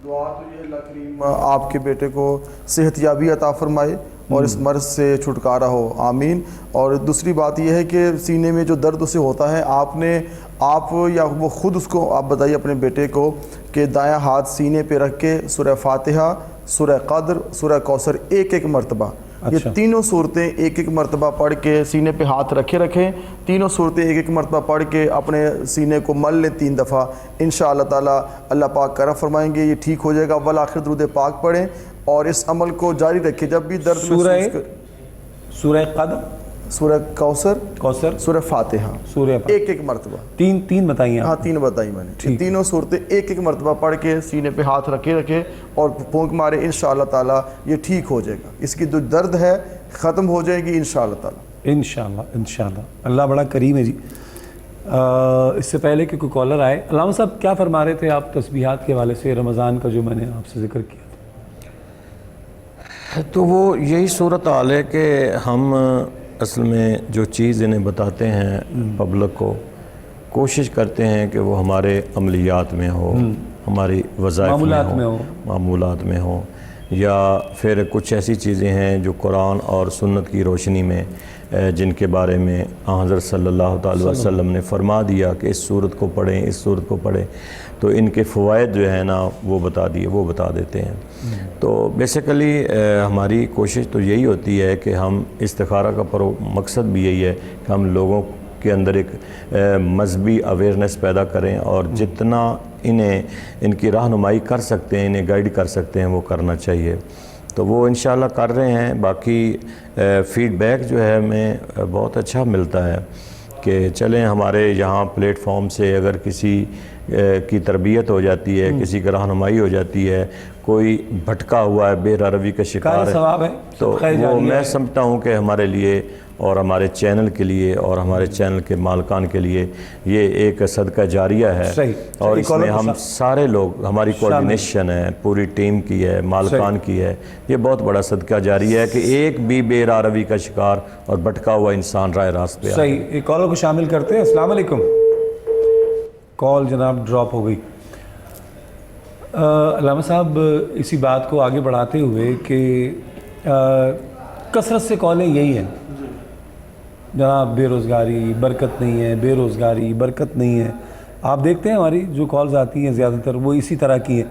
دعا تو یہ اللہ کریم آپ کے بیٹے کو صحت یابی عطا فرمائے اور اس مرض سے چھٹکارا ہو. آمین. اور دوسری بات یہ ہے کہ سینے میں جو درد اسے ہوتا ہے، آپ یا وہ خود اس کو آپ بتائیے اپنے بیٹے کو کہ دایاں ہاتھ سینے پہ رکھ کے سورہ فاتحہ، سورہ قدر، سورہ کوثر ایک مرتبہ یہ تینوں صورتیں ایک ایک مرتبہ پڑھ کے سینے پہ ہاتھ رکھیں، تینوں صورتیں ایک ایک مرتبہ پڑھ کے اپنے سینے کو مل لیں 3 دفعہ، انشاءاللہ تعالی اللہ پاک کرم فرمائیں گے، یہ ٹھیک ہو جائے گا۔ اول آخر درود پاک پڑھیں اور اس عمل کو جاری رکھیں۔ جب بھی درد سورہ قدر، سورہ کوثر، سورہ فاتحہ، سورہ ایک ایک مرتبہ، تین بتائیے؟ ہاں 3 بتائی میں نے۔ تینوں صورتیں ایک ایک مرتبہ پڑھ کے سینے پہ ہاتھ رکھے اور پھونک مارے، انشاءاللہ تعالی یہ ٹھیک ہو جائے گا، اس کی جو درد ہے ختم ہو جائے گی انشاءاللہ تعالی۔ انشاءاللہ اللہ بڑا کریم ہے جی۔ اس سے پہلے کہ کوئی کالر آئے، علامہ صاحب کیا فرما رہے تھے آپ تسبیحات کے حوالے سے، رمضان کا جو میں نے آپ سے ذکر کیا تھا؟ تو وہ یہی صورتحال ہے کہ ہم اصل میں جو چیز انہیں بتاتے ہیں پبلک کو، کوشش کرتے ہیں کہ وہ ہمارے عملیات میں ہو، ہماری وظائف میں ہو، معمولات میں ہو، یا پھر کچھ ایسی چیزیں ہیں جو قرآن اور سنت کی روشنی میں جن کے بارے میں حضرت صلی اللہ تعالی وسلم نے فرما دیا کہ اس صورت کو پڑھیں، اس صورت کو پڑھیں، تو ان کے فوائد جو ہے نا وہ بتا دیتے ہیں۔ تو بیسیکلی ہماری کوشش تو یہی ہوتی ہے کہ ہم استخارہ کا مقصد بھی یہی ہے کہ ہم لوگوں کے اندر ایک مذہبی اویئرنیس پیدا کریں، اور جتنا ان کی رہنمائی کر سکتے ہیں، انہیں گائیڈ کر سکتے ہیں، وہ کرنا چاہیے۔ تو وہ انشاءاللہ کر رہے ہیں۔ باقی فیڈ بیک جو ہے ہمیں بہت اچھا ملتا ہے کہ چلیں ہمارے یہاں پلیٹ فارم سے اگر کسی کی تربیت ہو جاتی ہے، کسی کی رہنمائی ہو جاتی ہے، کوئی بھٹکا ہوا ہے، بے روی کا شکار ہے، تو وہ میں سمجھتا ہوں کہ ہمارے لیے اور ہمارے چینل کے لیے اور ہمارے چینل کے مالکان کے لیے یہ ایک صدقہ جاریہ ہے۔ اور اس میں ہم سارے لوگ، ہماری کوارڈینیشن ہے، پوری ٹیم کی ہے، مالکان کی ہے، یہ بہت بڑا صدقہ جاریہ ہے کہ ایک بھی بے روی کا شکار اور بھٹکا ہوا انسان راہ راست پہ صحیح۔ ایک کالر کو شامل کرتے ہیں۔ السلام علیکم۔ کال جناب ڈراپ ہو گئی۔ علامہ صاحب اسی بات کو آگے بڑھاتے ہوئے کہ کثرت سے کالیں یہی ہیں جناب، بے روزگاری برکت نہیں ہے، بے روزگاری برکت نہیں ہے۔ آپ دیکھتے ہیں ہماری جو کالز آتی ہیں زیادہ تر وہ اسی طرح کی ہیں۔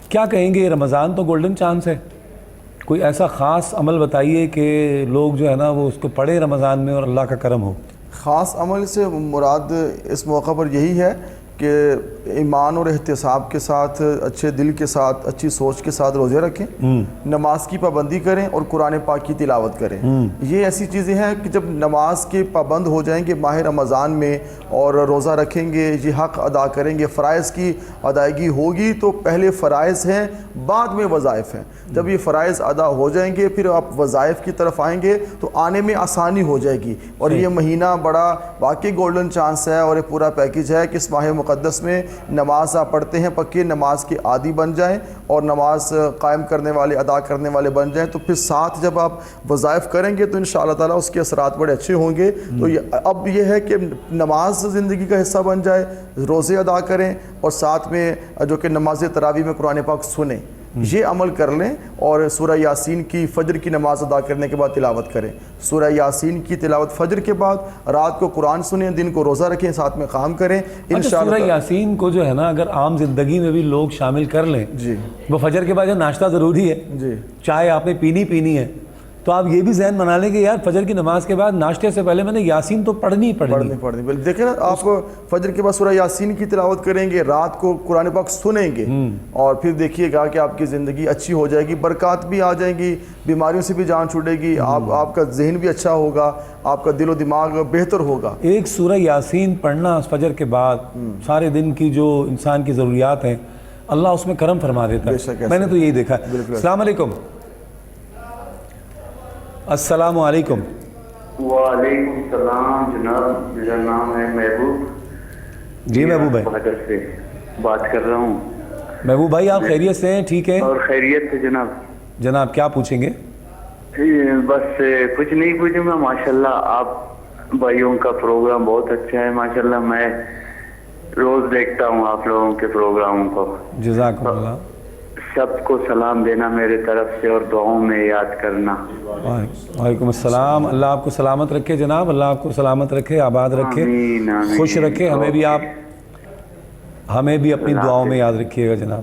کیا کہیں گے، رمضان تو گولڈن چانس ہے، کوئی ایسا خاص عمل بتائیے کہ لوگ جو ہے نا وہ اس کو پڑھیں رمضان میں اور اللہ کا کرم ہو۔ خاص عمل سے مراد اس موقع پر یہی ہے کہ ایمان اور احتساب کے ساتھ، اچھے دل کے ساتھ، اچھی سوچ کے ساتھ روزے رکھیں، نماز کی پابندی کریں اور قرآن پاک کی تلاوت کریں۔ یہ ایسی چیزیں ہیں کہ جب نماز کے پابند ہو جائیں گے ماہ رمضان میں اور روزہ رکھیں گے، یہ حق ادا کریں گے، فرائض کی ادائیگی ہوگی، تو پہلے فرائض ہیں بعد میں وظائف ہیں۔ جب یہ فرائض ادا ہو جائیں گے پھر آپ وظائف کی طرف آئیں گے تو آنے میں آسانی ہو جائے گی۔ اور یہ مہینہ بڑا واقعی گولڈن چانس ہے اور یہ پورا پیکج ہے کہ اس ماہ مقدس میں نماز آپ پڑھتے ہیں، پکے نماز کے عادی بن جائیں اور نماز قائم کرنے والے، ادا کرنے والے بن جائیں، تو پھر ساتھ جب آپ وظائف کریں گے تو انشاءاللہ تعالیٰ اس کے اثرات بڑے اچھے ہوں گے۔ تو اب یہ ہے کہ نماز زندگی کا حصہ بن جائے، روزے ادا کریں اور ساتھ میں جو کہ نماز تراویح میں قرآن پاک سنیں، یہ عمل کر لیں، اور سورہ یاسین کی فجر کی نماز ادا کرنے کے بعد تلاوت کریں۔ سورہ یاسین کی تلاوت فجر کے بعد، رات کو قرآن سنیں، دن کو روزہ رکھیں، ساتھ میں قیام کریں انشاءاللہ۔ سورہ یاسین کو جو ہے نا اگر عام زندگی میں بھی لوگ شامل کر لیں، وہ فجر کے بعد جو ناشتہ ضروری ہے، چائے آپ نے پینی ہے، تو آپ یہ بھی ذہن بنا لیں کہ یار فجر کی نماز کے بعد ناشتے سے پہلے میں نے یاسین تو پڑھنی پڑھنی۔ دیکھیں نا، آپ فجر کے بعد سورہ یاسین کی تلاوت کریں گے، رات کو قرآن پاک سنیں گے، اور پھر دیکھیے گا کہ آپ کی زندگی اچھی ہو جائے گی، برکات بھی آ جائیں گی، بیماریوں سے بھی جان چھوٹے گی، آپ کا ذہن بھی اچھا ہوگا، آپ کا دل و دماغ بہتر ہوگا۔ ایک سورہ یاسین پڑھنا فجر کے بعد سارے دن کی جو انسان کی ضروریات ہیں اللہ اس میں کرم فرما دیتا ہے، میں نے تو یہی دیکھا ہے۔ السلام علیکم۔ السلام علیکم۔ وعلیکم السلام جناب، میرا نام ہے محبوب۔ جی محبوب بھائی، بہادر سے بات کر رہا ہوں۔ محبوب بھائی آپ خیریت سے ہیں؟ ٹھیک ہے اور خیریت سے جناب۔ جناب کیا پوچھیں گے؟ بس کچھ نہیں پوچھوں گا، ماشاءاللہ آپ بھائیوں کا پروگرام بہت اچھا ہے، ماشاءاللہ میں روز دیکھتا ہوں آپ لوگوں کے پروگراموں کو۔ جزاکم اللہ۔ سب کو سلام دینا میرے طرف سے اور دعاؤں میں یاد کرنا۔ وعلیکم السلام۔ اللہ آپ کو سلامت رکھے جناب، اللہ آپ کو سلامت رکھے، آباد رکھے، خوش رکھے، ہمیں بھی اپنی دعاؤں میں یاد رکھیے گا جناب۔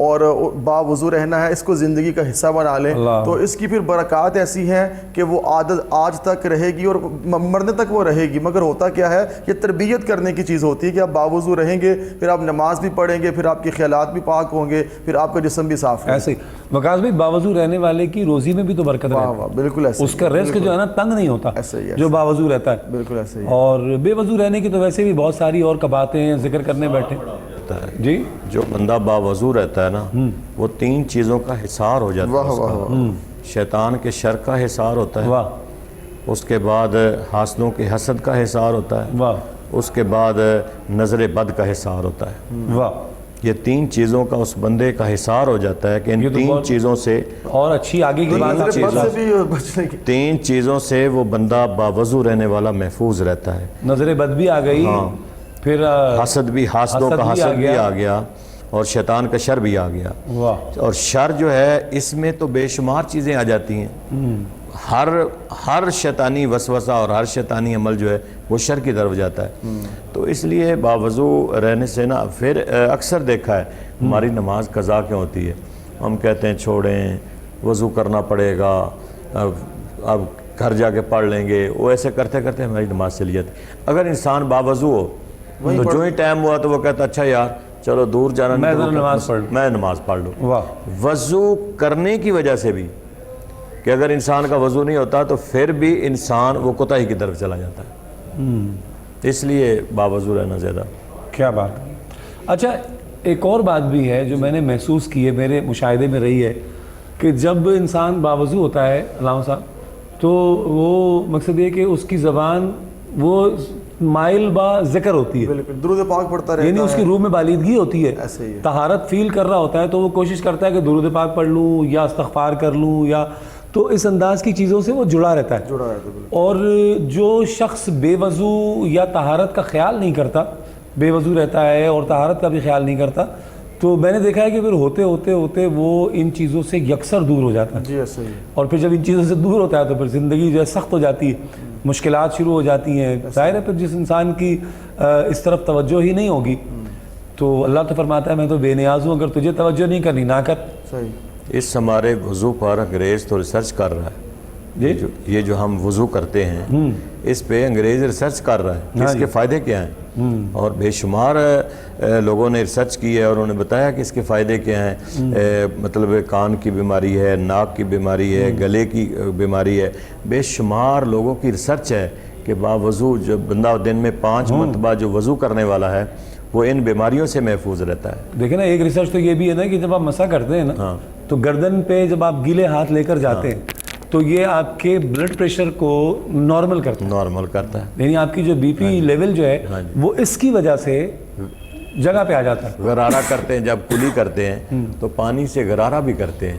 اور باوضو رہنا ہے، اس کو زندگی کا حصہ بنا لیں تو اس کی پھر برکات ایسی ہیں کہ وہ عادت آج تک رہے گی اور مرنے تک وہ رہے گی۔ مگر ہوتا کیا ہے، یہ تربیت کرنے کی چیز ہوتی ہے کہ آپ باوضو رہیں گے، پھر آپ نماز بھی پڑھیں گے، پھر آپ کے خیالات بھی پاک ہوں گے، پھر آپ کا جسم بھی صاف ہوگا۔ ایسے ہی وقاص بھائی باوضو رہنے والے کی روزی میں بھی تو برکت رہتی ہے، بالکل ایسے اس کا رزق جو ہے نا تنگ نہیں ہوتا جو باوضو رہتا ہے۔ بالکل ایسے ہی۔ اور بے وضو رہنے کی تو ویسے بھی بہت ساری اور باتیں ہیں، ذکر کرنے بیٹھے جی۔ جو بندہ باوضو رہتا ہے نا وہ 3 چیزوں کا حصار ہو جاتا ہے۔ شیطان کے شر کا حصار ہوتا ہے، اس کے بعد حاسدوں کے حسد کا حصار ہوتا ہے، اس کے بعد نظر بد کا حصار ہوتا ہے۔ یہ 3 چیزوں کا اس بندے کا حصار ہو جاتا ہے کہ ان 3 چیزوں سے اور اچھی آگے کی بات 3 چیزوں سے وہ بندہ باوضو رہنے والا محفوظ رہتا ہے۔ نظر بد بھی آ گئی، پھر حسد بھی، حاسدوں کا حسد بھی آ گیا، اور شیطان کا شر بھی آ گیا۔ اور شر جو ہے اس میں تو بے شمار چیزیں آ جاتی ہیں، ہر شیطانی وسوسہ اور ہر شیطانی عمل جو ہے وہ شر کی طرف جاتا ہے۔ تو اس لیے باوضو رہنے سے نا پھر اکثر دیکھا ہے ہماری نماز قضا کیوں ہوتی ہے، ہم کہتے ہیں چھوڑیں وضو کرنا پڑے گا، اب گھر جا کے پڑھ لیں گے، وہ ایسے کرتے کرتے ہماری نماز چلی جاتی۔ اگر انسان باوضو ہو تو جو ہی ٹائم ہوا تو وہ کہتا اچھا یار چلو دور جانا، میں نماز پڑھ لوں۔ وضو کرنے کی وجہ سے بھی کہ اگر انسان کا وضو نہیں ہوتا تو پھر بھی انسان وہ کوتاہی کی طرف چلا جاتا ہے، اس لیے باوضو رہنا زیادہ۔ کیا بات۔ اچھا ایک اور بات بھی ہے جو میں نے محسوس کی ہے، میرے مشاہدے میں رہی ہے کہ جب انسان باوضو ہوتا ہے علامہ صاحب تو وہ مقصد یہ کہ اس کی زبان وہ مائل با ذکر ہوتی ہے، درود پاک پڑھتا رہتا ہے، یعنی اس کی روح میں بالیدگی ہوتی ہے، طہارت فیل کر رہا ہوتا ہے تو وہ کوشش کرتا ہے کہ درود پاک پڑھ لوں یا استغفار کر لوں، یا تو اس انداز کی چیزوں سے وہ جڑا رہتا ہے۔ اور جو شخص بے وضو یا طہارت کا خیال نہیں کرتا، بے وضو رہتا ہے اور طہارت کا بھی خیال نہیں کرتا، تو میں نے دیکھا ہے کہ پھر ہوتے ہوتے ہوتے وہ ان چیزوں سے یکسر دور ہو جاتا ہے، اور پھر جب ان چیزوں سے دور ہوتا ہے تو پھر زندگی جو ہے سخت ہو جاتی ہے، مشکلات شروع ہو جاتی ہیں۔ ظاہر ہے پھر جس انسان کی اس طرف توجہ ہی نہیں ہوگی تو اللہ تو فرماتا ہے میں تو بے نیاز ہوں، اگر تجھے توجہ نہیں کرنی نہ کر۔ اس ہمارے وضو پر انگریز تو ریسرچ کر رہا ہے، یہ جو ہم وضو کرتے ہیں اس پہ انگریز ریسرچ کر رہا ہے کہ اس کے فائدے کیا ہیں، اور بے شمار لوگوں نے ریسرچ کی ہے اور انہوں نے بتایا کہ اس کے فائدے کیا ہیں۔ مطلب کان کی بیماری ہے، ناک کی بیماری ہے، گلے کی بیماری ہے، بے شمار لوگوں کی ریسرچ ہے کہ باوضو جو بندہ دن میں 5 مرتبہ جو وضو کرنے والا ہے وہ ان بیماریوں سے محفوظ رہتا ہے۔ دیکھیں نا ایک ریسرچ تو یہ بھی ہے نا کہ جب آپ مسح کرتے ہیں نا تو گردن پہ جب آپ گیلے ہاتھ لے کر جاتے ہیں تو یہ آپ کے بلڈ پریشر کو نارمل کرتا ہے، یعنی آپ کی جو بی پی لیول جو ہے وہ اس کی وجہ سے جگہ پہ آ جاتا ہے۔ غرارہ کرتے ہیں، جب کلی کرتے ہیں تو پانی سے غرارہ بھی کرتے ہیں،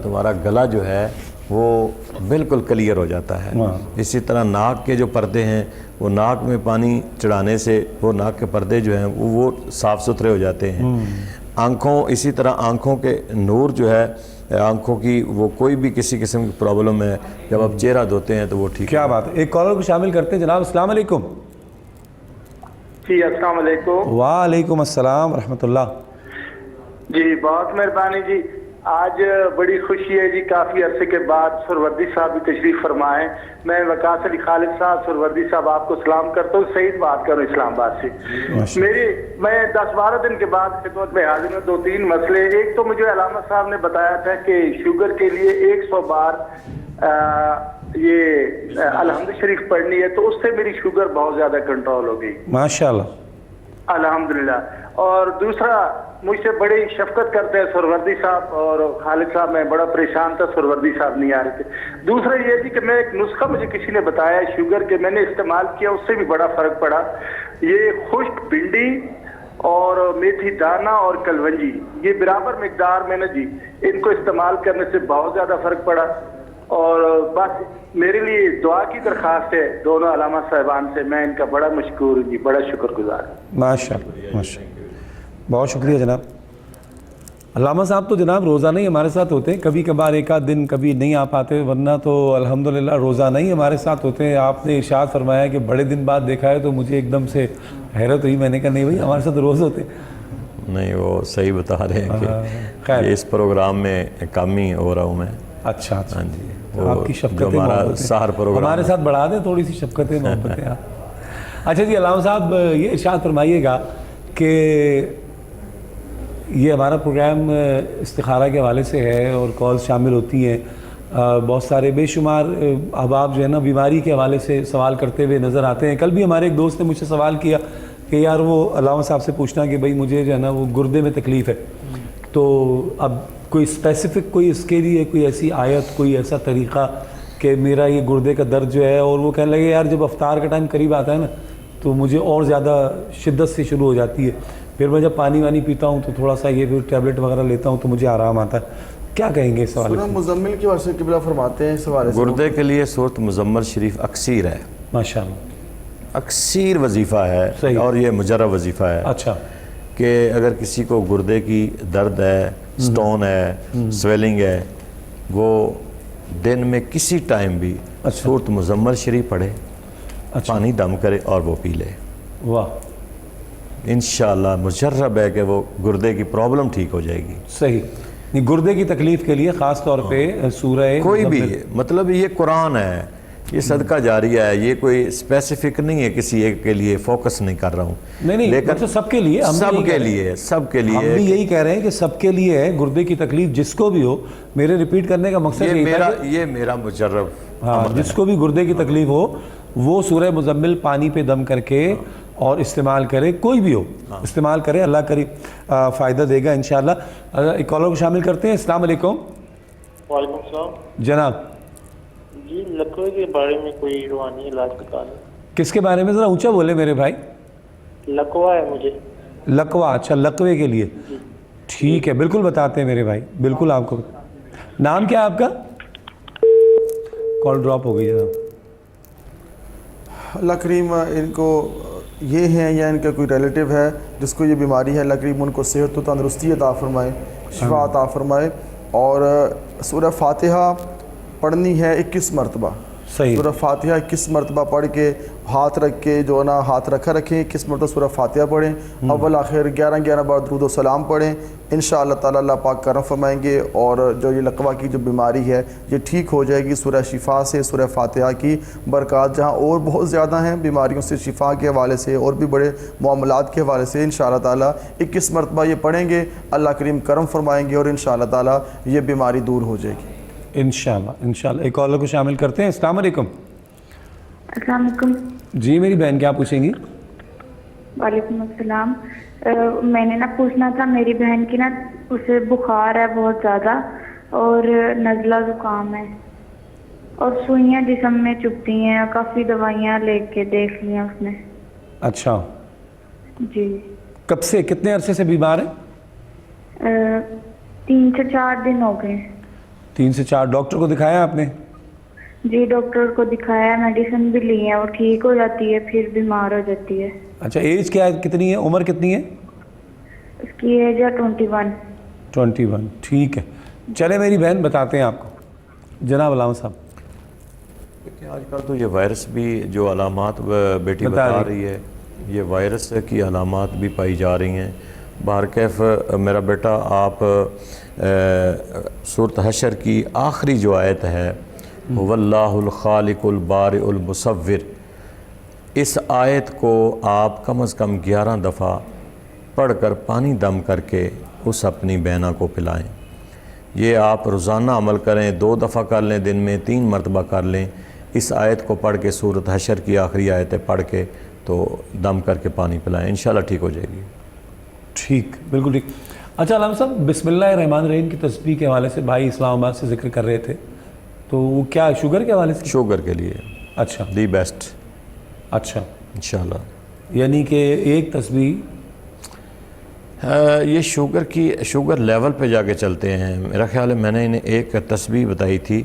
تمہارا گلا جو ہے وہ بالکل کلیئر ہو جاتا ہے۔ اسی طرح ناک کے جو پردے ہیں وہ ناک میں پانی چڑھانے سے وہ ناک کے پردے جو ہیں وہ صاف ستھرے ہو جاتے ہیں۔ آنکھوں، اسی طرح آنکھوں کے نور جو ہے، آنکھوں کی وہ کوئی بھی کسی قسم کی پرابلم ہے جب آپ چہرہ دھوتے ہیں تو وہ ٹھیک۔ کیا بات ہے، ایک کالر کو شامل کرتے ہیں جناب۔ السلام علیکم۔ جی السلام علیکم۔ وعلیکم السلام ورحمۃ اللہ۔ جی بہت مہربانی جی، آج بڑی خوشی ہے جی، کافی عرصے کے بعد سروردی صاحب بھی تشریف فرمائیں۔ میں وقاص علی خالد صاحب سروردی صاحب آپ کو سلام کرتا ہوں، صحیح بات کروں اسلام آباد سے۔ میں 10-12 دن کے بعد خدمت میں حاضر ہوں۔ 2-3 مسئلے، ایک تو مجھے علامہ صاحب نے بتایا تھا کہ شوگر کے لیے 100 بار یہ الحمد شریف پڑھنی ہے، تو اس سے میری شوگر بہت زیادہ کنٹرول ہو گئی ماشاءاللہ الحمدللہ۔ اور دوسرا، مجھ سے بڑی شفقت کرتے ہیں سروردی صاحب اور خالد صاحب، میں بڑا پریشان تھا، سروردی صاحب نہیں آ رہے تھے۔ دوسرا یہ تھی کہ میں ایک نسخہ مجھے کسی نے بتایا شوگر کے، میں نے استعمال کیا، اس سے بھی بڑا فرق پڑا۔ یہ خشک بھنڈی اور میتھی دانہ اور کلونجی، یہ برابر مقدار میں نے جی ان کو استعمال کرنے سے بہت زیادہ فرق پڑا۔ اور بس میرے لیے دعا کی درخواست ہے دونوں علامہ صاحبان سے، میں ان کا بڑا مشکور ہوں جی، بڑا شکر گزار ہوں۔ ماشاءاللہ ماشاءاللہ، بہت شکریہ جناب۔ علامہ صاحب تو جناب روزانہ ہی ہمارے ساتھ ہوتے ہیں، کبھی کبھار ایک آدھ دن کبھی نہیں آ پاتے، ورنہ تو الحمدللہ روزانہ ہی ہمارے ساتھ ہوتے ہیں۔ آپ نے ارشاد فرمایا کہ بڑے دن بعد دیکھا ہے تو مجھے ایک دم سے حیرت ہوئی، میں نے کہا نہیں بھائی ہمارے ساتھ روز ہوتے۔ نہیں، وہ صحیح بتا رہے ہیں کہ خیر اس پروگرام میں کم ہی ہو رہا ہوں میں. اچھا ہاں جی, آپ کی جو شفقتیں ہمارا محبتیں سحر پروگرام ہمارے ساتھ بڑھا دیں تھوڑی سی شفقتیں محبتیں آپ. اچھا جی علامہ صاحب یہ ارشاد فرمائیے گا کہ یہ ہمارا پروگرام استخارہ کے حوالے سے ہے اور کالز شامل ہوتی ہیں, بہت سارے بے شمار احباب جو ہے نا بیماری کے حوالے سے سوال کرتے ہوئے نظر آتے ہیں. کل بھی ہمارے ایک دوست نے مجھ سے سوال کیا کہ یار وہ علامہ صاحب سے پوچھنا کہ بھئی مجھے جو ہے نا وہ گردے میں تکلیف ہے, تو اب کوئی اسپیسیفک کوئی اس کے لیے کوئی ایسی آیت کوئی ایسا طریقہ کہ میرا یہ گردے کا درد جو ہے, اور وہ کہنے لگے یار جب افطار کا ٹائم قریب آتا ہے نا تو مجھے اور زیادہ شدت سے شروع ہو جاتی ہے, پھر میں جب پانی وانی پیتا ہوں تو تھوڑا سا یہ پھر ٹیبلٹ وغیرہ لیتا ہوں تو مجھے آرام آتا ہے. کیا کہیں گے اس حوالے سورہ مزمل کی وجہ سے قبلہ فرماتے ہیں اس حوالے سے گردے کے لیے سورۃ مزمل شریف اکثیر ہے, ماشاءاللہ اکثیر وظیفہ ہے, اور یہ مجرب وظیفہ ہے. اچھا کہ اگر کسی کو گردے کی درد ہے, سٹون ہے, سویلنگ ہے, وہ دن میں کسی ٹائم بھی سورۃ مزمل شریف پڑھے, پانی دم کرے اور وہ پی لے. واہ, انشاءاللہ مجرب ہے کہ وہ گردے کی پرابلم ٹھیک ہو جائے گی. صحیح, گردے کی تکلیف کے لیے خاص طور پہ سورہ کوئی بھی مطلب یہ قرآن ہے, یہ صدقہ جاریہ ہے, یہ کوئی اسپیسیفک نہیں ہے, کسی ایک کے لیے فوکس نہیں کر رہا ہوں, نہیں لیکن سب کے لیے, سب کے لیے, سب کے لیے ہم بھی یہی کہہ رہے ہیں کہ سب کے لیے ہے گردے کی تکلیف جس کو بھی ہو. میرے ریپیٹ کرنے کا مقصد یہ میرا مجرب, ہاں جس کو بھی گردے کی تکلیف ہو وہ سورہ مزمل پانی پہ دم کر کے اور استعمال کرے, کوئی بھی ہو استعمال کرے, اللہ کریم فائدہ دے گا انشاءاللہ. ایک کالر کو شامل کرتے ہیں. السلام علیکم. وعلیکم السلام جناب. جی لکوے کے بارے میں کوئی روحانی علاج بتا دیں. کس کے بارے میں, ذرا اونچا بولے میرے بھائی. لکوا ہے مجھے. لکوا, اچھا لکوے کے لیے, ٹھیک ہے بالکل بتاتے ہیں میرے بھائی, بالکل آپ کو. نام کیا ہے آپ کا؟ کال ڈراپ ہو گئی جناب. اللہ کریم ان کو یہ ہیں یا ان کا کوئی ریلیٹیو ہے جس کو یہ بیماری ہے, اللہ کریم ان کو صحت و تندرستی عطا فرمائے, شفا عطا فرمائے. اور سورہ فاتحہ پڑھنی ہے 21 مرتبہ. صحیح, سورہ فاتحہ 21 مرتبہ پڑھ کے ہاتھ رکھ کے جو ہے نا ہاتھ رکھا رکھیں, 21 مرتبہ سورہ فاتحہ پڑھیں, اول آخر 11 بار درود و سلام پڑھیں. انشاءاللہ تعالی اللہ پاک کرم فرمائیں گے اور جو یہ لقوہ کی جو بیماری ہے یہ ٹھیک ہو جائے گی. سورہ شفا سے, سورہ فاتحہ کی برکات جہاں اور بہت زیادہ ہیں بیماریوں سے شفا کے حوالے سے اور بھی بڑے معاملات کے حوالے سے, انشاءاللہ تعالی 21 مرتبہ یہ پڑھیں گے, اللہ کریم کرم فرمائیں گے اور انشاءاللہ تعالی یہ بیماری دور ہو جائے گی انشاءاللہ. انشاءاللہ ایک کالر کو شامل کرتے ہیں. السلام علیکم. السلام علیکم. جی میری بہن کیا پوچھیں گی؟ وعلیکم السلام. میں نے نا پوچھنا تھا, میری بہن کی نا اسے بخار ہے بہت زیادہ اور نزلہ زکام ہے اور سوئیاں جسم میں چبھتی ہیں, کافی دوائیاں لے کے دیکھ لی ہیں اس نے. اچھا جی. کب سے, کتنے عرصے سے بیمار ہیں؟ 3 سے 4 دن ہو گئے. 3 سے 4. ڈاکٹر کو دکھایا آپ نے؟ جی ڈاکٹر کو دکھایا, میڈیسن بھی لی ہے, وہ ٹھیک ہو جاتی ہے پھر بیمار ہو جاتی ہے. اچھا ایج کیا ہے, کتنی ہے, عمر کتنی ہے اس کی؟ ایج ہے 21. 21. ٹھیک ہے, چلے میری بہن بتاتے ہیں آپ کو. جناب علامہ صاحب. آج کل تو یہ وائرس بھی جو علامات بیٹی بتا رہی ہے, یہ وائرس کی علامات بھی پائی جا رہی ہیں. بہرکیف میرا بیٹا آپ سورۃ حشر کی آخری جو آیت ہے واللہ الخالق البارئ المصور, اس آیت کو آپ کم از کم 11 دفعہ پڑھ کر پانی دم کر کے اس اپنی بہنہ کو پلائیں. یہ آپ روزانہ عمل کریں, 2 دفعہ کر لیں دن میں, 3 مرتبہ کر لیں. اس آیت کو پڑھ کے سورۃ حشر کی آخری آیتیں پڑھ کے تو دم کر کے پانی پلائیں, انشاءاللہ ٹھیک ہو جائے گی. ٹھیک, بالکل ٹھیک. اچھا علامہ صاحب, بسم اللہ الرحمن الرحیم کی تسبیح کے حوالے سے بھائی اسلام آباد سے ذکر کر رہے تھے, تو وہ کیا شوگر کے حوالے سے؟ شوگر کے لیے. اچھا, دی بیسٹ. اچھا انشاءاللہ. یعنی کہ ایک تسبیح یہ شوگر لیول پہ جا کے چلتے ہیں. میرا خیال ہے میں نے انہیں ایک تسبیح بتائی تھی,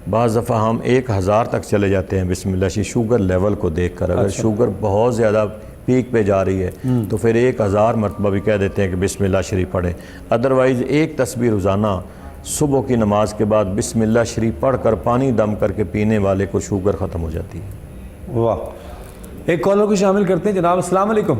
بعض دفعہ ہم 1000 تک چلے جاتے ہیں بسم اللہ شوگر لیول کو دیکھ کر. اگر شوگر بہت زیادہ پیک پہ جا رہی ہے تو پھر 1000 مرتبہ بھی کہہ دیتے ہیں کہ بسم اللہ شریف پڑھیں. ادروائز ایک تسبیح روزانہ صبح کی نماز کے بعد بسم اللہ شریف پڑھ کر پانی دم کر کے پینے والے کو شوگر ختم ہو جاتی ہے. واہ. ایک کالر کو شامل کرتے ہیں. جناب السلام علیکم.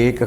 1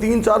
3, 4,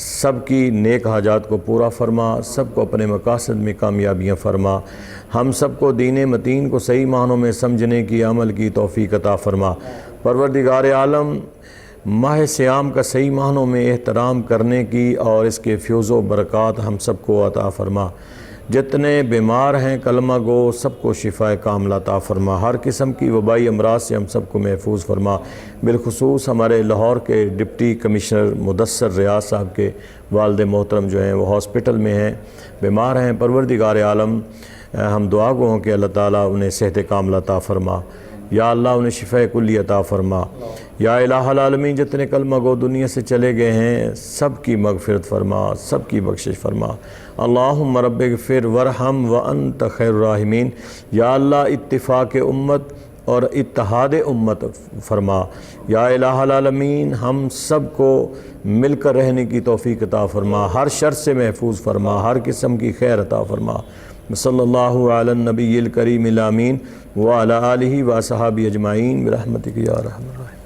سب کی نیک حاجات کو پورا فرما، سب کو اپنے مقاصد میں کامیابیاں فرما، ہم سب کو دین متین کو صحیح معنوں میں سمجھنے کی، عمل کی توفیق عطا فرما۔ پروردگار عالم، ماہ سیام کا صحیح معنوں میں احترام کرنے کی اور اس کے فیوز و برکات ہم سب کو عطا فرما۔ جتنے بیمار ہیں کلمہ گو سب کو شفا کاملہ عطا فرما، ہر قسم کی وبائی امراض سے ہم سب کو محفوظ فرما۔ بالخصوص ہمارے لاہور کے ڈپٹی کمشنر مدثر ریاض صاحب کے والد محترم جو ہیں وہ ہاسپٹل میں ہیں، بیمار ہیں، پروردگار عالم ہم دعا گو ہوں کہ اللہ تعالیٰ انہیں صحت کاملہ عطا فرما، یا اللہ انہیں شفا کلی عطا فرما۔ یا الہ العالمین، جتنے کلمہ گو دنیا سے چلے گئے ہیں سب کی مغفرت فرما، سب کی بخشش فرما۔ اللہم رب اغفر ورحم وانت خیر الراحمین، یا اللہ اتفاق امت اور اتحاد امت فرما۔ یا الہ العالمین، ہم سب کو مل کر رہنے کی توفیق عطا فرما، ہر شر سے محفوظ فرما، ہر قسم کی خیر عطا فرما۔ صلی اللہ علی النبی الکریم الامین وعلی آلہ و صحابہ اجمعین برحمتک یا ارحم الراحمین۔